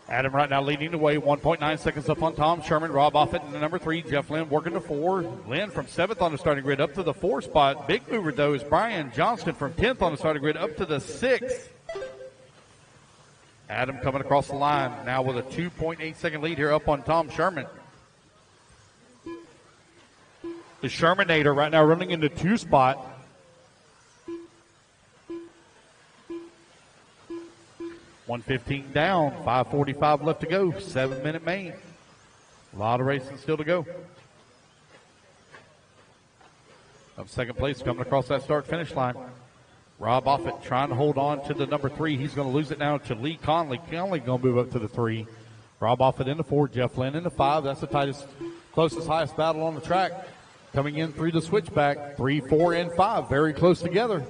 Adam right now leading the way, 1.9 seconds up on Tom Sherman. Rob Offit in the number 3. Jeff Lynn working to 4. Lynn from 7th on the starting grid up to the 4 spot. Big mover, though, is Brian Johnston from 10th on the starting grid up to the 6th. Adam coming across the line now with a 2.8 second lead here up on Tom Sherman. The Shermanator right now running into 2 spot. $115 down, 5:45 left to go, 7-minute main. A lot of racing still to go. Up second place coming across that start-finish line. Rob Offit trying to hold on to the number 3. He's going to lose it now to Lee Conley. Conley going to move up to the 3. Rob Offit in the 4, Jeff Lynn in the 5. That's the tightest, closest, highest battle on the track. Coming in through the switchback, 3, 4, and 5, very close together.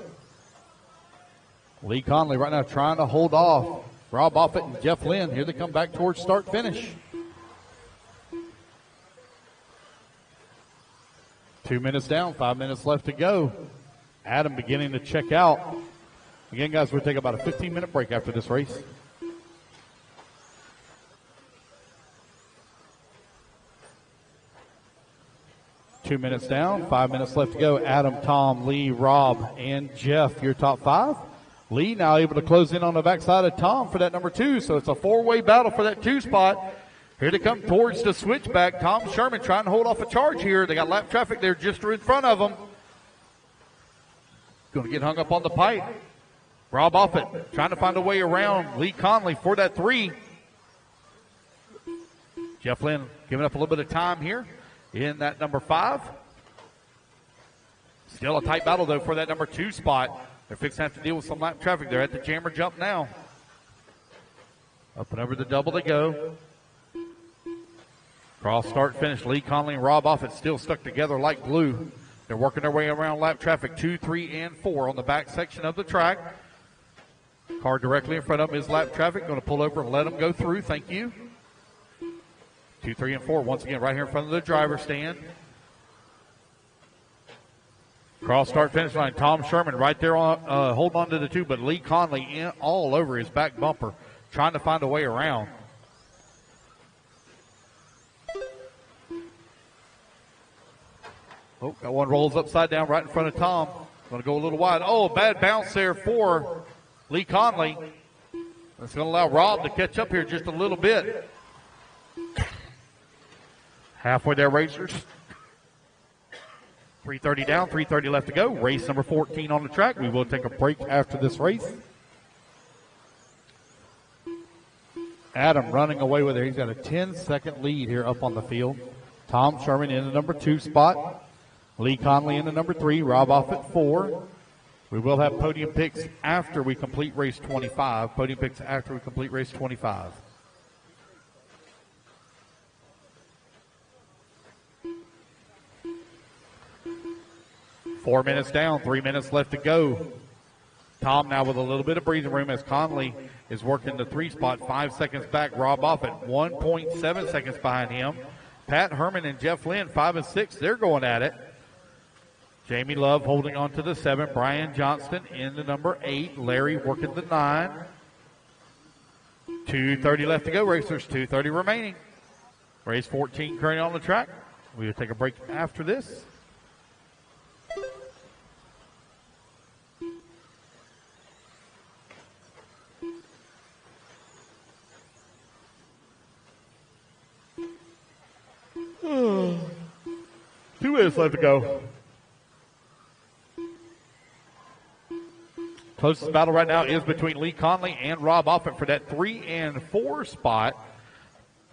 Lee Conley right now trying to hold off Rob Offit and Jeff Lynn. Here they come back towards start finish. 2 minutes down, 5 minutes left to go. Adam beginning to check out. Again, guys, we'll take about a 15-minute break after this race. Two minutes down, 5 minutes left to go. Adam, Tom, Lee, Rob, and Jeff, your top five. Lee now able to close in on the backside of Tom for that number 2, so it's a four-way battle for that 2 spot. Here they come towards the switchback. Tom Sherman trying to hold off a charge here. They got lap traffic there just in front of them. Going to get hung up on the pipe. Rob Offit trying to find a way around Lee Conley for that 3. Jeff Lynn giving up a little bit of time here in that number 5. Still a tight battle, though, for that number 2 spot. They're fixing to have to deal with some lap traffic. They're at the jammer jump now. Up and over the double they go. Cross start finish. Lee Conley and Rob Offit still stuck together like glue. They're working their way around lap traffic 2, 3, and 4 on the back section of the track. Car directly in front of them is lap traffic. Going to pull over and let them go through. Thank you. 2, 3, and 4. Once again, right here in front of the driver's stand. Cross start finish line. Tom Sherman right there on holding on to the 2, but Lee Conley in all over his back bumper, trying to find a way around. Oh, that one rolls upside down right in front of Tom. Going to go a little wide. Oh, a bad bounce there for Lee Conley. That's going to allow Rob to catch up here just a little bit. Halfway there, racers. 3:30 down, 3:30 left to go. Race number 14 on the track. We will take a break after this race. Adam running away with it. He's got a 10-second lead here up on the field. Tom Sherman in the number 2 spot. Lee Conley in the number 3. Rob Offit 4. We will have podium picks after we complete race 25. Podium picks after we complete race 25. Four minutes down, 3 minutes left to go. Tom now with a little bit of breathing room as Conley is working the 3 spot, 5 seconds back. Rob Offit 1.7 seconds behind him. Pat Herman and Jeff Lynn 5 and 6, they're going at it. Jamie Love holding on to the 7. Brian Johnston in the number 8. Larry working the 9. 2:30 left to go, racers. 2:30 remaining. Race 14 currently on the track. We will take a break after this. Oh. 2 minutes left to go. Closest battle right now is between Lee Conley and Rob Offit for that 3 and 4 spot.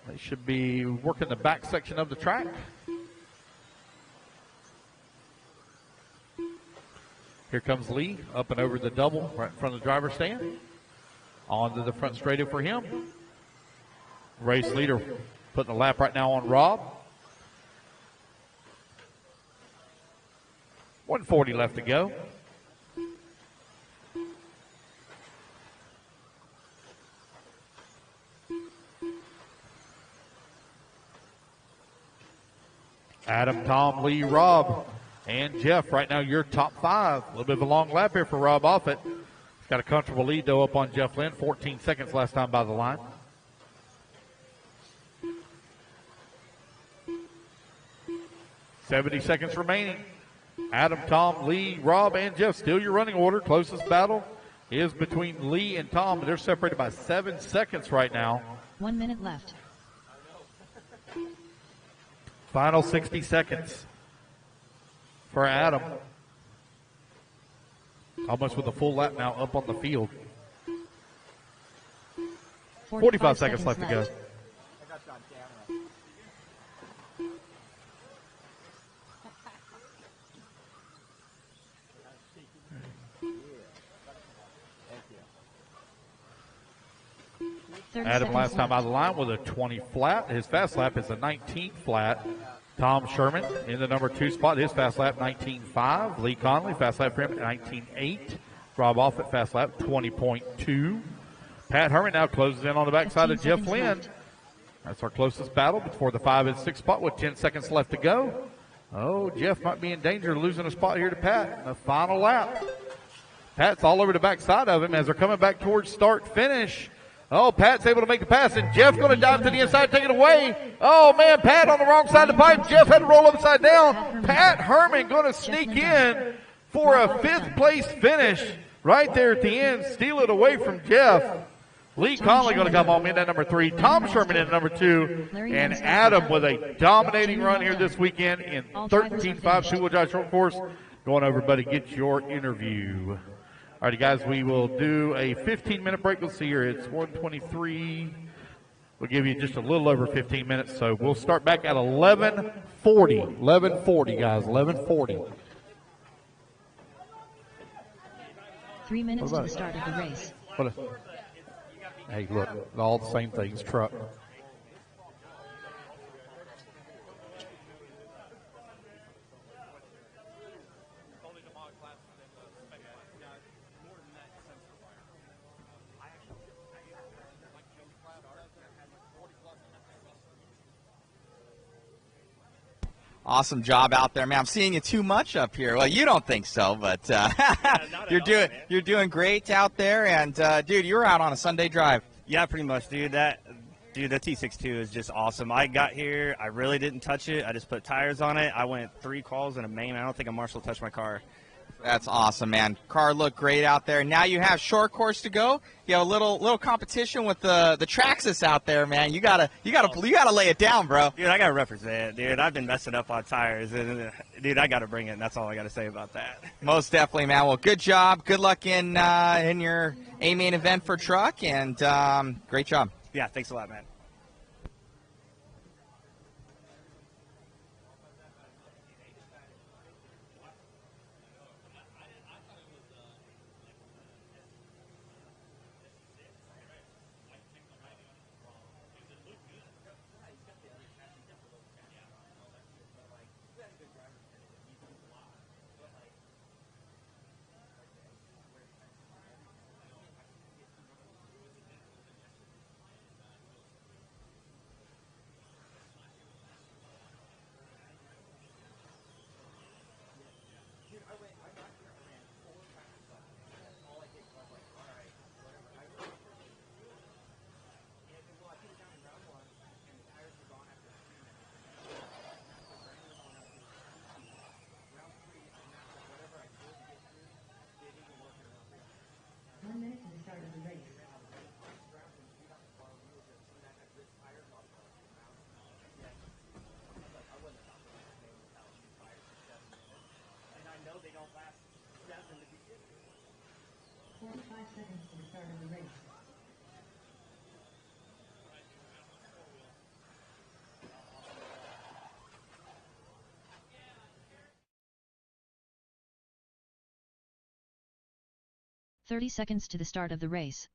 They should be working the back section of the track. Here comes Lee up and over the double right in front of the driver's stand. On to the front straight for him. Race leader putting a lap right now on Rob. 1:40 left to go. Adam, Tom, Lee, Rob, and Jeff. Right now, your top 5. A little bit of a long lap here for Rob Offit. He's got a comfortable lead, though, up on Jeff Lynn. 14 seconds last time by the line. $70 seconds remaining. Adam, Tom, Lee, Rob, and Jeff. Still your running order. Closest battle is between Lee and Tom. They're separated by 7 seconds right now. 1 minute left. Final 60 seconds for Adam. Almost with a full lap now up on the field. 45 seconds left to go. Adam last time out of the line with a 20 flat. His fast lap is a 19 flat. Tom Sherman in the number 2 spot. His fast lap 19.5. Lee Conley fast lap for him 19.8. Rob Offit fast lap 20.2. Pat Herman now closes in on the backside of 15 Jeff seconds Lynn. left. That's our closest battle before the 5 and 6 spot with 10 seconds left to go. Oh, Jeff might be in danger of losing a spot here to Pat in the final lap. Pat's all over the backside of him as they're coming back towards start-finish. Oh, Pat's able to make the pass, and Jeff's going to dive to the inside, take it away. Oh, man, Pat on the wrong side of the pipe. Jeff had to roll upside down. Pat Herman going to sneak in for a 5th place finish right there at the end, steal it away from Jeff. Lee Conley going to come home in at number 3. Tom Sherman in at number 2. And Adam with a dominating run here this weekend in 13.5 two-wheel drive short course. Going over, buddy, get your interview. All righty, guys, we will do a 15-minute break. Let's see here. It's 1:23. We'll give you just a little over 15 minutes. So we'll start back at 11:40. 11:40, guys, 11:40. 3 minutes to the start of the race. Hey, look, all the same things, truck. Awesome job out there, man. I'm seeing you too much up here. Well, you don't think so, but you're doing great out there. And dude, you were out on a Sunday drive. Yeah, pretty much, dude. The T62 is just awesome. I got here, I really didn't touch it. I just put tires on it. I went 3 calls and a main. I don't think a marshal touched my car. That's awesome, man. Car looked great out there. Now you have short course to go. You have a little competition with the Traxxas out there, man. You gotta lay it down, bro. Dude, I gotta represent, dude. I've been messing up on tires, and dude, I gotta bring it. And that's all I gotta say about that. Most definitely, man. Well, good job. Good luck in your main event for truck, and great job. Yeah, thanks a lot, man. Thirty seconds to the start of the race.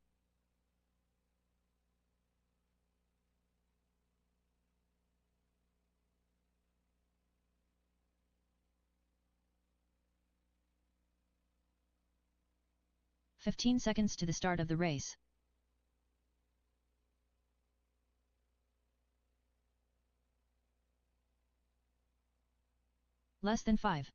"15 seconds to the start of the race. Less than 5.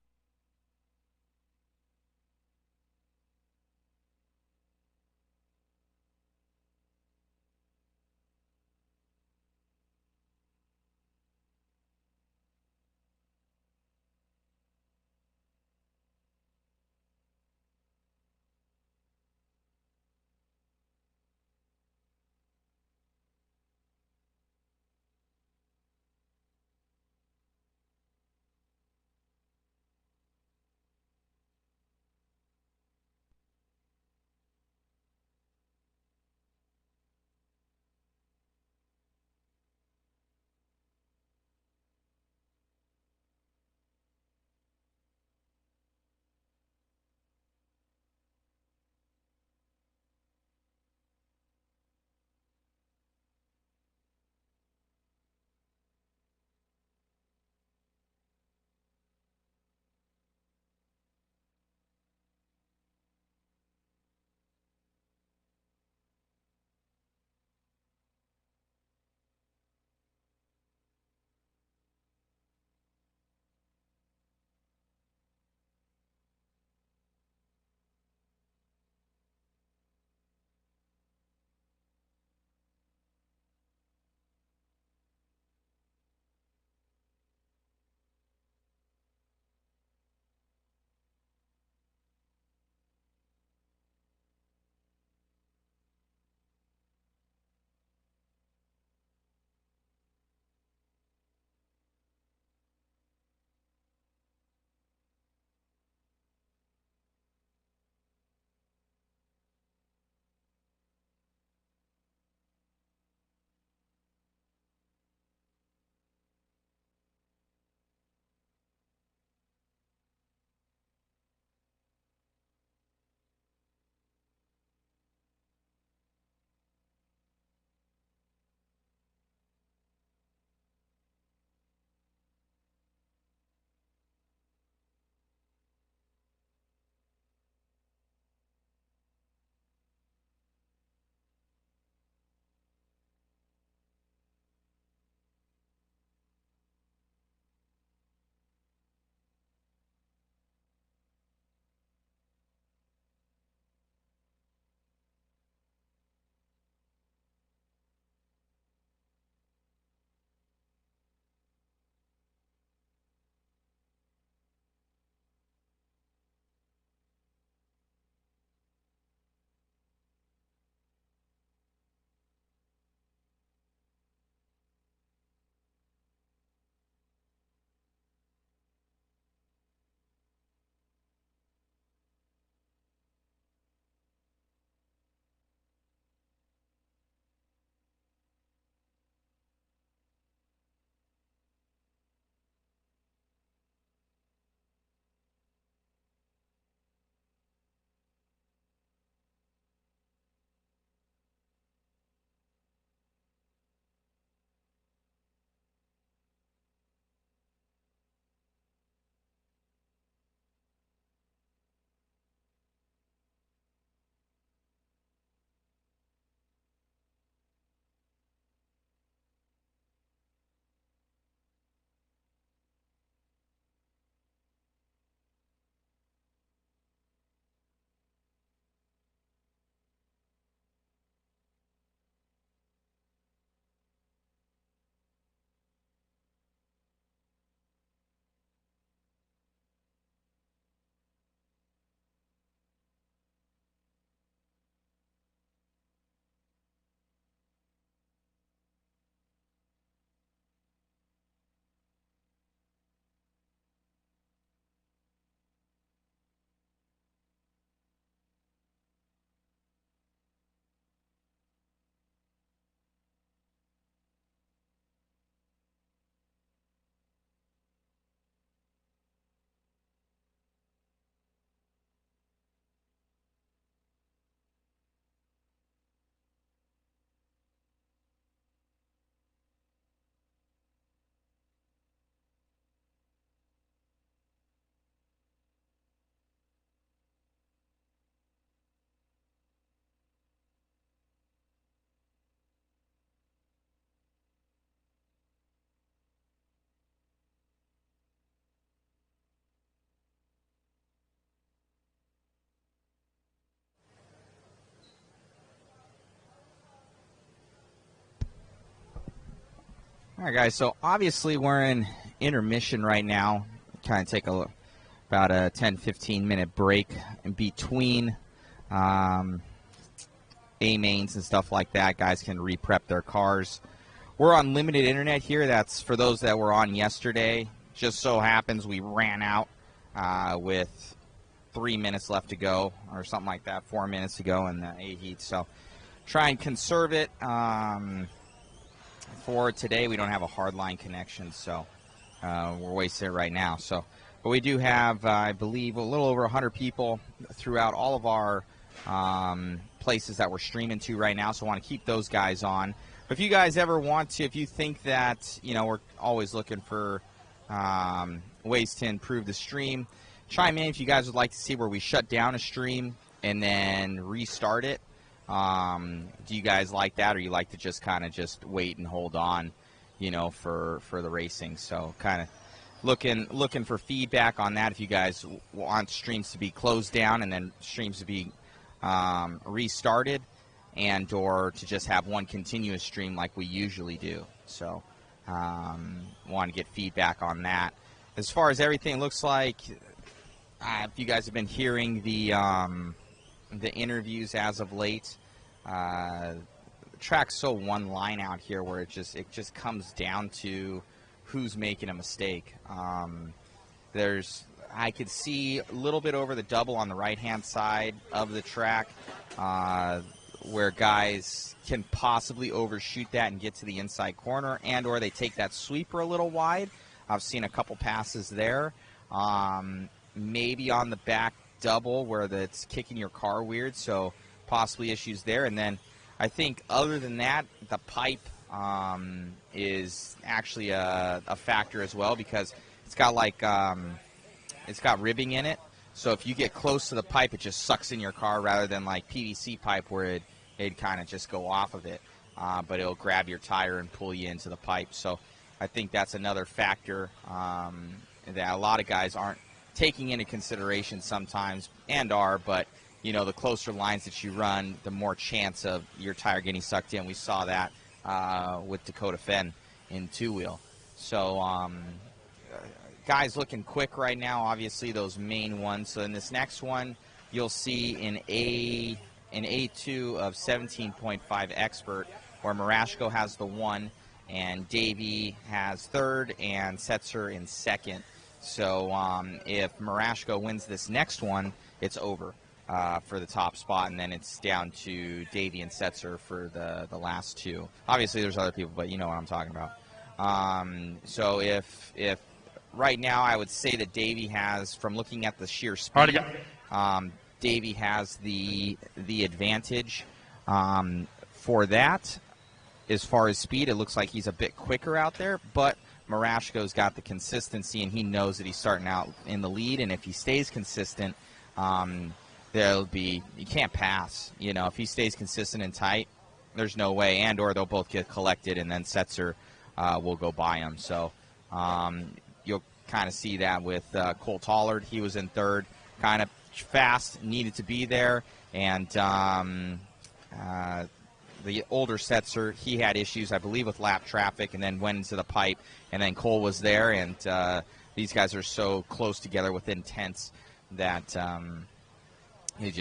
All right, guys, so obviously we're in intermission right now. Kind of take about a 10-15 minute break in between A-mains and stuff like that. Guys can re-prep their cars. We're on limited internet here. That's for those that were on yesterday. Just so happens we ran out with 3 minutes left to go or something like that, 4 minutes to go in the A-heat. So try and conserve it. For today, we don't have a hardline connection, so we're wasting it right now. So, but we do have, I believe, a little over 100 people throughout all of our places that we're streaming to right now, so I want to keep those guys on. But if you guys ever want to, if you think that, you know, we're always looking for ways to improve the stream, chime in if you guys would like to see where we shut down a stream and then restart it. Do you guys like that, or you like to just kind of just wait and hold on, you know, for the racing? So kind of looking for feedback on that. If you guys want streams to be closed down and then streams to be restarted, and or to just have one continuous stream like we usually do. So want to get feedback on that. As far as everything looks like, if you guys have been hearing the interviews as of late, the track's so one line out here where it just comes down to who's making a mistake. I could see a little bit over the double on the right-hand side of the track where guys can possibly overshoot that and get to the inside corner, and or they take that sweeper a little wide. I've seen a couple passes there. Maybe on the back double where it's kicking your car weird, so possibly issues there. And then I think other than that, the pipe is actually a factor as well, because it's got like it's got ribbing in it, so if you get close to the pipe, it just sucks in your car rather than like PVC pipe where it'd kind of just go off of it, but it'll grab your tire and pull you into the pipe. So I think that's another factor that a lot of guys aren't taking into consideration sometimes, and are, but you know, the closer lines that you run, the more chance of your tire getting sucked in. We saw that with Dakota Fenn in two-wheel. So guys looking quick right now, obviously those main ones. So in this next one, you'll see an A2 of 17.5 expert, where Marashko has the 1, and Davey has 3rd, and Setzer in 2nd. So if Marashko wins this next one, it's over for the top spot, and then it's down to Davey and Setzer for the last 2. Obviously, there's other people, but you know what I'm talking about. So if right now, I would say that Davey has, from looking at the sheer speed, Davey has the advantage for that. As far as speed, it looks like he's a bit quicker out there, but Marashko's got the consistency, and he knows that he's starting out in the lead, and if he stays consistent, there'll be, you can't pass. You know, if he stays consistent and tight, there's no way, and or they'll both get collected, and then Setzer will go by him. So you'll kind of see that with Cole Tollard. He was in 3rd, kind of fast, needed to be there, and the older Setzer, he had issues, I believe, with lap traffic, and then went into the pipe, and then Cole was there, and these guys are so close together within tenths that you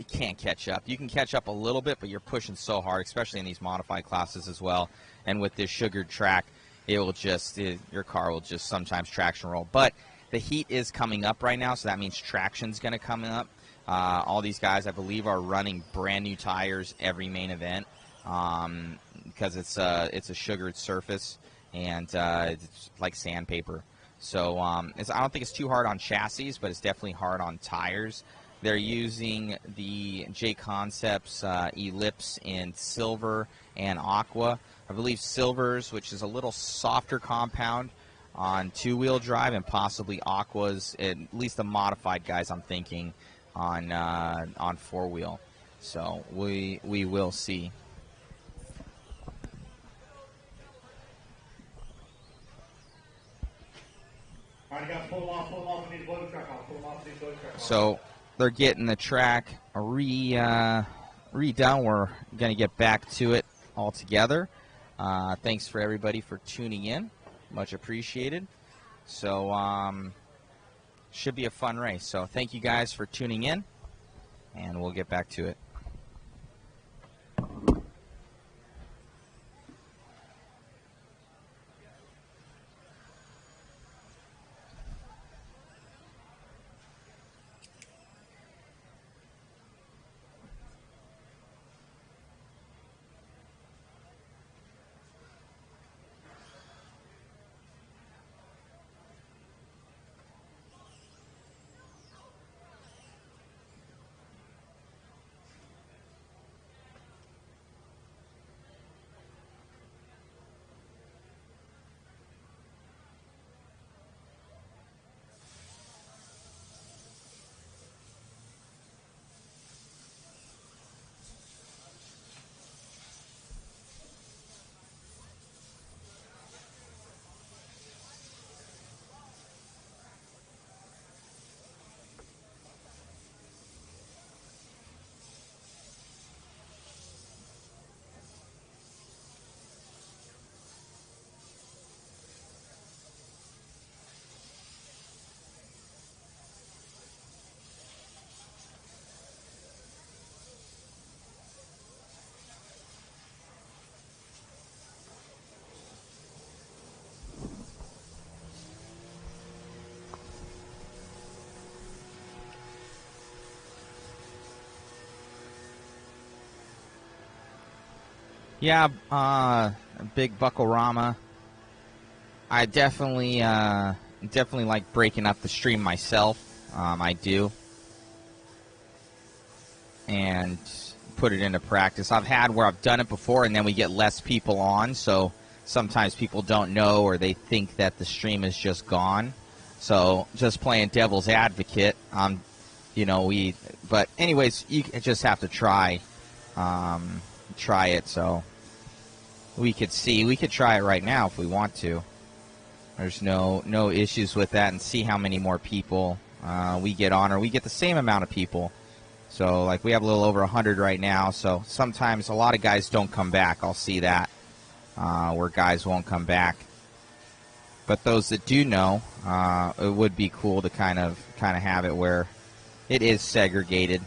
can't catch up. You can catch up a little bit, but you're pushing so hard, especially in these modified classes as well. And with this sugared track, your car will just sometimes traction roll. But the heat is coming up right now, so that means traction's going to come up. All these guys, I believe, are running brand new tires every main event because it's a sugared surface, and it's like sandpaper. So I don't think it's too hard on chassis, but it's definitely hard on tires. They're using the JConcepts Ellipse in silver and aqua. I believe silvers, which is a little softer compound on two-wheel drive, and possibly aquas, at least the modified guys, I'm thinking, on four-wheel. So we will see. So they're getting the track redone. We're going to get back to it all together. Thanks for everybody for tuning in. Much appreciated. So, should be a fun race. So, thank you guys for tuning in, and we'll get back to it. Yeah, big Buckorama. I definitely like breaking up the stream myself. I do, and put it into practice. I've had where I've done it before, and then we get less people on. So sometimes people don't know, or they think that the stream is just gone. So just playing devil's advocate, But anyways, you just have to try it. So. We could try it right now if we want to. There's no issues with that, and see how many more people we get on, or we get the same amount of people. So, like, we have a little over 100 right now, so sometimes a lot of guys don't come back. I'll see that, where guys won't come back. But those that do know, it would be cool to kind of have it where it is segregated,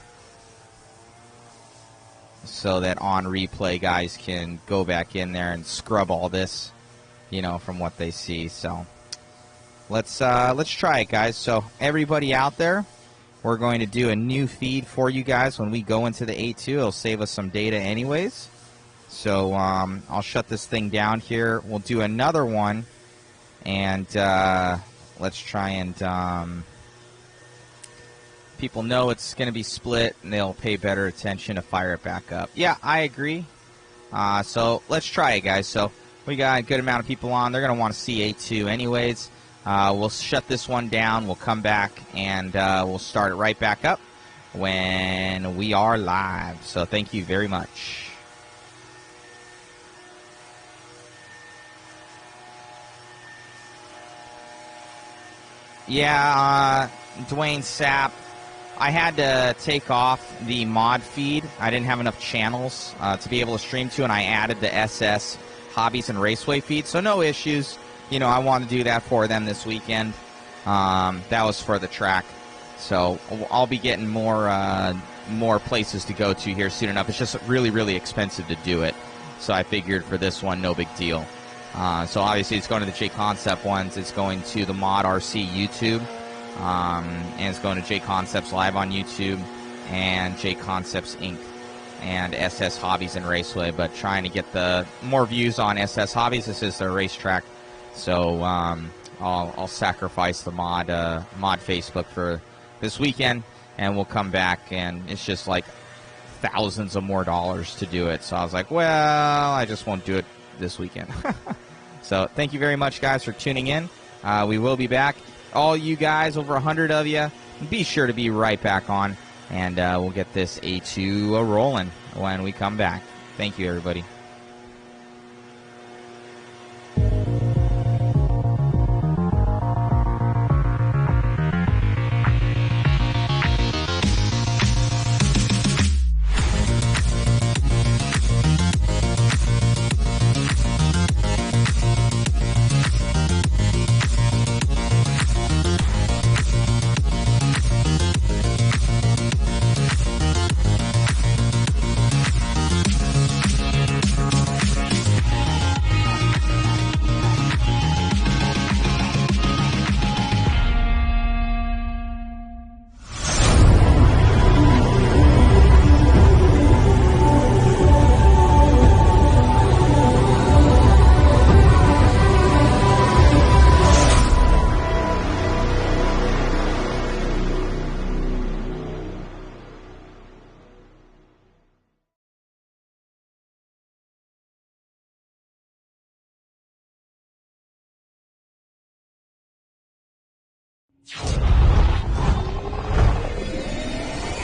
so that on replay guys can go back in there and scrub all this, from what they see. So let's try it, guys. So everybody out there, we're going to do a new feed for you guys when we go into the A2. It'll save us some data anyways. So I'll shut this thing down here. We'll do another one, and let's try and people know it's going to be split, and they'll pay better attention to fire it back up. Yeah, I agree. So let's try it, guys. So we got a good amount of people on. They're going to want to see A2 anyways. We'll shut this one down. We'll come back, and we'll start it right back up when we are live. So thank you very much. Yeah, Dwayne Sapp. I had to take off the mod feed. I didn't have enough channels to be able to stream to, and I added the SS Hobbies and Raceway feed, so no issues. I want to do that for them this weekend. That was for the track, so I'll be getting more places to go to here soon enough. It's just really, really expensive to do it, so I figured for this one, no big deal. So obviously it's going to the JConcept ones. It's going to the Mod RC YouTube. And it's going to JConcepts Live on YouTube and JConcepts Inc. and SS Hobbies and Raceway, but trying to get the more views on SS Hobbies. This is their racetrack, so I'll sacrifice the mod Facebook for this weekend, and we'll come back, and it's just like thousands of more dollars to do it. So I was like, well, I just won't do it this weekend. So thank you very much, guys, for tuning in. We will be back. All you guys, over 100 of you, be sure to be right back on, and we'll get this A2 rolling when we come back. Thank you, everybody. you.